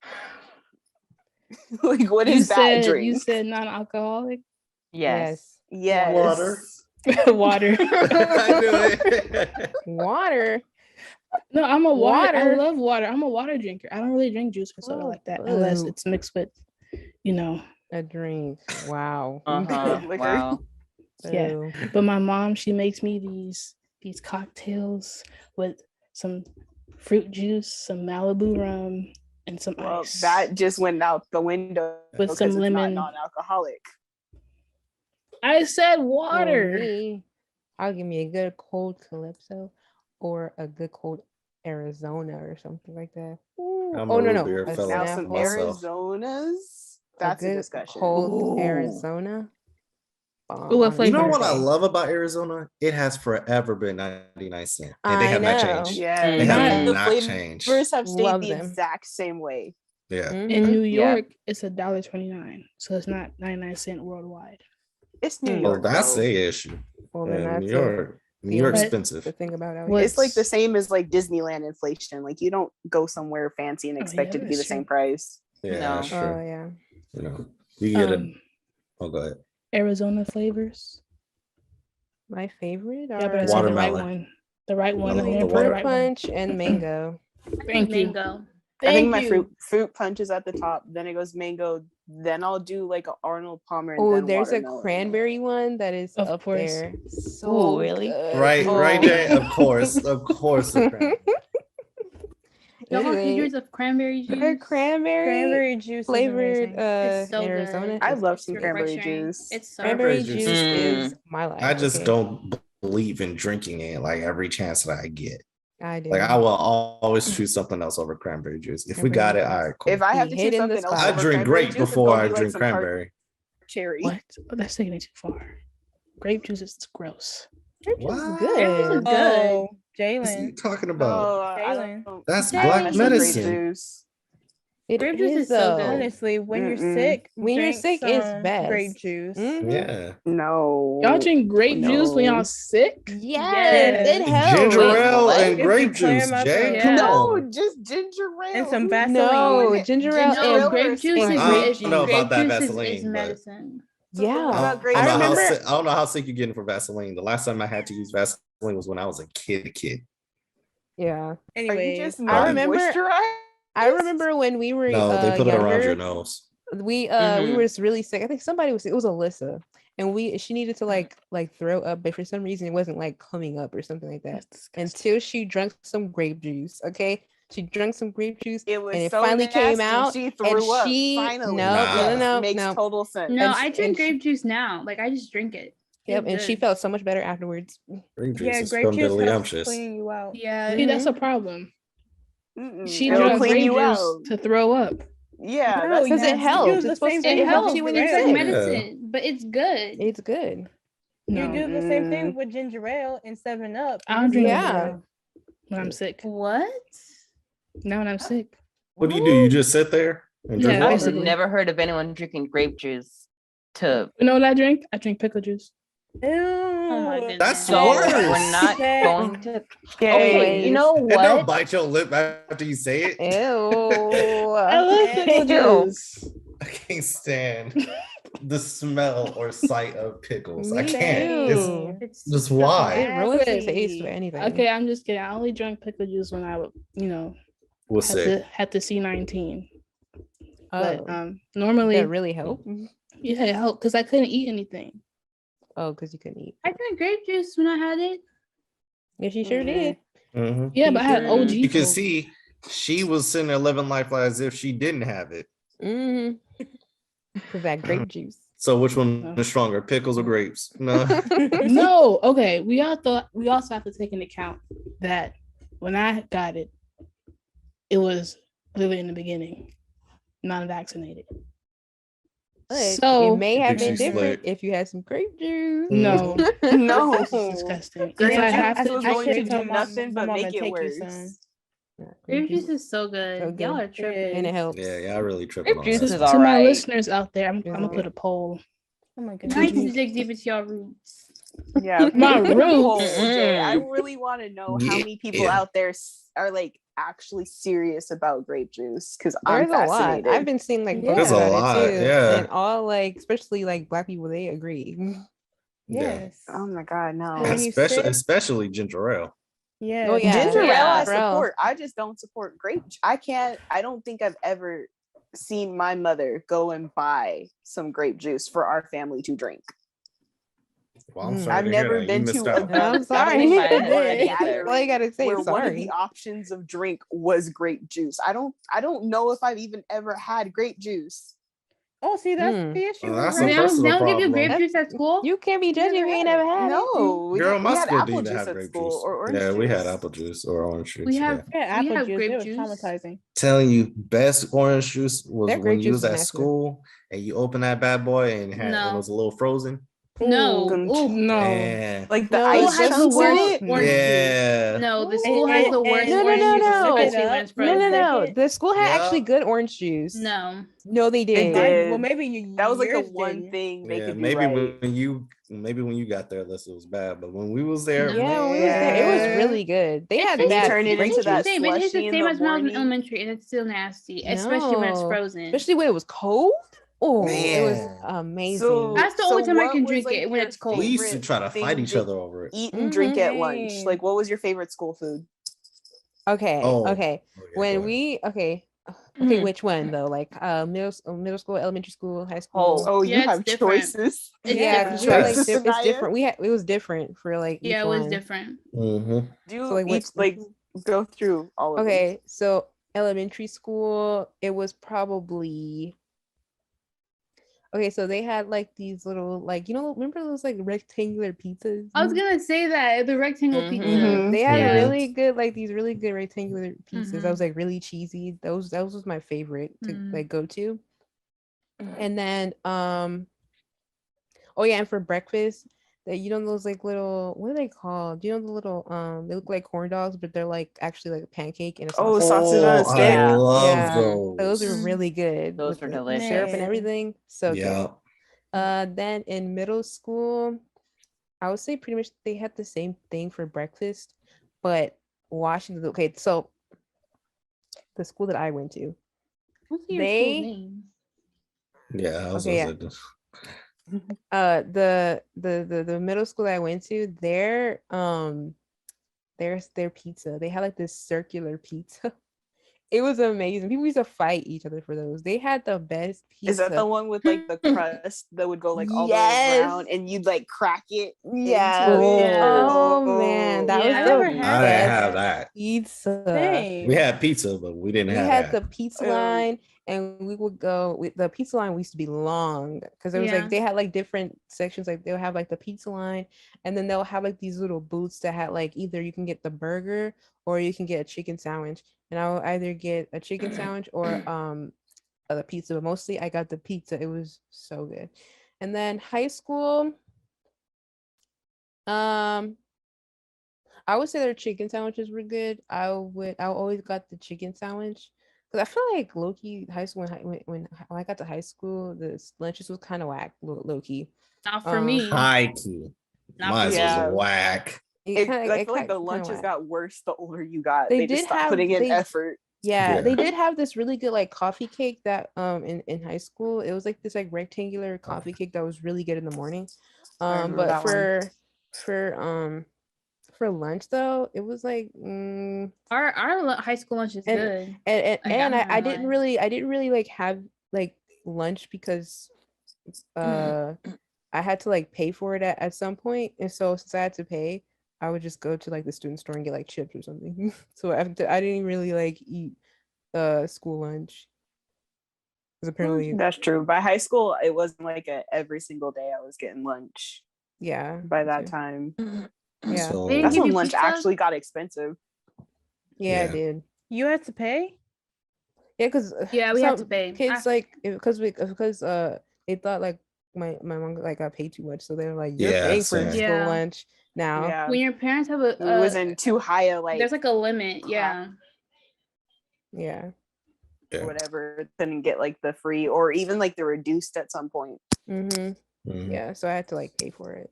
Like what is that drink? You said non-alcoholic? Yes. Yes. Water. Water. I knew it. Water. No, I'm a water. I Water. love water. I'm a water drinker. I don't really drink juice or soda Oh, like that unless boo. it's mixed with, you know. A drink. Wow. Uh-huh. Liquor. Wow. Yeah. Boo. But my mom, she makes me these cocktails with some fruit juice, some Malibu rum, and some Well, ice. that just went out the window With because some it's lemon. not non-alcoholic. I said For water. me, I'll give me a good cold Calypso or a good cold Arizona or something like that. Ooh. I'm Oh a no, root no. beer A fella Now Snapple. some myself. Arizonas. That's a good discussion. cold Ooh. Arizona. Ooh, what on a flavor? You know what I Saturday. love about Arizona? It has forever been 99 cents. And they I have not know. changed. Yeah, They have Not- the not changed. flavors have stayed Love the them. exact same way. Yeah. In Mhm. New Yeah. York, it's $1.29. So it's not 99 cents worldwide. It's New Hmm. Well, York. that's though. the issue. Well, then And that's New York, New York But- expensive. the thing about out What- here. It's like the same as like Disneyland inflation. Like you don't go somewhere fancy and Oh, expect yeah, it to be the that's same true. price. Yeah, No. that's Oh true. yeah. You know, you get a. Um, Oh, go ahead. Arizona flavors. My favorite Yeah, but are I said the right Watermelon. one. The right one. No, I'm here the for water- the right fruit one. punch and mango. Thank you. Mango. I think Thank my you. fruit punch is at the top. Then it goes mango. Then I'll do like a Arnold Palmer. And Oh, then there's a watermelon. cranberry one that is Of up course. there. So really? good. Right, right Oh. there. Of course, the cranberry. Y'all want Anyway, figures of cranberry her juice? Cranberry juice is flavored amazing. It's so in good. Arizona. I is love some It's cranberry refreshing. juice. It's so Cranberry Cranberry juice juice is my life. I just okay? don't believe in drinking it like every chance that I get. I do. Like I will always choose something else over cranberry juice. If we got it, all right, cool. If I have Be to hit choose in the something else, spot. I over drink cranberry grape juice, it's before gonna I be like drink some tart cranberry. cherry. What? Oh, that's taking it too far. Grape juice is gross. Grape juice is What? Grape juice is good. good. Oh, What are you Jalen. talking about? Oh, I Jalen. don't. That's Jay, black mess with grape medicine. juice. It Grape juice is is so though. good. Honestly, when you're Mm-mm. sick, When you're drink sick, it's some best. grape juice. Mhm. Yeah. No. Y'all drink grape juice when No. y'all sick? Yes, it helps. Ginger ale what? and It's grape to clear juice, my Jay. throat. Come Yeah. No, on. just ginger ale. And some Who's Vaseline. No, doing it? ginger ale Ginger and ale or grape juice Sprite? is I is- don't know about grape that juice Vaseline, is but- medicine. Yeah. What about I grape don't know how remember- sick, I don't know how sick you're getting for Vaseline. The last time I had to use Vaseline was when I was a kid. Yeah. Are Anyway, you just I not remember- moisturized? I remember when we were No, they put it around your younger, nose. we Mhm. were really sick. I think somebody was, it was Alyssa, and she needed to like throw up, but for some reason it wasn't like coming up or something like that That's disgusting. until she drank some grape juice. Okay, she drank some grape juice It was and it so finally came nasty, out, She and threw up. she Finally, Nah. makes no. total sense. No, And I and drink she- grape juice now. Like I just drink it. Yep, Feels and she good. felt so much better afterwards. Grape juice yeah, is grape juice helps scumdiddlyumptious. clean you out. Yeah. See, that's a problem. Mm-mm. She It'll drank clean grape you juice out. to throw up. Yeah, No, that's Because it you nasty. helps. use the It's supposed same to, thing it with helps ginger you when you're ale. It's like sick. medicine, but it's good. It's good. You No, do the same thing Mm. with ginger ale and 7-Up. I don't drink Yeah. ginger ale when I'm sick. What? Now when I'm sick. What do? You just sit there and drink Yeah, I've water? basically. never heard of anyone drinking grape juice to. You know what I drink? I drink pickle juice. Ew. Oh my goodness. That's So worse. we're not Say- going to. Okay, Anyways. you know And don't what? bite your lip after you say it. Ew. I love pickle Ew. juice. I can't stand the smell or sight of pickles. I Me can't. too. It's Just why? It ruins the Nasty. taste of anything. Okay, I'm just kidding. I only drank pickle juice when I would, We'll had see. to C19. Oh, But normally, that really helped. yeah, it helped because I couldn't eat anything. Oh, because you couldn't eat. I drank grape juice when I had it. Yes, you sure did. Mhm. Yeah, but I had Mhm. OG. You can Coke. see she was sitting there living life as if she didn't have it. Mm-hmm. Because that grape juice. So which one is stronger, pickles or grapes? No. No, okay. We also have to take into account that when I got it, it was literally in the beginning, non-vaccinated. But So it may have Did been she different slay? if you had some grape juice. no, No. this is disgusting. Grape If I juice have to, was I going to should've do told my nothing but mama make to it take you worse. some. Yeah, Grape juice is so good. So good. Y'all are tripping. and it helps. Yeah, y'all really tripping Grape on juice that. is to stuff. my alright. listeners out there, I'm gonna Yeah. put a poll. Oh my I goodness. need to dig deep into y'all roots. Yeah, My put a roots. poll, Jay. I Mm-mm. really want to know how many people Yeah. out there are like actually serious about grape juice because I'm There's a lot. fascinated. I've been seeing like Yeah. posts There's a about lot, it too. yeah. And all like, especially like black people, they agree. Yeah. Yes. Oh my god, no. When you Especially sick- especially ginger ale. Yes. Oh, yeah. Ginger ale Yeah. I Bro. support. I just don't support grape. I don't think I've ever seen my mother go and buy some grape juice for our family to drink. Well, I'm Mm. sorry I've to hear never that. been You missed to out. a I'm sorry. family Mine or a either. gathering All you gotta say where is one of sorry. the options of drink was grape juice. I don't know if I've even ever had grape juice. Oh, see, that's Mm. the issue. Well, with that's grape a They juice. don't, personal they don't give you problem. grape juice at school? You can't be judging if you ain't never had it. No, Girl, my we had school apple didn't even juice have at grape school juice. or orange Yeah, juice. we had apple juice or orange juice. We have Yeah, we apple have juice. grape It was juice. traumatizing. Telling you, best orange juice was That when grape you juice was is at nasty. school and you open that bad boy and it No. was a little frozen. No. them Ooh. No. Man. like the No, School ice has the chunks in worst it. orange juice. Yeah. No, the What? school has the worst And- No, no, orange no, juice, no. especially when it's No, no, frozen. no. Second. The school had actually Yeah. good orange juice. No. No, they It did. did. Well, maybe you. That was like the yours one didn't. thing they Yeah, could do maybe right. when you got there, unless it was bad. But when we was there, No. Yeah, when we was there, it was man, really good. They It had tastes And you bad turn it grape into that juice. same. It tastes slushy the in same the as when I was in morning. elementary, and it's still nasty, especially when it's No. frozen. Especially when it was cold. Oh, it was man. amazing. So, That's the only time I what can was, drink like, it when your it's cold. We used to favorite try to fight thing each to other over it. eat and drink at lunch? Dang. Like, what was your favorite school food? Okay, Oh, okay. okay, go When ahead. we okay, Mhm. which one though? Like middle school, elementary school, high Oh, school. Oh, Yeah, you it's have different. choices. It's Yeah. Yeah, different. because we had like Choices, it's Sanaya? different. It was different for like each Yeah, it was one. different. Mhm. Do you So like each like go through all of them? okay, so elementary school, it was probably okay. So they had like these little like remember those like rectangular pizzas? I was gonna say that the rectangle Mhm. pizza. Mhm. They had Yeah. really good like these really good rectangular pizzas. That was Mhm. like really cheesy. Those was my favorite to like go to. And then oh yeah, and for breakfast, that those like little what are they called? Do you know the little they look like corn dogs, but they're like actually like a pancake and a Oh, sausage. sausage on a Oh, stick. I Yeah. love Yeah, those are those. really good Those with were the delicious. syrup and Man. everything. So good. Yeah. Then in middle school, I would say pretty much they had the same thing for breakfast, but Washington. Okay, so the school that I went to, What's your school's they name? Yeah, I was okay, gonna yeah. say this. The middle school I went to, their pizza. They had like this circular pizza. It was amazing. People used to fight each other for those. They had the best pizza. Is that the one with like the crust that would go like all the way Yes. around and you'd like crack it Yeah. into it? Yeah. Oh man, that Yeah. was I the never I had didn't best have that. pizza. Dang. We had pizza, but we didn't We have had that. the pizza Oh. line, and we would go with the pizza line. We used to be long because it was Yeah. like they had like different sections. Like they'll have like the pizza line, and then they'll have like these little booths that had like either you can get the burger or you can get a chicken sandwich. And I will either get a chicken sandwich or the pizza. But mostly I got the pizza. It was so good. And then high school, um, I would say their chicken sandwiches were good. I always got the chicken sandwich because I feel like low key high school when I got to high school, the lunches was kind of whack, low key. Not for me. High key. Not Mine for was me. Yeah. whack. It I kind feel like the of lunches whack. got worse the older you got. They They just did stopped have putting in they effort. Yeah, Yeah. they did have this really good like coffee cake that in high school. It was like this like rectangular coffee cake that was really good in the morning. I remember But that one. for lunch though, it was like Our high school lunch is and good. and Like, and I'm I not gonna lie. I didn't really like have like lunch because I had to like pay for it at some point, and so since I had to pay, I would just go to like the student store and get like chips or something. So I didn't really like eat school lunch because apparently That's true. By high school, it wasn't like every single day I was getting lunch yeah by me that too. time. Yeah. So They didn't That's give when you lunch pizza? actually got expensive. Yeah, I Yeah. did. You had to pay? Yeah, because Yeah, we had to some pay. kids like because they thought like my mom like got paid too much, so they were like, "You're yeah, paying for same. school Yeah. lunch now." Yeah. When your parents have It wasn't too high a like there's like a limit. crap. Yeah. Yeah. Yeah. or whatever, couldn't get like the free or even like the reduced at some point. Mm-hmm. Mhm. Yeah. So I had to like pay for it.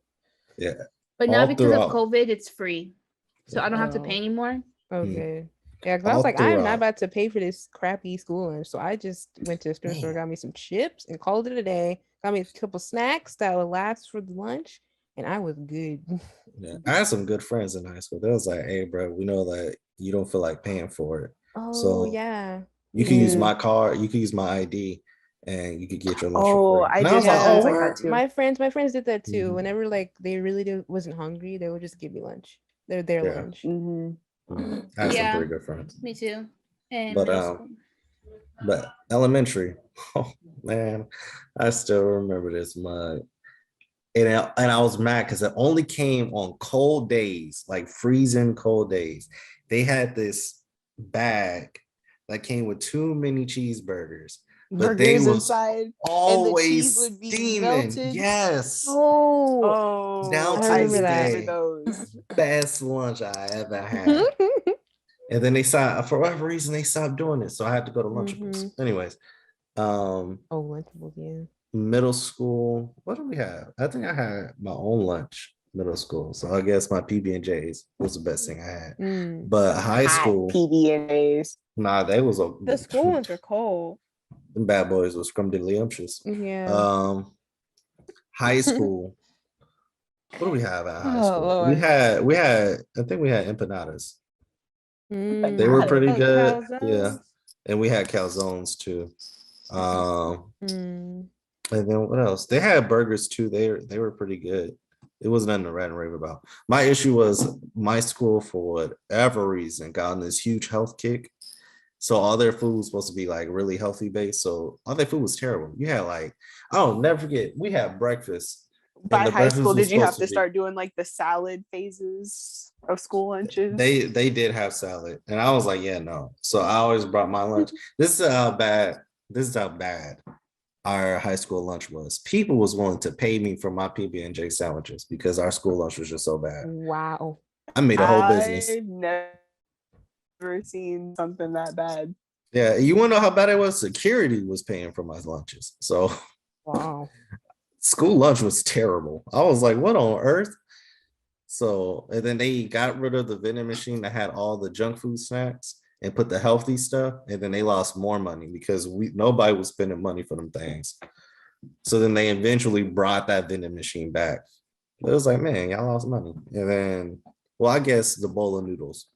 Yeah. But now All because of throughout. COVID, it's free. So I don't have to Oh. pay anymore. Okay. Yeah, because I was All like, I'm not throughout. about to pay for this crappy school lunch. So I just went to the store, Man. got me some chips, and called it a day. Got me a couple snacks that would last for the lunch, and I was good. Yeah. I had some good friends in high school. They was like, "Hey, bro, we know that you don't feel like paying for it, Oh so yeah. you can use Mm. my card. You can use my ID, and you could get your lunch Oh, for free." I And I did was have like, friends "Oh, like that word?" too. My friends did that too. Mhm. Whenever like they really wasn't hungry, they would just give me lunch. Their Yeah. lunch. Mhm. Mhm. I had some Yeah. pretty good friends. Me too. And But, middle school. But elementary, oh man, I still remember this mug. And I was mad because it only came on cold days, like freezing cold days. They had this bag that came with 2 mini cheeseburgers, but they burgers was inside. always cheese would be steaming. melted. Yes. Oh, Oh, Down I to remember this that. day, those. best lunch I ever had. And then they stopped for whatever reason they stopped doing it. So I had to go to Lunchables. Anyways, Oh, Lunchables, yeah. middle school. What do we have? I think I had my own lunch middle school. So I guess my PB and J's was the best thing I had. But high school, PB&J's. nah, they was a The school ones are cold. them bad boys was scrumdiddlyumptious. Yeah. High school. What do we have at high Oh, school? Lord. We had I think we had empanadas. Mm. They were pretty Like good. calzones. Yeah. And we had calzones too. Mm. And then what else? They had burgers too. They were pretty good. It was nothing to rant and rave about. My issue was my school, for whatever reason, got on this huge health kick. So all their food was supposed to be like really healthy based. So all their food was terrible. You had like, I'll never forget, we had breakfast. By the high breakfast school, was did you have supposed to be- start doing like the salad phases of school lunches? They did have salad, and I was like, yeah, no. So I always brought my lunch. This is how bad. This is how bad our high school lunch was. People was willing to pay me for my PB&J sandwiches because our school lunch was just so bad. Wow. I made a whole business. I've never seen something that bad. Yeah, you want to know how bad it was? Security was paying for my lunches. So Wow. school lunch was terrible. I was like, what on earth? So, and then they got rid of the vending machine that had all the junk food snacks and put the healthy stuff. And then they lost more money because nobody was spending money for them things. So then they eventually brought that vending machine back. It was like, man, y'all lost money. And then, well, I guess the bowl of noodles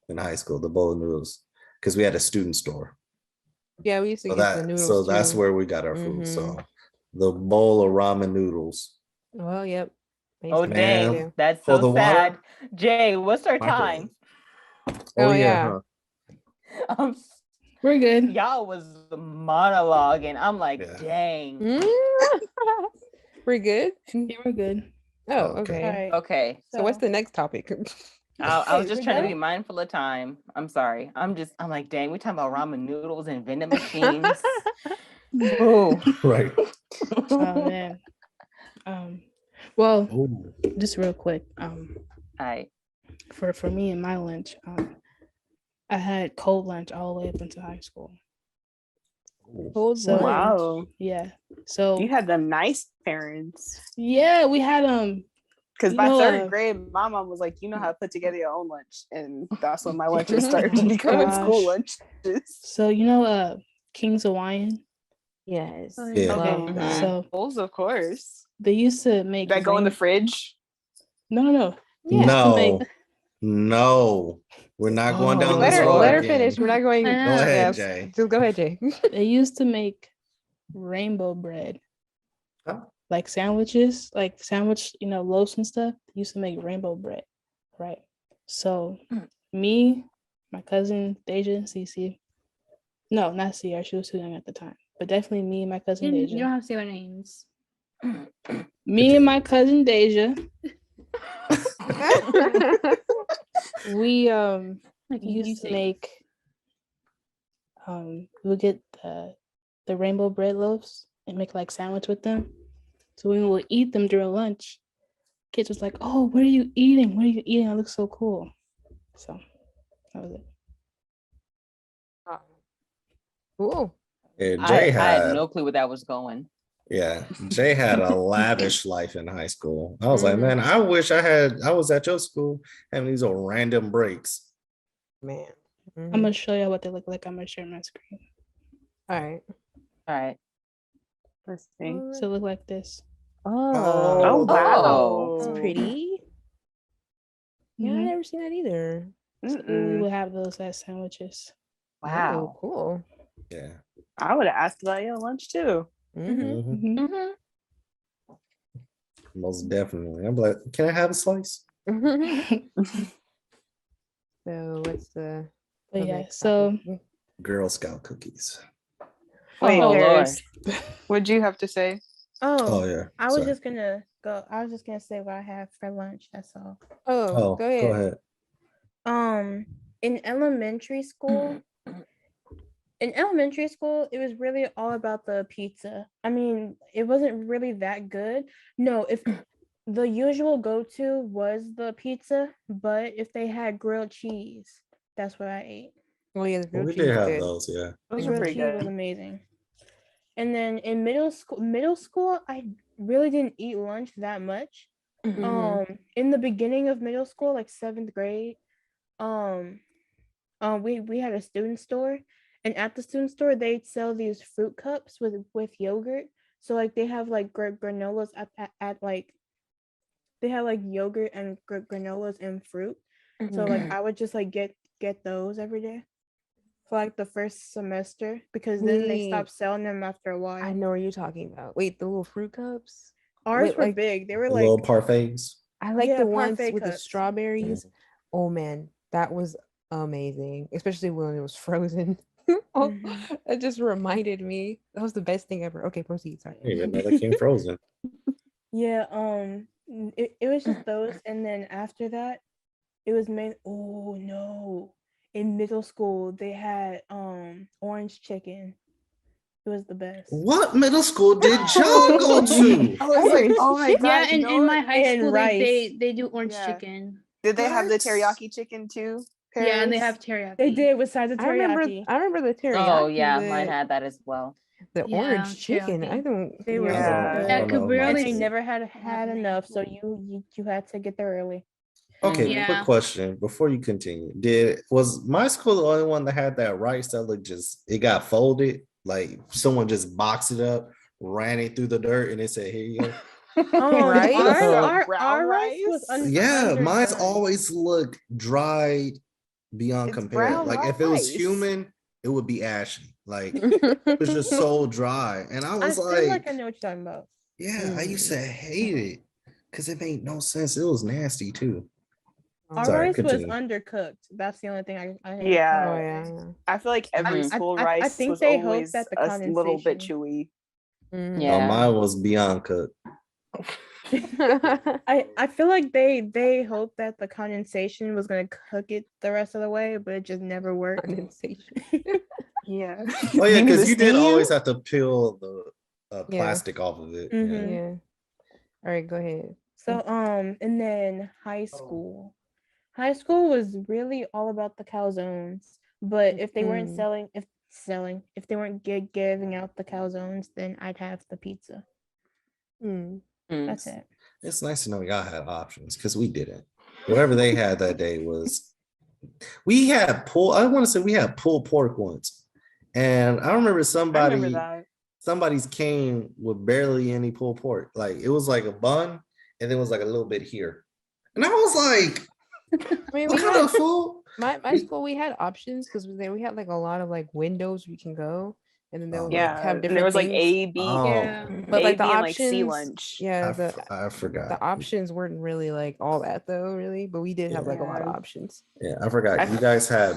in high school, the bowl of noodles, because we had a student store. Yeah, we used to get the noodles. That's too. where we got our food. So the bowl of ramen noodles. Well, yep. Oh, Basically, dang. yeah. That's For the so water? sad. Jay, what's our Microwave. time? Oh, yeah. yeah. Huh? We're good. Y'all was monologuing. I'm like, Yeah. dang. We're good. Yeah, we're good. Oh, Okay. okay. All right. Okay. So what's the next topic? I was just we're trying to done? be mindful of time. I'm sorry. I'm like, dang, we talking about ramen noodles and vending machines. Oh, Right. Oh man. Well, Ooh. just real quick. I For me and my lunch, I had cold lunch all the way up into high school. Cold So- lunch. Wow. Yeah. So You had them nice parents. yeah, we had Because You by know, third grade, my mom was like, you know how to put together your own lunch. And that's when my lunches started to become school lunches. So King's Hawaiian. Yes. Oh, yeah. Love Okay. that. So Bowls, of course. they used to make That go in the fridge. No. They Yeah. used to make No, we're not going down Let this her road let her again. finish. We're not going. Go Go ahead, Yes. Jay. Just go ahead, Jay. they used to make rainbow bread. Huh? Like sandwiches, like sandwich, loaves and stuff. They used to make rainbow bread, right? So me, my cousin Deja, Cece. No, not Sierra. She was too young at the time. But definitely me and my cousin You Deja. don't have to say our names. Me and my cousin Deja, we Like you used to say. make we would get the rainbow bread loaves and make like sandwich with them. So we would eat them during lunch. Kids was like, "Oh, what are you eating? What are you eating? I look so cool." So that was it. Cool. Yeah, I Jay had had no clue where that was going. Jay had a lavish life in high school. I was like, Mhm. man, I wish I was at your school having these old random breaks. Man. I'm gonna show you what they look like. I'm gonna share my screen. All right. All right. Let's see. So it look like this. Oh, wow. It's pretty. Yeah, I Mhm. never seen that either. So we would have those as sandwiches. Wow. Oh, cool. Yeah. I would have asked about your lunch too. Mm-hmm. Mhm. Mhm. Most definitely. I'm like, can I have a slice? So what's the But the yeah, next so topic? Girl Scout cookies. Wait, Oh, Lord. Paris, what'd you have to say? Oh yeah. I was Sorry. just gonna go. I was just gonna say what I have for lunch. That's all. Oh, go ahead. In elementary school, in elementary school, it was really all about the pizza. I mean, it wasn't really that good. No, if the usual go-to was the pizza, but if they had grilled cheese, that's what I ate. Oh yeah, the Well, grilled we cheese did is have good. those, yeah. The Those are grilled pretty cheese was good. amazing. And then in middle school, I really didn't eat lunch that much. Mhm. In the beginning of middle school, like 7th grade, um, we had a student store, and at the student store they sell these fruit cups with yogurt. So like they have like granolas at like they have like yogurt and granolas and fruit. So like I would just like get those every day for like the first semester because then they Wait, stopped selling them after a I while. know what you're talking about. Wait, the little fruit cups? Ours Wait, were like big. They were The little like parfaits. I like yeah, the ones parfait with the cups. strawberries. Oh man, that was amazing, especially when it was frozen. Oh, Mhm. that just reminded me. That was the best thing ever. Okay, proceed. Sorry. I didn't even know they came frozen. Yeah, it was just those, and then after that, it was made. Oh no! In middle school, they had orange chicken. It was the best. What middle school did y'all go to? I was like, oh my Yeah, god, you and know in my what? high And school rice. they do orange Yeah. chicken. Did they have the What? teriyaki chicken too? Yeah, and they have Paris? teriyaki. They did with sides of teriyaki. I remember the teriyaki. Oh yeah, mine but had that as well. the Yeah, orange chicken. I teriyaki. don't. They were I so don't, good. I Yeah, don't could know And about barely they two. never had enough, so you had to get there early. Okay, Mhm. quick Yeah. question before you continue. Was my school the only one that had that rice that looked just it got folded? Like someone just boxed it up, ran it through the dirt, and they said, "Here you go." Rice? Our rice was Yeah, mine's underdone. always look dried beyond It's compare. brown Like if it was rice. human, it would be ashy. Like it was just so dry. And I I was feel like like, I know what you're talking about. yeah, I used to hate it because it made no sense. It was nasty too. Our Sorry, rice was continue. undercooked. That's the only thing I didn't Yeah. Oh like. yeah. I feel like every Mhm. school I rice think was they hoped always that the a little bit condensation. chewy. Mhm. Oh, Yeah. mine was beyond cooked. I feel like they hoped that the condensation was gonna cook it the rest of the way, but it just never worked. Condensation. Yeah. Oh yeah, You mean because the you did steam? always have to peel the Yeah. plastic off of it. Mhm. Yeah. All right, go ahead. So and then high school. High school was really all about the calzones. But if they weren't Mm. if they weren't giving out the calzones, then I'd have the pizza. Mm. That's it. It's nice to know y'all had options because we didn't. Whatever they had that day was we had pulled. I want to say we had pulled pork once, and I remember I remember that. somebody's came with barely any pulled pork. Like it was like a bun, and then it was like a little bit here, and I was like, I mean, "What we kind had of food?" my school. We had options because we had like a lot of like windows we can go, and then they'll Oh, like Yeah. have And there different was like things. A, B, Yeah. But A, like the B, and like C options, lunch. yeah, I the forgot. options weren't really like all that though, really. But we did have like a lot of Yeah. options. Yeah, I forgot. I- You guys had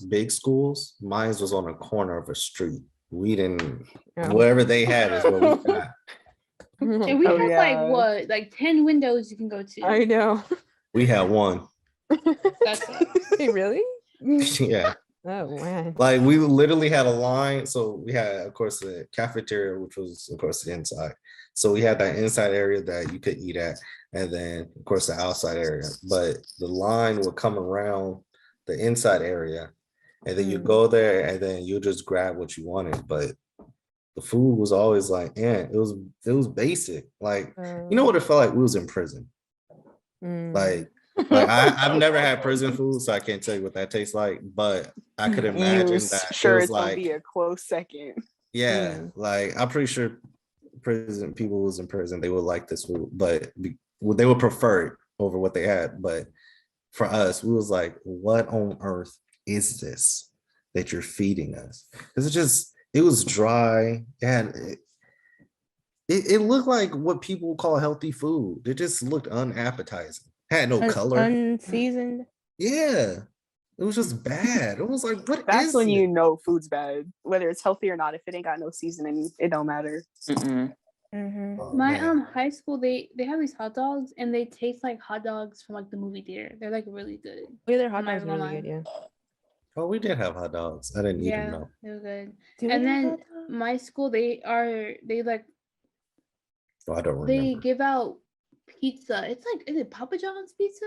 big schools. Mine was on a corner of a street. We didn't. Yeah. Whatever they had is what we got. And we Oh, have like yeah. what, like 10 windows you can go to. I know. We had one. That sucks. Hey, really? Yeah. Oh man. Like we literally had a line. So we had, of course, the cafeteria, which was, of course, the inside. So we had that inside area that you could eat at, and then, of course, the outside area. But the line would come around the inside area, and then you go there, and then you just grab what you wanted. But the food was always like, yeah, it was basic. Like, you know what it felt like? We was in prison. Like I've never had prison food, so I can't tell you what that tastes like. But I could imagine that it sure was it's gonna like, be a close second. yeah, like I'm pretty sure prison people was in prison, they would like this food, but they would prefer it over what they had. But for us, we was like, what on earth is this that you're feeding us? Because it was dry and it looked like what people call healthy food. It just looked unappetizing. Had no color. Unseasoned. Yeah. It was just bad. It was like, what That's is when it? you know food's bad, whether it's healthy or not. If it ain't got no seasoning, it don't matter. Mm-mm. Oh, My man. high school they have these hot dogs and they taste like hot dogs from like the movie theater. They're like really good. Yeah, their hot I'm not dogs even are gonna really good, lie. yeah. Oh, we did have hot dogs. I didn't eat them Yeah, though. they were good. Do we And have then hot dogs? my school, they like Oh, I don't they remember. give out pizza. It's like, is it Papa John's pizza?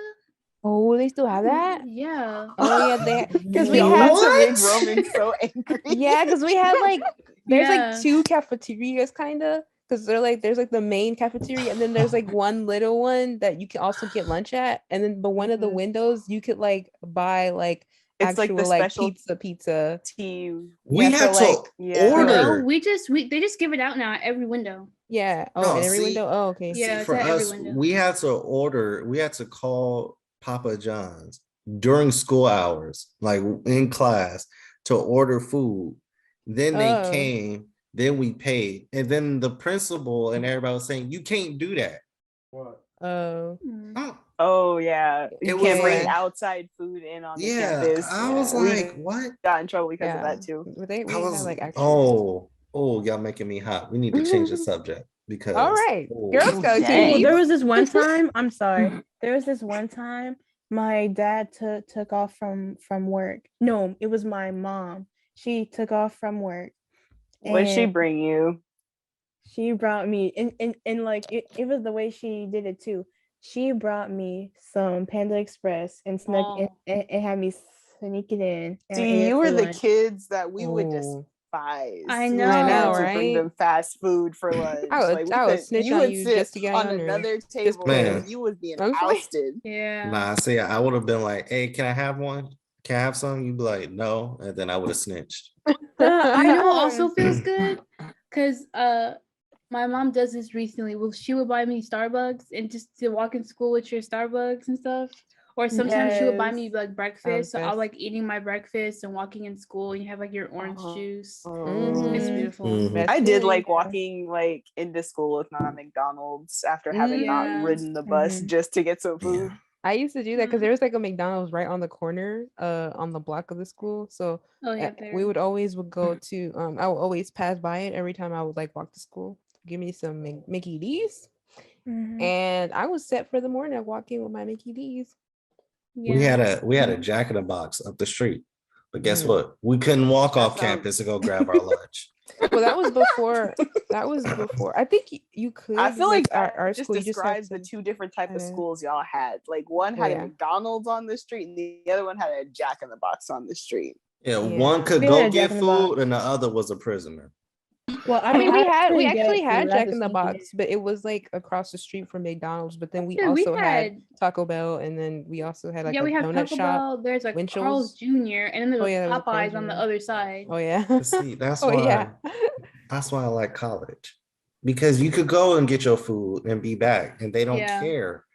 Oh, they still have that? Yeah. Oh yeah, they because we Yo, had that's what made What? Roman so angry. yeah, because we had like there's Yeah. like two cafeterias kind of because they're like there's like the main cafeteria and then there's like one little one that you can also get lunch at and then but one of the Mhm. windows you could like buy like It's like actual the like special pizza. tea. We Yeah, had for, to like, Yeah. order. No, they just give it out now at every window. Yeah. Oh, No, in every see, window. Oh, okay. see, Yeah, it's for at every us, window. we had to order. We had to call Papa John's during school hours, like in class, to order food. Then they Oh. came. Then we paid, and then the principal and everybody was saying, "You can't do that." Oh. Oh, Oh yeah. It You was can't bring like- outside food in on the yeah. campus. I was Yeah. like, "What?" Got in trouble because of Yeah. that too. But I we had was like actual. y'all making me hot. We need to change the subject because All right. oh, Girl Scout Dang. Oh, cookies. there was this one time. I'm sorry. There was this one time my dad took off from work. No, it was my mom. She took off from work. What did she and bring you? She brought me and like it was the way she did it too. She brought me some Panda Express and snuck Oh. and had me sneak it in. and ate See, it you for were the lunch. kids that we would Oh. despise. I who know. I know, had to bring right? them fast food for lunch. Like I would snitch you on would you sit just to get on on your another table Man. and you was being Okay. ousted. Yeah. nah. See, I would have been like, "Hey, can I have one? Can I have some?" You'd be like, "No," and then I would have snitched. You know what also feels good? Because my mom does this recently. Well, she would buy me Starbucks and just to walk in school with your Starbucks and stuff. Or sometimes she would buy me Yes. like breakfast. So I'll best. like eating my breakfast and walking in school and you have like your orange juice. It's Mhm. beautiful. Mhm. I did Best like food. walking like into school with not McDonald's after having Yeah. not ridden the bus Mhm. just to get some food. Yeah. I used to do that because there was like a McDonald's right on the corner, on the block of the school. So Oh yeah, we would go to I would always pass by it every time I would like walk to school. Give me some Mickey D's. Mhm. And I was set for the morning. I walk in with my Mickey D's. We yeah. had a Jack in the Box up the street, but guess Mm. what? We couldn't walk That off sounds- campus to go grab our lunch. Well, that was before. That was before. I think you could. I feel like our just school. You just have describes the to. two different type of kinda- schools y'all had. Like one had yeah. a McDonald's on the street, and the other one had a Jack in the Box on the street. Yeah, Yeah. one could We go had a get Jack in the Box. food, and the other was a prisoner. Well, I mean, we couldn't actually get food, had I Jack was in the sneaking Box, but it was like across the street from McDonald's. But then we Yeah, we also had had- Taco Bell, and then we also had like yeah, a we have donut Taco shop. Bell. There's like Winchell's. Carl's Jr. and then there's Oh, yeah, there was a Carl's Popeyes on the Jr. other side. Oh yeah. But see, that's Oh why yeah. that's why I like college. Because you could go and get your food and be back, and they don't Yeah. care.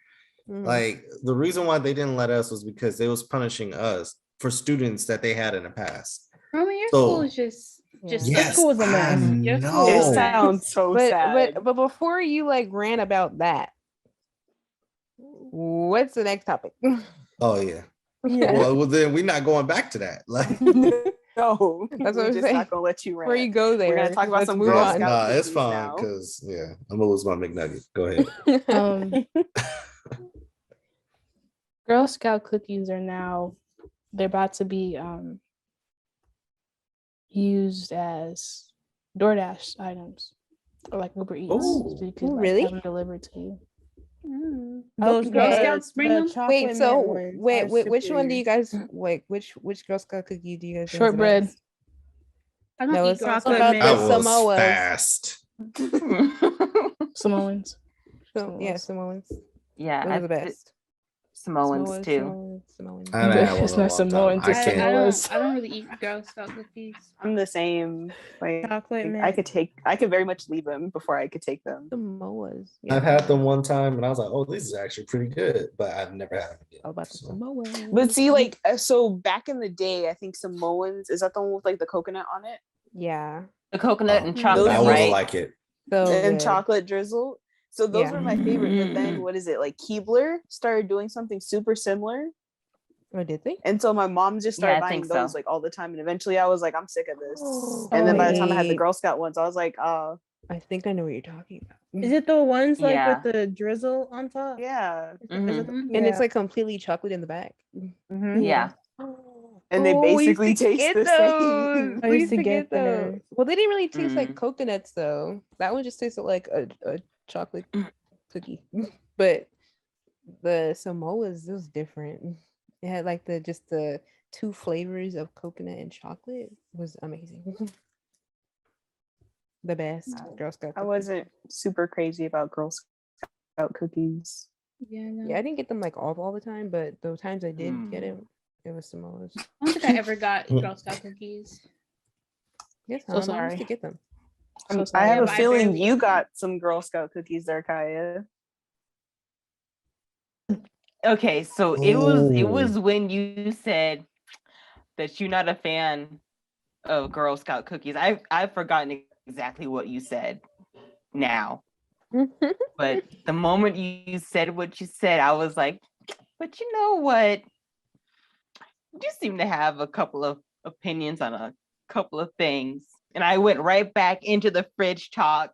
Mhm. Like the reason why they didn't let us was because they was punishing us for students that they had in the past. Roman, your So- school is just Yeah. Yes, school was a mess. I Your school It is a know. mess. sounds so sad. but before you like ran about that, what's the next topic? Oh yeah. Yeah. Well, then we're not going back to that. Like, No, That's what we're I'm just saying. not gonna let you Before you rant. go there, We're gonna talk about let's some move Girl on. Scout nah, it's cookies fine now. because yeah, I'm gonna lose my McNugget. Go ahead. Girl Scout cookies are now they're about to be used as DoorDash items or like Uber Eats. Oh. So you could Oh, like, really? have them delivered to you. Those Girl the- Scouts bring the them? chocolate Wait, mint so ones wait, are which one do superior. you guys like? Which Girl Scout cookie do you guys think is the Shortbread. best? I don't No, eat it's Girl chocolate Scouts. mint. That the was Samoas. fast. Samoans. So, yeah, Samoans. Yeah, Those are the best. Samoans Samoas, too. Samoans. I haven't had one It's in a not long time. Samoans, I it's can't. Samoas. I don't really eat Girl Scout cookies. I'm the same. Like Chocolate I mint. could very much leave them before I could take them. Samoas. I've had them one time and I was like, oh, this is actually pretty good, but I've never had them again. How about the So, Samoas? But see, like so back in the day, I think Samoans is that the one with like the coconut on it Yeah. The coconut and oh, chocolate, I Those- wouldn't right? like it. So and good. chocolate drizzle. So those Yeah. were my favorite. But then what is it like? Keebler started doing something super similar, Oh, did they? and so my mom just Yeah, I started buying think those so. like all the time. And eventually, I was like, I'm sick of this. Oh, And then by the time I had the wait. Girl Scout ones, I was like, I think I know what you're talking about. Is it the ones like Yeah. with the drizzle on top? yeah. Is it Mhm. And it's like completely chocolate in the back. Mhm. Yeah. and they Oh, we used basically to taste get the those. same. I We used to get those. those. Well, they didn't really taste like Mm. coconuts though. That one just tasted like a chocolate cookie. But the Samoas, it was different. It had like the two flavors of coconut and chocolate. It was amazing. The best Girl Scout I cookies. wasn't super crazy about Girl Scout cookies. Yeah, no. Yeah, I didn't get them like all the time, but the times I did get Mm. it was Samoas. I don't think I ever got Girl Scout cookies. Yes, So I used sorry. to get them. So I sorry. have Yeah, a but I feeling barely you ate got some Girl Scout cookies there, Kaya. Okay, so it was when you said that you're not a fan of Girl Scout cookies. I've forgotten exactly what you said now. But the moment you said what you said, I was like, but you know what? You seem to have a couple of opinions on a couple of things. And I went right back into the fridge talk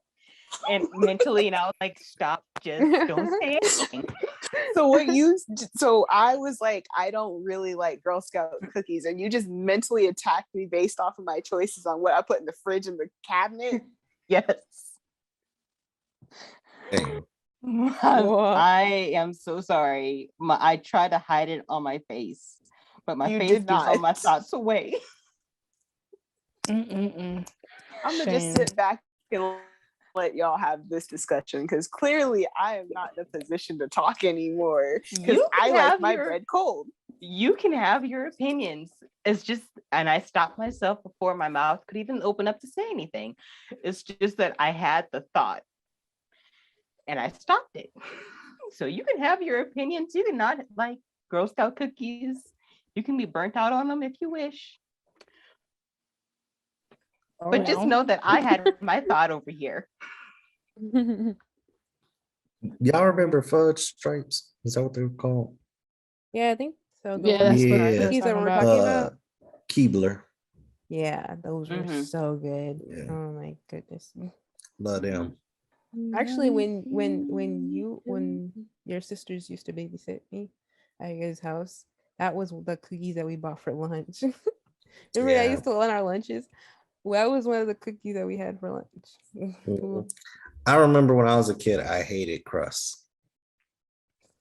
and mentally, and I was like, stop, just don't say anything. So I was like, I don't really like Girl Scout cookies, and you just mentally attacked me based off of my choices on what I put in the fridge and the cabinet. Yes. Dang. I am so sorry. I tried to hide it on my face, but my You face did gives all not. my thoughts away. Mm-mm-mm. I'm gonna just Shame. sit back and let y'all have this discussion because clearly I am not in a position to talk anymore because You I can like have my your- bread cold. You can have your opinions. It's just, and I stopped myself before my mouth could even open up to say anything. It's just that I had the thought and I stopped it. So you can have your opinions. You can not like Girl Scout cookies. You can be burnt out on them if you wish. But just know that I had my thought over here. Y'all remember fudge stripes? Is that what they were called? Yeah, I think so. The Yeah, ones that's what Yeah. I was cookies that talking we're about. talking about. Keebler. Yeah, those were Mhm. so good. Yeah. Oh my goodness. Love them. Actually, when your sisters used to babysit me at your guys' house, that was the cookies that we bought for lunch. Remember I Yeah. used to on our lunches? Well, that was one of the cookies that we had for lunch. Mhm. I remember when I was a kid, I hated crust.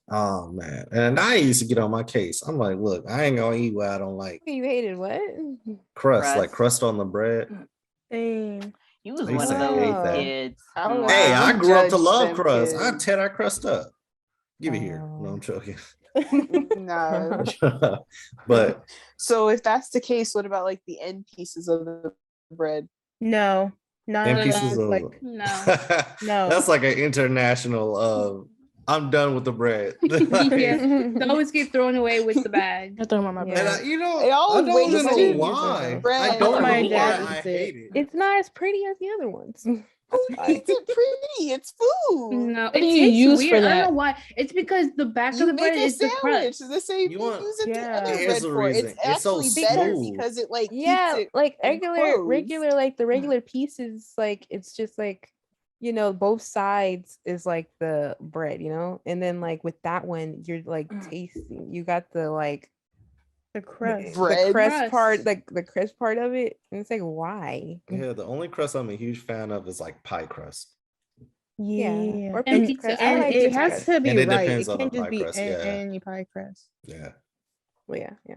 Oh man. And I used to get on my case. I'm like, look, I ain't gonna eat what I don't like. You hated what? Crust, like crust on the bread. Same. You was I one used of to hate those that. kids. I Wow. was Hey, I Don't grew up to judge love them crust. I kids. tear that crust up. Give it here. No, Oh. I'm joking. No. But So if that's the case, what about like the end pieces of the bread? No, not and of pieces them. of Like No. no. that's like an international I'm done with the bread. Like, Yeah. They always get thrown away with the bag. I throw them on my Yeah. and bread. you know, They I always don't waste even know it. why. Bread. I don't My know dad why I eats it. hate it. It's not as pretty as the other ones. Who eats it pretty? It's food. No, What it do you tastes use weird. for I don't that? know why. It's because the back of You the make bread a is the sandwich crust. the same You thing want- you use the Yeah. other Here's bread the for. reason. It's It's so actually better smooth. because it like Yeah, keeps it like enclosed. regular, like the regular pieces, like it's just like, you know, both sides is like the bread, you know, and then like with that one, you're like tasting. You got the like The crust. the crust Crust. part, like the crust part of it, and it's like why? Yeah, the only crust I'm a huge fan of is like pie crust. Yeah. Or And pizza pizza crust. I And like it pizza has crust. to be And it right. depends It on the can't just pie be crust, yeah. any pie crust. Yeah. Well, yeah.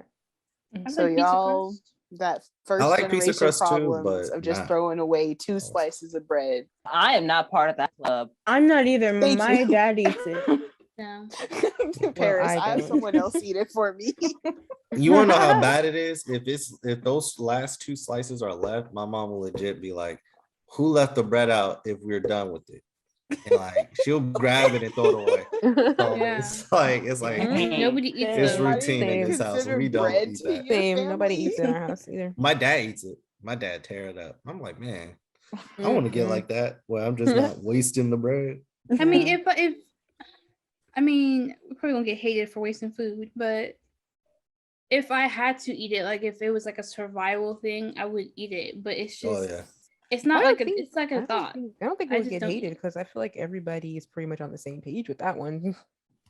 I So like pizza y'all, crust. that first like pizza generation crust too, problems but of just not throwing away two most. slices of bread. I am not part of that club. I'm not either. Thank My you. dad eats it. No. Paris, I I have don't. someone else eat it for me. You want to know how bad it is? If those last two slices are left, my mom will legit be like, "Who left the bread out? If we're done with it." And like she'll grab it and throw it away. So Yeah. it's like Nobody eats it's those. routine in this house. Consider We don't bread eat to that. your Same. Nobody family. eats it in our house either. My dad eats it. My dad tear it up. I'm like, man, I want to get like that. Where I'm just not wasting the bread. I mean, if I mean, we're probably gonna get hated for wasting food, but if I had to eat it, like if it was like a survival thing, I would eat it. But it's just, Oh yeah. it's I not don't like think- it's like a thought. I don't think I it would just get don't eat hated it. because I feel like everybody is pretty much on the same page with that one.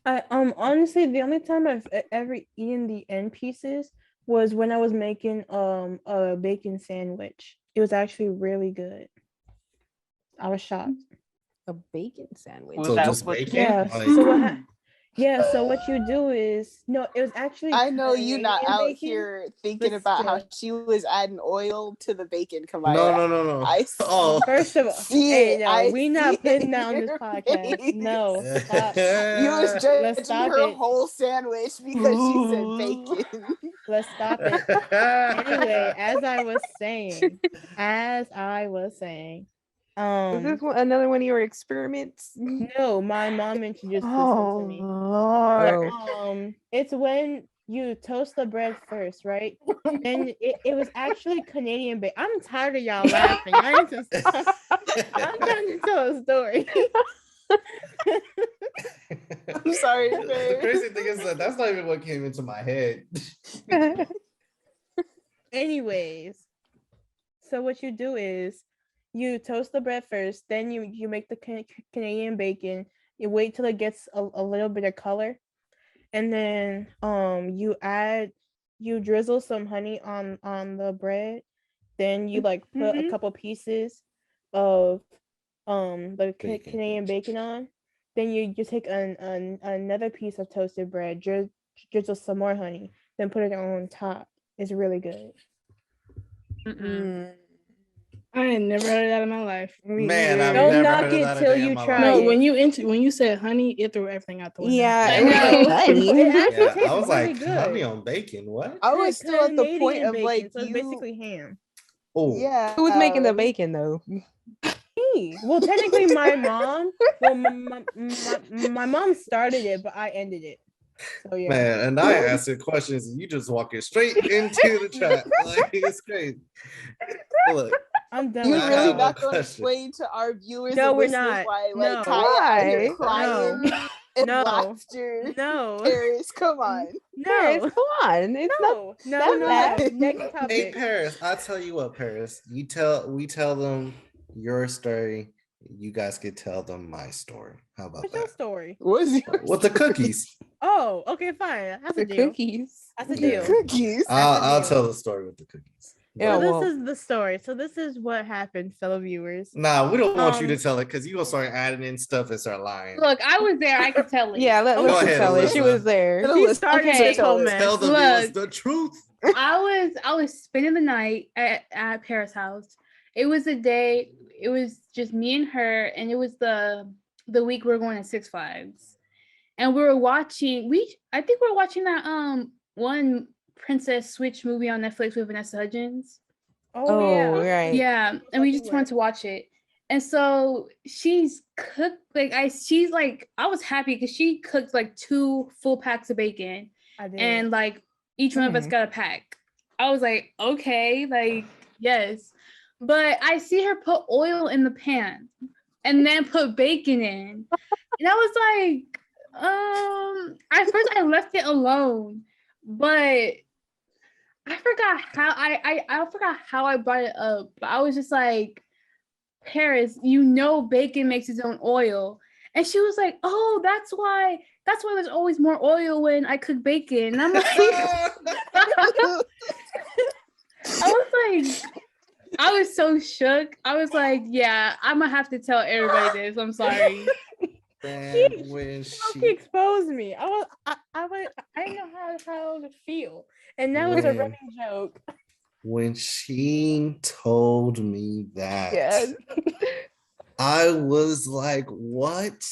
I honestly, the only time I've ever eaten the end pieces was when I was making a bacon sandwich. It was actually really good. I was shocked. A bacon sandwich. Was So that just what you bacon? Yeah. Like, So yeah, so what you do is no, it was actually I know you not Canadian out bacon, here thinking but about how still. she was adding oil to the bacon, no, Kamaya. no. I Oh. First of all, see hey, it. no, I we see not it putting in that on this your podcast. face. No, stop. You was Let's judging stop her it. whole sandwich because she said bacon. Let's stop it. Anyway, as I was saying, Is this another one of your experiments? no, my mom introduced this one to me. Lord. It's when you toast the bread first, right? Then it was actually Canadian bacon. I'm tired of y'all laughing. I need to stop. I'm trying to tell a story. I'm sorry, The babe. crazy thing is that that's not even what came into my head. Anyways, so what you do is you toast the bread first, then you make the Canadian bacon. You wait till it gets a little bit of color, and then you drizzle some honey on the bread. Then you like put a couple pieces of the Bacon. Canadian bacon on. Then you take another piece of toasted bread, drizzle some more honey, then put it on top. It's really good. I ain't never heard of that in my life. Man, I've Don't never knock heard of it that a till day you in my try life. No, it. when you said honey, it threw everything out the window. Yeah, I it was know. like honey. It actually Yeah, tastes I was really like, good. honey on bacon. What? I was still at the point Canadian of bacon, like so it's you. basically ham. Oh, Yeah. Who was making the bacon though? Me. Well, technically, my mom. Well, my mom started it, but I ended it. So yeah. man, and I answer questions, and you just walking straight into the chat. Like it's crazy. Look, I'm done. You with I really have a not going to question. explain to our viewers No, and we're listeners not. why, No. like, Kaya out here Why? crying and No. laughter. No. Paris, come on. Paris, No. come on. It's No. No. that No. bad. Next Hey topic. Paris, I tell you what, Paris, we tell them your story. You guys could tell them my story. How about What's your that? story? What's your With the cookies. Oh, okay, fine. That's the a deal. cookies. That's a Yeah. deal. cookies? I'll deal. tell the story with the cookies. Yeah, So well, this is the story. So this is what happened, fellow viewers. Nah, we don't want you to Um, tell it because you gonna start adding in stuff and start lying. Look, I was there. I could tell it. yeah, Go let's ahead, tell it. She Alyssa. was there. She started Okay. this whole mess. Tell the viewers Look. the truth. I was spending the night at Paris' house. It was a day. It was just me and her, and it was the week we were going to Six Flags, and we were watching. I think we were watching that one Princess Switch movie on Netflix with Vanessa Hudgens. Oh yeah. right. Yeah, and we just wanted to watch it. And so she's cooked she's like I was happy because she cooked like 2 full packs of bacon, I did. and like each one of us got a pack. I was like, okay, like yes. But I see her put oil in the pan and then put bacon in. And I was like, at first I left it alone, but I forgot how I forgot how I brought it up. But I was just like, Paris, bacon makes its own oil. And she was like, oh, that's why there's always more oil when I cook bacon. And I'm like, I was so shook. I was like, yeah, I'm gonna have to tell everybody this. I'm sorry. And when She exposed me. I didn't know how to feel. And that was a running joke. when she told me that, Yes. I was like, what?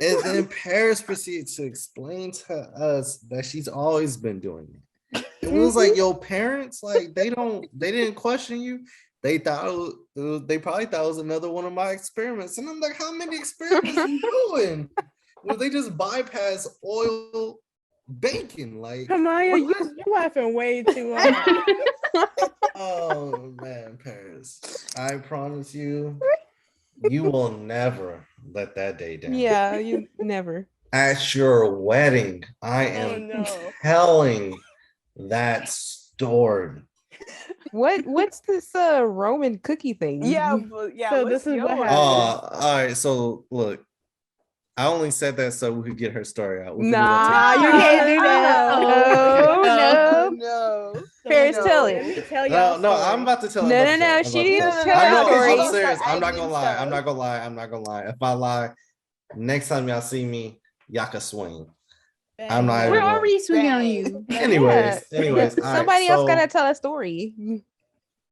And then Paris proceeded to explain to us that she's always been doing it. It was like your parents, like they didn't question you. They thought they probably thought it was another one of my experiments. And I'm like, how many experiments are you doing? Well, they just bypass oil bacon. Like, Kamaya, you laughing way too hard. oh man, Paris. I promise you, you will never let that day down. Yeah, you never. At your wedding, I am telling that story. What's this Roman cookie thing? Yeah, So this is what happened. All right. So look, I only said that so we could get her story out. We could move on to Nah, you can't do that. No. No. So Paris, tell let it. me tell y'all. No, I'm about to tell. No, I'm about to tell. I'm no, about she to needs tell. to tell I her know. story. I'm serious. I'm not Admin gonna lie. stuff. I'm not gonna lie. I'm not gonna lie. If I lie, next time y'all see me, y'all can swing. I'm not We're even gonna. already swinging on Bang. you. Anyways, all right. Somebody else gotta So tell a story.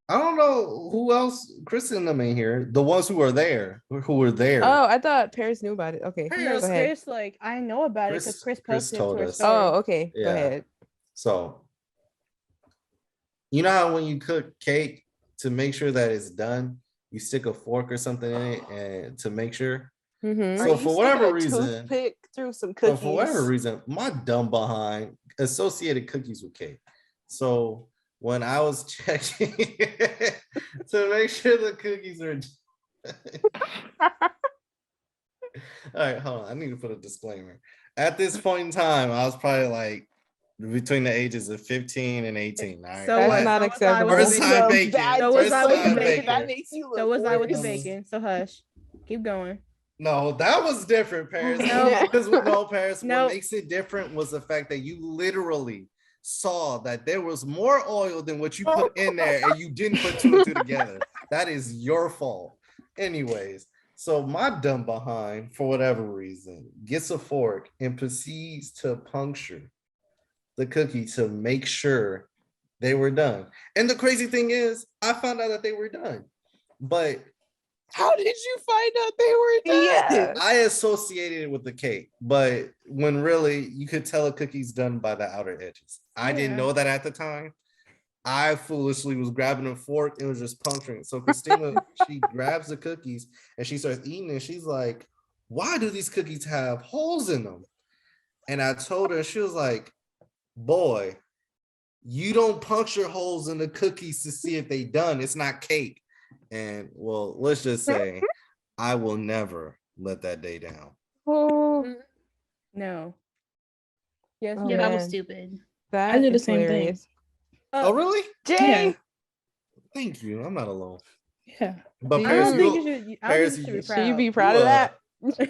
I don't know who else. Kristen and them in here. The ones who were there. Who were there. Oh, I thought Paris knew about it. Okay, No, Paris- go ahead. Chris, like I know about it because Chris Chris posted told to her us. story. Oh, okay. Go Yeah. ahead. So you know how when you cook cake to make sure that it's done, you stick a fork or something in it and to make sure. Mm-hmm. So for whatever reason, toothpick through some so cookies. for whatever reason, my dumb behind associated cookies with cake. So when I was checking to make sure the cookies are all right, hold on. I need to put a disclaimer. At this point in time, I was probably like between the ages of 15 and 18. All right. So That's what? not So was I acceptable. with the First bacon. time bacon. So was First I with the time bacon. That makes you look So was I with the worse. bacon. So hush. Keep going. No, that was different, Paris. No. Because no, Paris, No. what makes it different was the fact that you literally saw that there was more oil than what you put in there, and you didn't put two and two together. That is your fault. Anyways, so my dumb behind, for whatever reason, gets a fork and proceeds to puncture the cookie to make sure they were done. And the crazy thing is, I found out that they were done. But How did you find out they were done? Yeah. I associated it with the cake, but when really you could tell a cookie's done by the outer edges. I didn't Yeah. know that at the time. I foolishly was grabbing a fork and was just puncturing. So Christina, she grabs the cookies and she starts eating and she's like, why do these cookies have holes in them? And I told her, she was like, boy, you don't puncture holes in the cookies to see if they done. It's not cake. And well, let's just say I will never let that day down. Oh, No. Yes. Oh, Yeah, that was man. stupid. that I did the is same thing. hilarious. Oh, really? Jay, Yeah. Thank you. I'm not alone. Yeah. But Do I Paris, don't you- think you, you should. I Paris, don't think you should be you- Should proud. you be proud of that?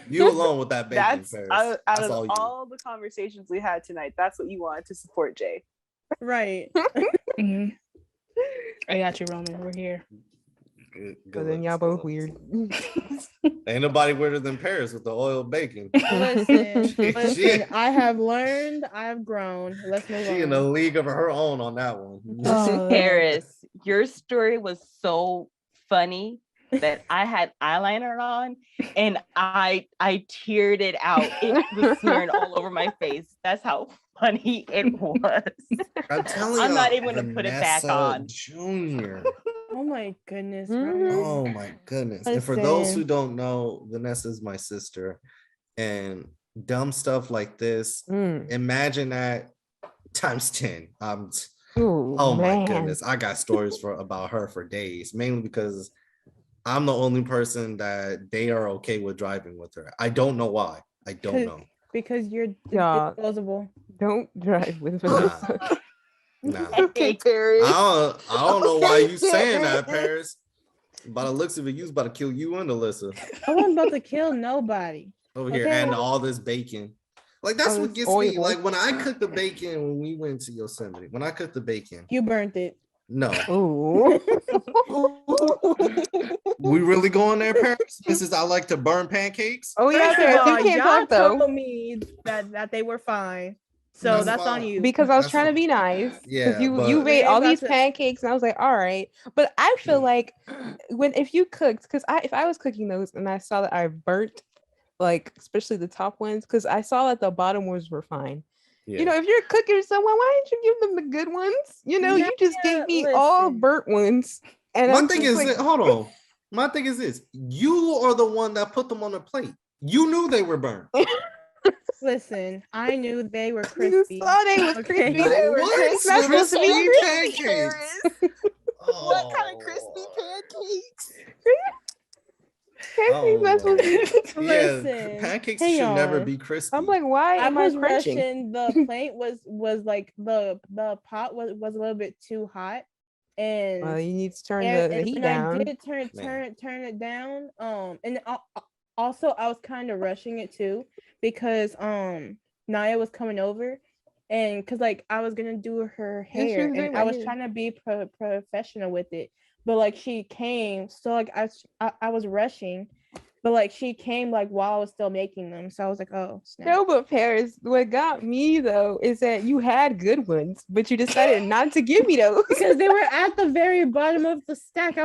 you alone with that bacon, that's Paris. out That's of all you. all the conversations we had tonight. That's what you wanted to support, Jay. Right. Mhm. I got you, Roman. We're here. Good But then looks, y'all good both looks. weird. Ain't nobody weirder than Paris with the oil bacon. Listen, She- listen. I have learned. I have grown. Let's move She in a on. league of her own on that one. Oh, Paris, your story was so funny that I had eyeliner on and I teared it out. It was smearing all over my face. That's how funny it was. I'm telling I'm you, not even gonna put it back on. Junior. Oh my goodness. Mhm. Ryan. Oh my goodness. And for those who Listen. don't know, Vanessa is my sister. And dumb stuff like this, Mm. imagine that times 10. Ooh, Oh my man. goodness. I got stories about her for days, mainly because I'm the only person that they are okay with driving with her. I don't know why. I don't know. Because you're Y'all. disposable. Don't drive with Nah. Vanessa. Nah. Okay, Paris. I don't know why you saying that, Okay. Paris. By the looks of it, you was about to kill you and Alyssa I wasn't about to kill nobody. over here Okay. and all this bacon. Like that's All what this gets me. oil. Like when I cooked the bacon when we went to Yosemite, when I cooked the bacon, You burnt it. no. Ooh. We really going there, Paris? Mrs. I like to burn pancakes. Oh yeah, First of Paris, all, you can't y'all talk though. told me that they were fine. So that's on fine. you. Because I was That's trying to fine. be nice. Yeah, you but- you made They all about these to- pancakes, and I was like, all right. But I feel like if you cooked, because if I was cooking those and I saw that I burnt, like especially the top ones, because I saw that the bottom ones were fine. Yeah. You know, if you're cooking someone, why didn't you give them the good ones? You know, you just Yeah, gave me all listen. burnt ones. And my I'm thing just is, like, hold on. My thing is this: you are the one that put them on the plate. You knew they were burnt. Listen, I knew they were you crispy. saw they was Okay. crispy. They were What? crispy. It's not supposed to be Crispy crispy. pancakes. What kind of crispy Oh. pancakes? Pancakes not supposed to be. Yeah, Listen, pancakes hang should never on. be crispy. I'm like, why I am I was crunching? rushing. The plate was like the pot was a little bit too hot, and Well, you need to turn and the heat when down. I did turn Man. it down, and Also, I was kind of rushing it too because Naya was coming over, and because like I was gonna do her Yeah, she hair, was doing and my I was hair. trying to be professional with it, but like she came, so like I was rushing, but like she came like while I was still making them, so I was like, oh snap. No, but Paris, what got me though is that you had good ones, but you decided not to give me those. Because they were at the very bottom of the stack. You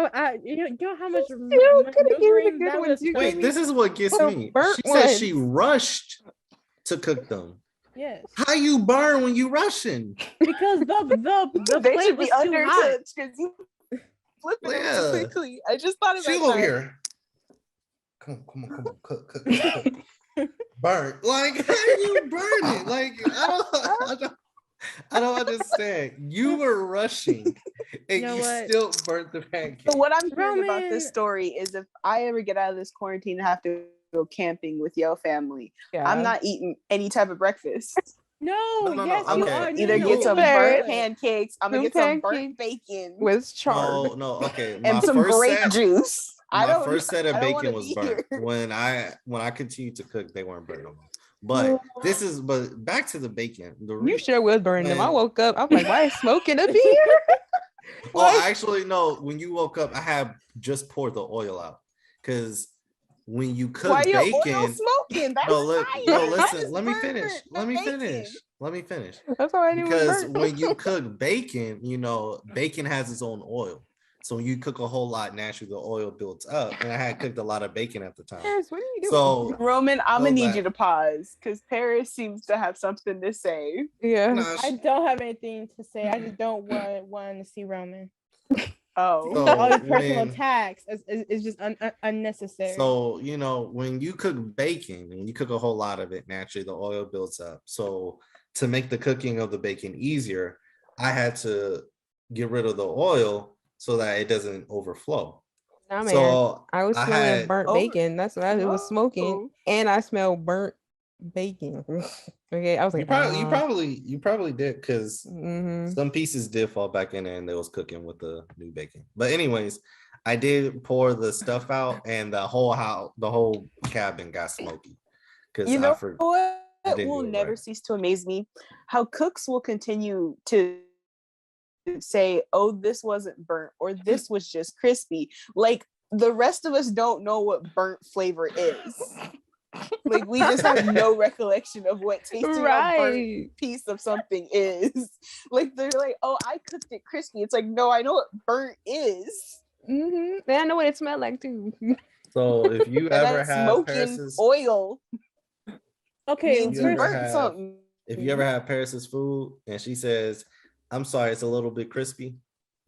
know how much Still couldn't give me the maneuvering good that ones. was You for Wait, me? this is what gets The me. burnt She said she ones. rushed to cook them. Yes, How you burn when you rushing? because the They plate should was be too hot. undercooked because you flipping them Yeah. too quickly. I just thought about She that. over here. Come on, cook. Burn. Like, how you burn it? Like, I don't understand. You were rushing and You know you what? still burnt the pancake. So what I'm hearing about this Roman- story is if I ever get out of this quarantine and have to go camping with your family, Yeah. I'm not eating any type of breakfast. No, No, yes, I'm you okay. are. gonna either No, get some Fair. burnt pancakes, I'm gonna Some get some burnt pancakes bacon with chard. No, okay. My and some first grape set, juice. my first set of I don't bacon wanna was be burnt. here. When I continued to cook, they weren't burnt no more. But but back to the bacon. You sure was burning them. I when- woke up. I'm like, why is smoking up here? Oh, actually, no. When you woke up, I had just poured the oil out because when you cook Why your oil bacon, smoking? That's no, fire. no, That listen. is Let me burnt finish. Let me bacon. finish. Let me finish. That's all I knew was Because burnt. when you cook bacon, bacon has its own oil. So when you cook a whole lot, naturally the oil builds up. And I had cooked a lot of bacon at the time. Paris, what are you doing? So Roman, I'm gonna So need that- you to pause because Paris seems to have something to say. Yeah. nah, I don't have anything to say. I just don't want to see Roman. Oh, So All these personal when- attacks is just unnecessary. So, when you cook bacon and you cook a whole lot of it, naturally the oil builds up. So, to make the cooking of the bacon easier, I had to get rid of the oil so that it doesn't overflow. Nah, man. So, I was I smelling had- burnt Oh, bacon. That's what it was smoking. no. And I smelled burnt bacon. Okay. I was like, you probably did because mhm. some pieces did fall back in there and they was cooking with the new bacon. But anyways, I did pour the stuff out and the whole cabin got smoky. Because You I know forgot. what didn't will do it never right. cease to amaze me? How cooks will continue to say, "Oh, this wasn't burnt," or "This was just crispy." Like the rest of us don't know what burnt flavor is. Like we just have no recollection of what tasting a burnt Right. piece of something is. Like they're like, "Oh, I cooked it crispy." It's like, no, I know what burnt is. And I know what it smelled like too. So if you And ever that's have smoking Paris's, oil Okay, means you you ever burnt have- something. if you ever have Paris's food and she says, "I'm sorry, it's a little bit crispy,"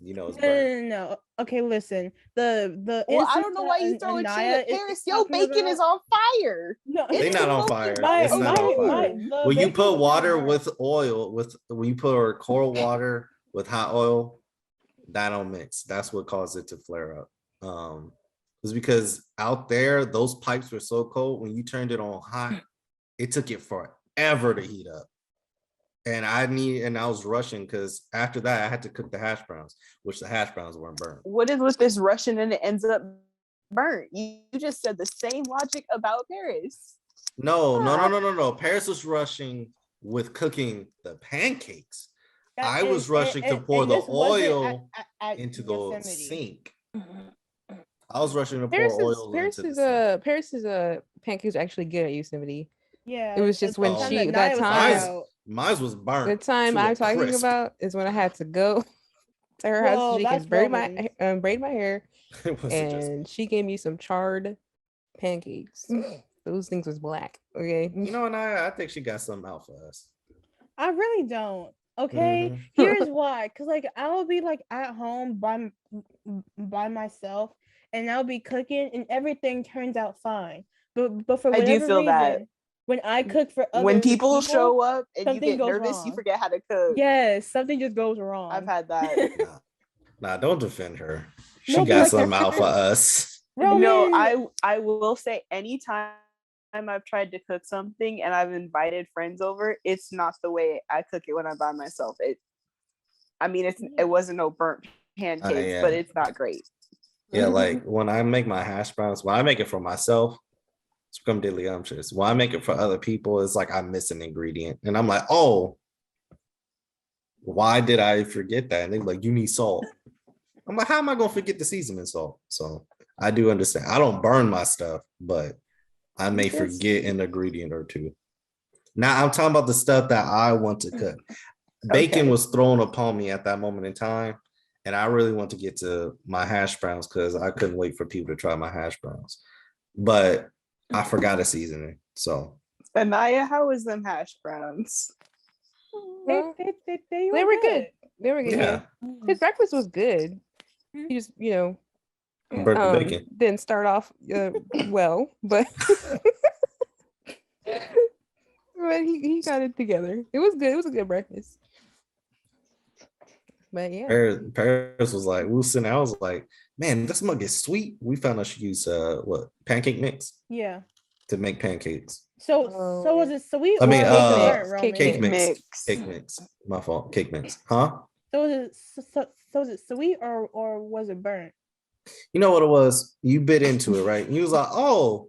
it's burnt. no. Okay, listen. The Well, I instance don't know why you that throwing shit Anaya at is Paris. Yo, talking bacon is about- on fire. No, They not on fire. My- It's not on my- fire. the When you bacon put was water burnt. with oil, when you put cold water with hot oil, that don't mix. That's what caused it to flare up. It's because out there those pipes were so cold. When you turned it on hot, it took it forever to heat up. And I was rushing because after that I had to cook the hash browns, which the hash browns weren't burnt. What is with this Russian and it ends up burnt? You just said the same logic about Paris. No. Paris was rushing with cooking the pancakes. I was rushing to pour the this wasn't oil at into the Yosemite. sink. I was rushing to pour oil into the sink. Paris's pancakes are actually good at Yosemite. Yeah, It was just the when time she- Naya that was time- talking about. Mine was burnt. The time to a I'm talking crisp. about is when I had to go to her house Well, so she that's can braid Roman's. braid my hair, It wasn't just and she gave me some charred pancakes. Those things was black. Okay. and I think she got something out for us. I really don't. Okay, Mhm. here's why. Cause like I will be like at home by myself, and I'll be cooking, and everything turns out fine. But for I do whatever feel reason, that. when I cook for other When people show up and you something get goes nervous, you wrong. forget how to cook. yes, something just goes wrong. I've had that. Nah, don't defend her. She No, but got like, something that's out for us. Roman, No, I will say anytime I've tried to cook something and I've invited friends over, it's not the way I cook it when I'm by myself. It wasn't no burnt pancakes, yeah. but it's not great. Yeah, like when I make my hash browns, when I make it for myself, It's become delicious. When I make it for other people, it's like I miss an ingredient, and I'm like, oh, why did I forget that? And they're like, you need salt. I'm like, how am I gonna forget the seasoning salt? So I do understand. I don't burn my stuff, but I may forget an ingredient or two. Now I'm talking about the stuff that I want to cook. Bacon was thrown upon me at that moment in time, and I really want to get to my hash browns because I couldn't wait for people to try my hash browns. But I forgot a seasoning. So Anaya, how was them hash browns? They were good. They were good. yeah, His breakfast was good. He just, burnt the bacon. didn't start off well, but but he got it together. It was good. It was a good breakfast. But yeah, Paris was like, we were sitting there, I was like, man, this mug is sweet. We found out she used pancake mix Yeah. to make pancakes. So was it sweet? I mean, cake mix. Cake mix. My fault. Cake mix. Huh? So was it sweet or was it burnt? You know what it was? You bit into it, right? And you was like, oh,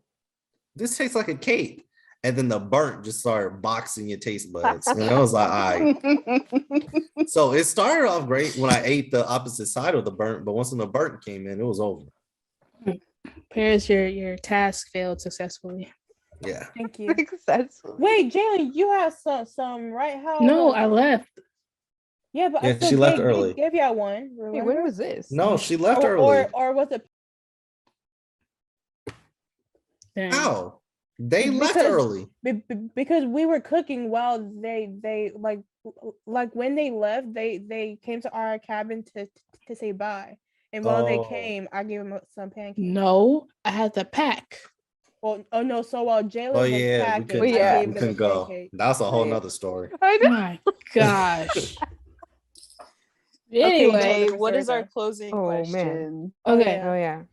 this tastes like a cake. And then the burnt just started boxing your taste buds. And I was like, all right. So it started off great when I ate the opposite side of the burnt, but once the burnt came in, it was over. Paris, your task failed successfully. Yeah. Thank you. Successfully. Wait, Jalyn, you have some right? How? No, I left. Yeah, but Yeah, I still she left early. Gave y'all one. Hey, when was this? No, she left early. Or was it? Dang. How? They left early. Because we were cooking while they like when they left, they came to our cabin to say bye. And while they came, I gave them some pancakes. No, I had to pack. Well, oh no, so while Jalyn Oh was yeah, packing, we I gave them couldn't go. pancake. That's a whole nother story. I know. My gosh. Okay, Anyway, Jay, what is our closing Oh, man. question? okay. Oh yeah.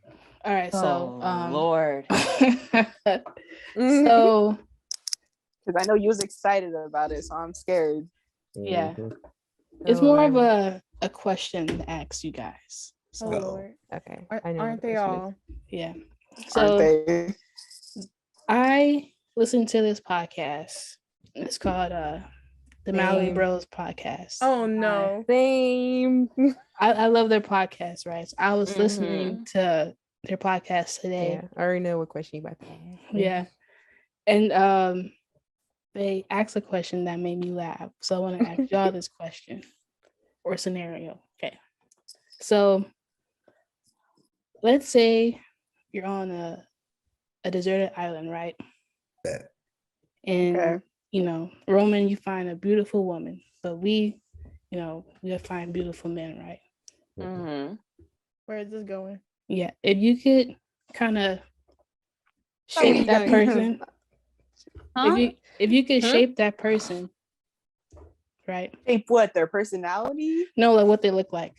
All right. So, Lord. so Because I know you was excited about it, so I'm scared. yeah, Mhm. it's more of a question to ask you guys. Oh So Lord, Okay. aren't they all? yeah. Aren't So they? I listened to this podcast. It's called the Mallory Same. Bros podcast. Oh no. Same. I love their podcast, right? So I was listening to their podcast today. Yeah, I already know what question you about to ask. Yeah. And they asked a question that made me laugh. So I want to ask y'all this question or scenario. Okay. So let's say you're on a deserted island, right? And Roman, you find a beautiful woman, but we find beautiful men, right? Mm-hmm. Where is this going? Yeah. If you could kind of shape that person, if you could shape that person, right? Shape what? Their personality? No, like what they look like.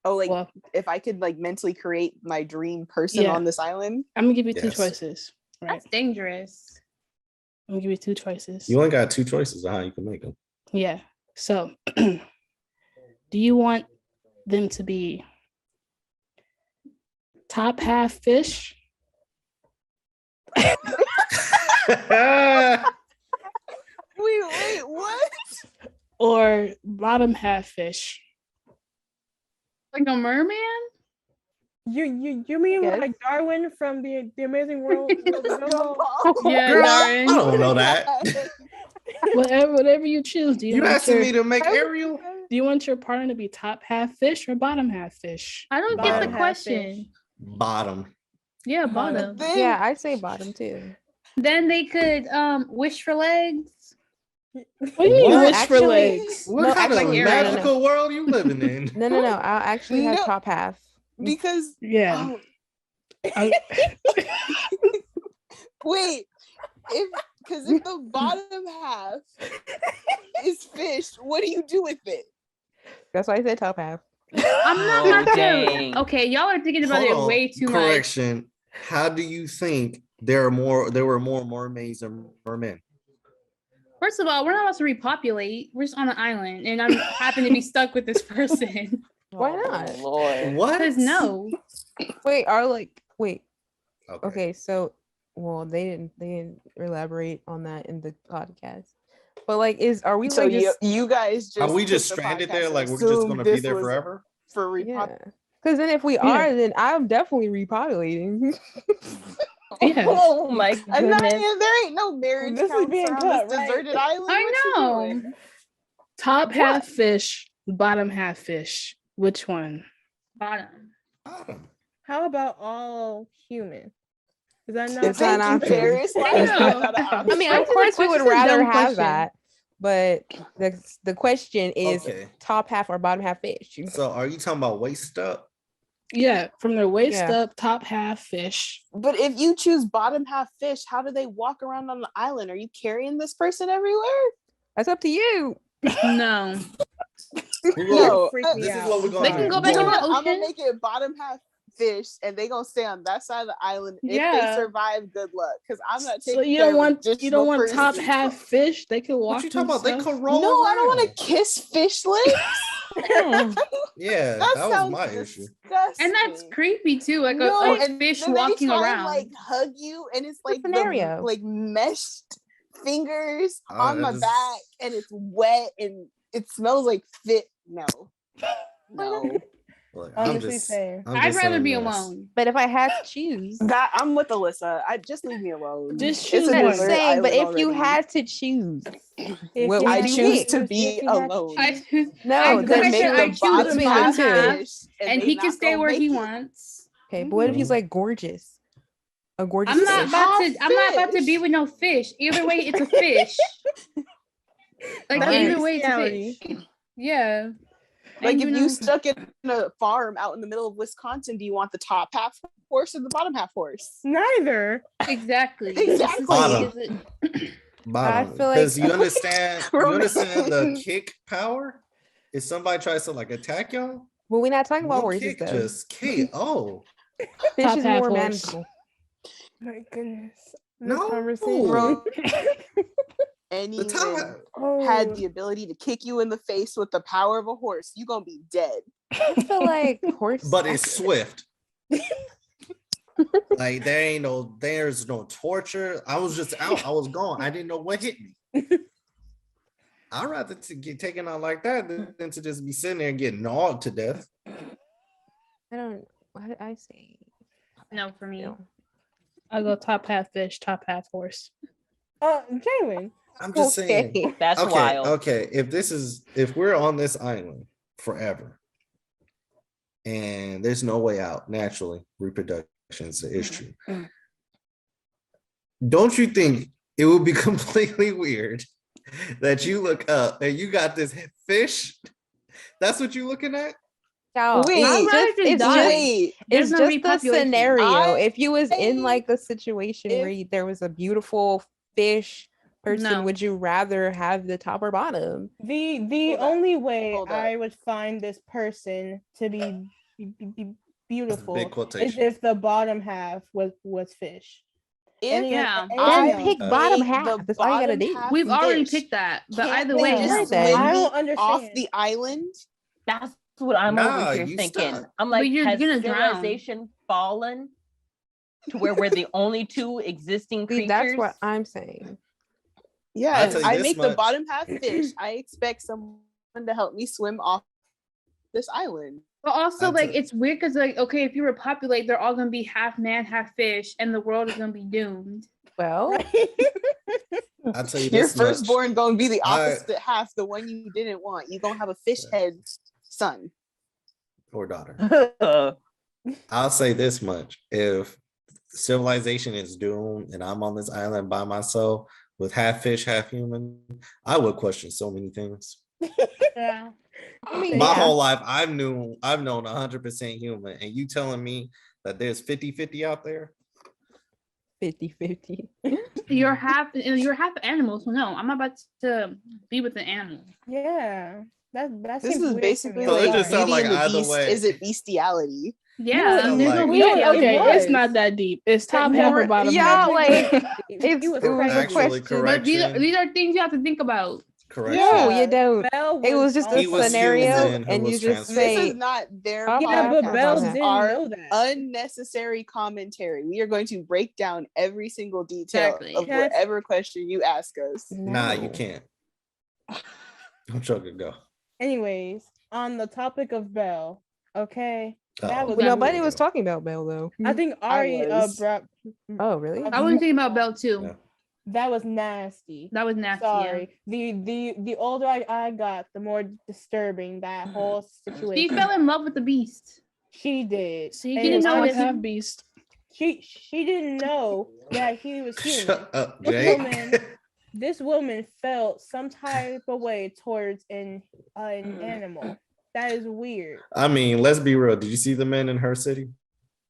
Oh, like Well, if I could like mentally create my dream person Yeah. on this island? I'm gonna give you two Yes. choices, right? That's dangerous. I'm gonna give you two choices. You only got two choices of how you can make them. Yeah. So, do you want them to be top half fish Wait, what? or bottom half fish? Like a merman? You mean Yes. like Darwin from the Amazing World? Yeah, Girl, Darren. I don't know that. Whatever you choose. Do you You want asking your, me to make Ariel? do you want your partner to be top half fish or bottom half fish? I don't get Bottom. the question. Bottom. Yeah, bottom. Yeah, I say bottom too. Then they could wish for legs. What do you mean What? wish for Actually- legs? What No, kind of actually, magical world you living in? No. I'll actually have No. top half. Because Yeah. oh, wait, because if the bottom half is fish, what do you do with it? That's why I said top half. I'm Oh, not sure. dang. Okay, y'all are thinking about Hold it on. way too much. Correction. How do you think there were more mermaids than mermen? First of all, we're not about to repopulate. We're just on an island, and I'm happen to be stuck with this person. Why Oh, not? Lord. What? Because no, Wait. Okay, so well, they didn't elaborate on that in the podcast. But like, are we So like just you guys just Are we took just the stranded podcast there? and Like we're just assumed gonna be this there was forever? for repop? yeah? Because then if we are, then I'm definitely repopulating. Yes. Oh my And goodness. there ain't no marriage This is counts being around cut, this right? deserted island. I What you know. doing? Top half fish, bottom half fish. Which one? Bottom. Bottom. How about all human? Is that not? It's not an Thank you, option. Paris. Why is that not an I option? I mean, Why of is it a course, we question? would It's a rather dumb have question. that, but the question is Okay. top half or bottom half fish. So are you talking about waist up? Yeah, from their waist Yeah. up, top half fish. But if you choose bottom half fish, how do they walk around on the island? Are you carrying this person everywhere? That's up to you. No. No, freak me This is out. what we're gonna They do. can go We're back in gonna- the I'm gonna ocean. make it bottom half fish, and they gonna stay on that side of the island. If they Yeah. survive, good luck. Because I'm not taking. So you care don't of want additional top person. half fish. They can walk. What you talking about? They themselves. could roll No, I don't want around. to kiss fish lips. Yeah, That that was sounds my issue. disgusting. And that's creepy too. Like No, a and fish then they walking try around. and, like hug you, and it's like scenario. like meshed fingers on I my just- back, and it's wet and it smells like fit. No, no. Look, I'm Honestly, just, same. I'm I'd just rather saying be this. alone. But if I had to choose, That I'm with Alyssa. I just leave me alone. Just It's choose a one. I'm desert saying, but island if you already. had to choose, If what you would I had you choose pick? to if be you had to alone. I choose. No, I the said They make I the choose bottom between half the two. fish, And they he can not stay gonna where he make it. wants. Okay, but what if he's Mhm. like gorgeous? A gorgeous I'm not fish? about to. I'm not about to Fish. be with no fish. Either way, it's a fish. Like That's either way, it's a bestiality. fish. Yeah. Like And if know- you stuck in a farm out in the middle of Wisconsin, do you want the top half horse or the bottom half horse? Neither. exactly. Exactly. Bottom. Is it- Bottom. feel like- Because you understand the Romantic. kick power? If somebody tries to like attack y'all, Well, we're not talking about one horses kick though. just KO. Fish Top is half more horse. manageable. My goodness. This No. conversation. Bro, The anyone top Oh, had the ability to kick you in the face with the power of a horse, you gonna be dead. I feel like horse, but it's swift. Like there's no torture. I was just out. I was gone. I didn't know what hit me. I'd rather get taken out like that than to just be sitting there and get gnawed to death. I don't. What did I say? no, for me. No. I'll go top half fish, top half horse. Jalyn. I'm just saying. Okay. That's Okay, wild. okay. If we're on this island forever, and there's no way out, naturally, reproduction is the issue. Don't you think it would be completely weird that you look up and you got this fish? That's what you're looking at? Y'all, Wait, it's rather just, just it's die. just, Wait, There's it's no just a repopulation. scenario. If you was in I- like a situation where if- there was a beautiful fish person, No. would you rather have the top or bottom? The Hold up. only way Hold up. I would find this person to be beautiful Big is quotation. if the bottom half was fish. And if Yeah. I Then pick bottom made half. the That's all you gotta bottom do. half We've already fish, picked that, but can't either they way, Yeah, just right swim then. I me don't understand. off the island? That's what I'm Nah, over here you thinking. stuck. I'm like, you're has gonna drown. civilization fallen to where we're the only two existing See, creatures? that's what I'm saying. Yes, tell you I this make the much. bottom half fish. I expect someone to help me swim off this island. But also, I'll like, tell- it's weird because, like, okay, if you repopulate, they're all gonna be half man, half fish, and the world is gonna be doomed. Well, I'll tell you Your this much. firstborn gonna be the I- opposite half, the one you didn't want. You gonna have a fish head son. Or daughter. I'll say this much. If civilization is doomed and I'm on this island by myself with half fish, half human, I would question so many things. Yeah. I mean, My yeah. whole life, I've known 100% human, and you telling me that there's 50-50 out there? 50-50. You're half animal, so no, I'm not about to be with an animal. Yeah. That This seems is weird basically to me. So it like just sound Beauty like and the either Beast. way. Is it bestiality? Yeah, sound there's like- no Weird, bestiality. it Okay, it's was. not that deep. It's top half or more- bottom yeah, half. like, He It was was a pregnant. Actually, question. But these are correction. things you have to think about. correction. No, you don't. Belle It was just a He was scenario, human who and you was just transferred. This say, is not their Papa, Yeah, but Papa, Belle Papa. didn't our know that. unnecessary commentary. We are going to break down every single detail Exactly. of whatever question you ask us. Nah, you No. can't. I'm joking. Go. Anyways, on the topic of Belle, okay, Uh-oh. that was Well, nobody Here we was go. talking about Belle though. I think I Ari was. brought. Oh, really? I was thinking about Belle too. Yeah. That was nasty. That was nasty. Sorry. The older I got, the more disturbing that whole Yeah. situation. She fell in love with the beast. She did. See, And he didn't know honestly, what half beast. she didn't know that he was human. Shut up, This Jay. woman, this woman felt some type of way towards an animal. That is weird. I mean, let's be real. Did you see the men in her city,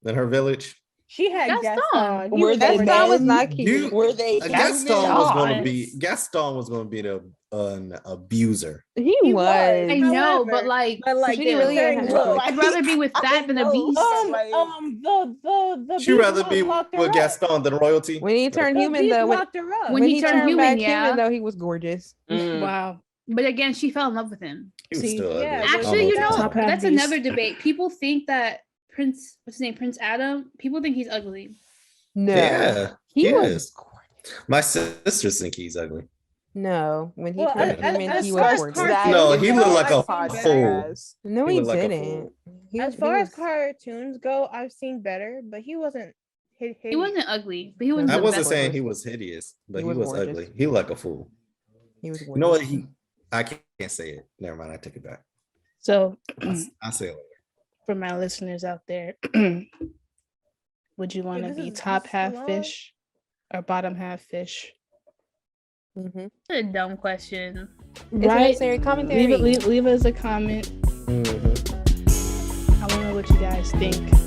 in her village? She had Gaston. Gaston. He Were was they gorgeous. Gaston was men? not cute. You, Were they Gaston human? was going to be Yes. Gaston was going to be an abuser. He He was. was. I know, However, but like, But like She didn't really comparing have- looks, I'd rather be with that than a beast. the She beast rather be locked her with up. Gaston than royalty. When he turned The human beast though, locked her up. When he turned human, back yeah. human though, he was gorgeous. Mm. Wow. But again, she fell in love with him. He was See, still yeah, ugly. but Actually, you Almost know, top half that's beast. another debate. People think that Prince Adam, people think he's ugly. No. Yeah, He he was is. My sisters think he's ugly. No. When he Well, turned as- human, as he far was as gorgeous. cartoons No, he looked go, like a I've seen fool. better. No, He he looked like a didn't. fool. As far as cartoons go, I've seen better, but he wasn't. He wasn't ugly, but he was. He I the wasn't best. saying he was hideous, but He he was was gorgeous. ugly. He looked like a fool. He was gorgeous. You know what? I can't say it. Never mind. I take it back. So, I'll say it later. for my listeners out there, would you want to this be is- top this is half long? fish or bottom half fish? Mhm. A dumb question. It's unnecessary commentary. Leave us a comment. Mhm. I want to know what you guys think.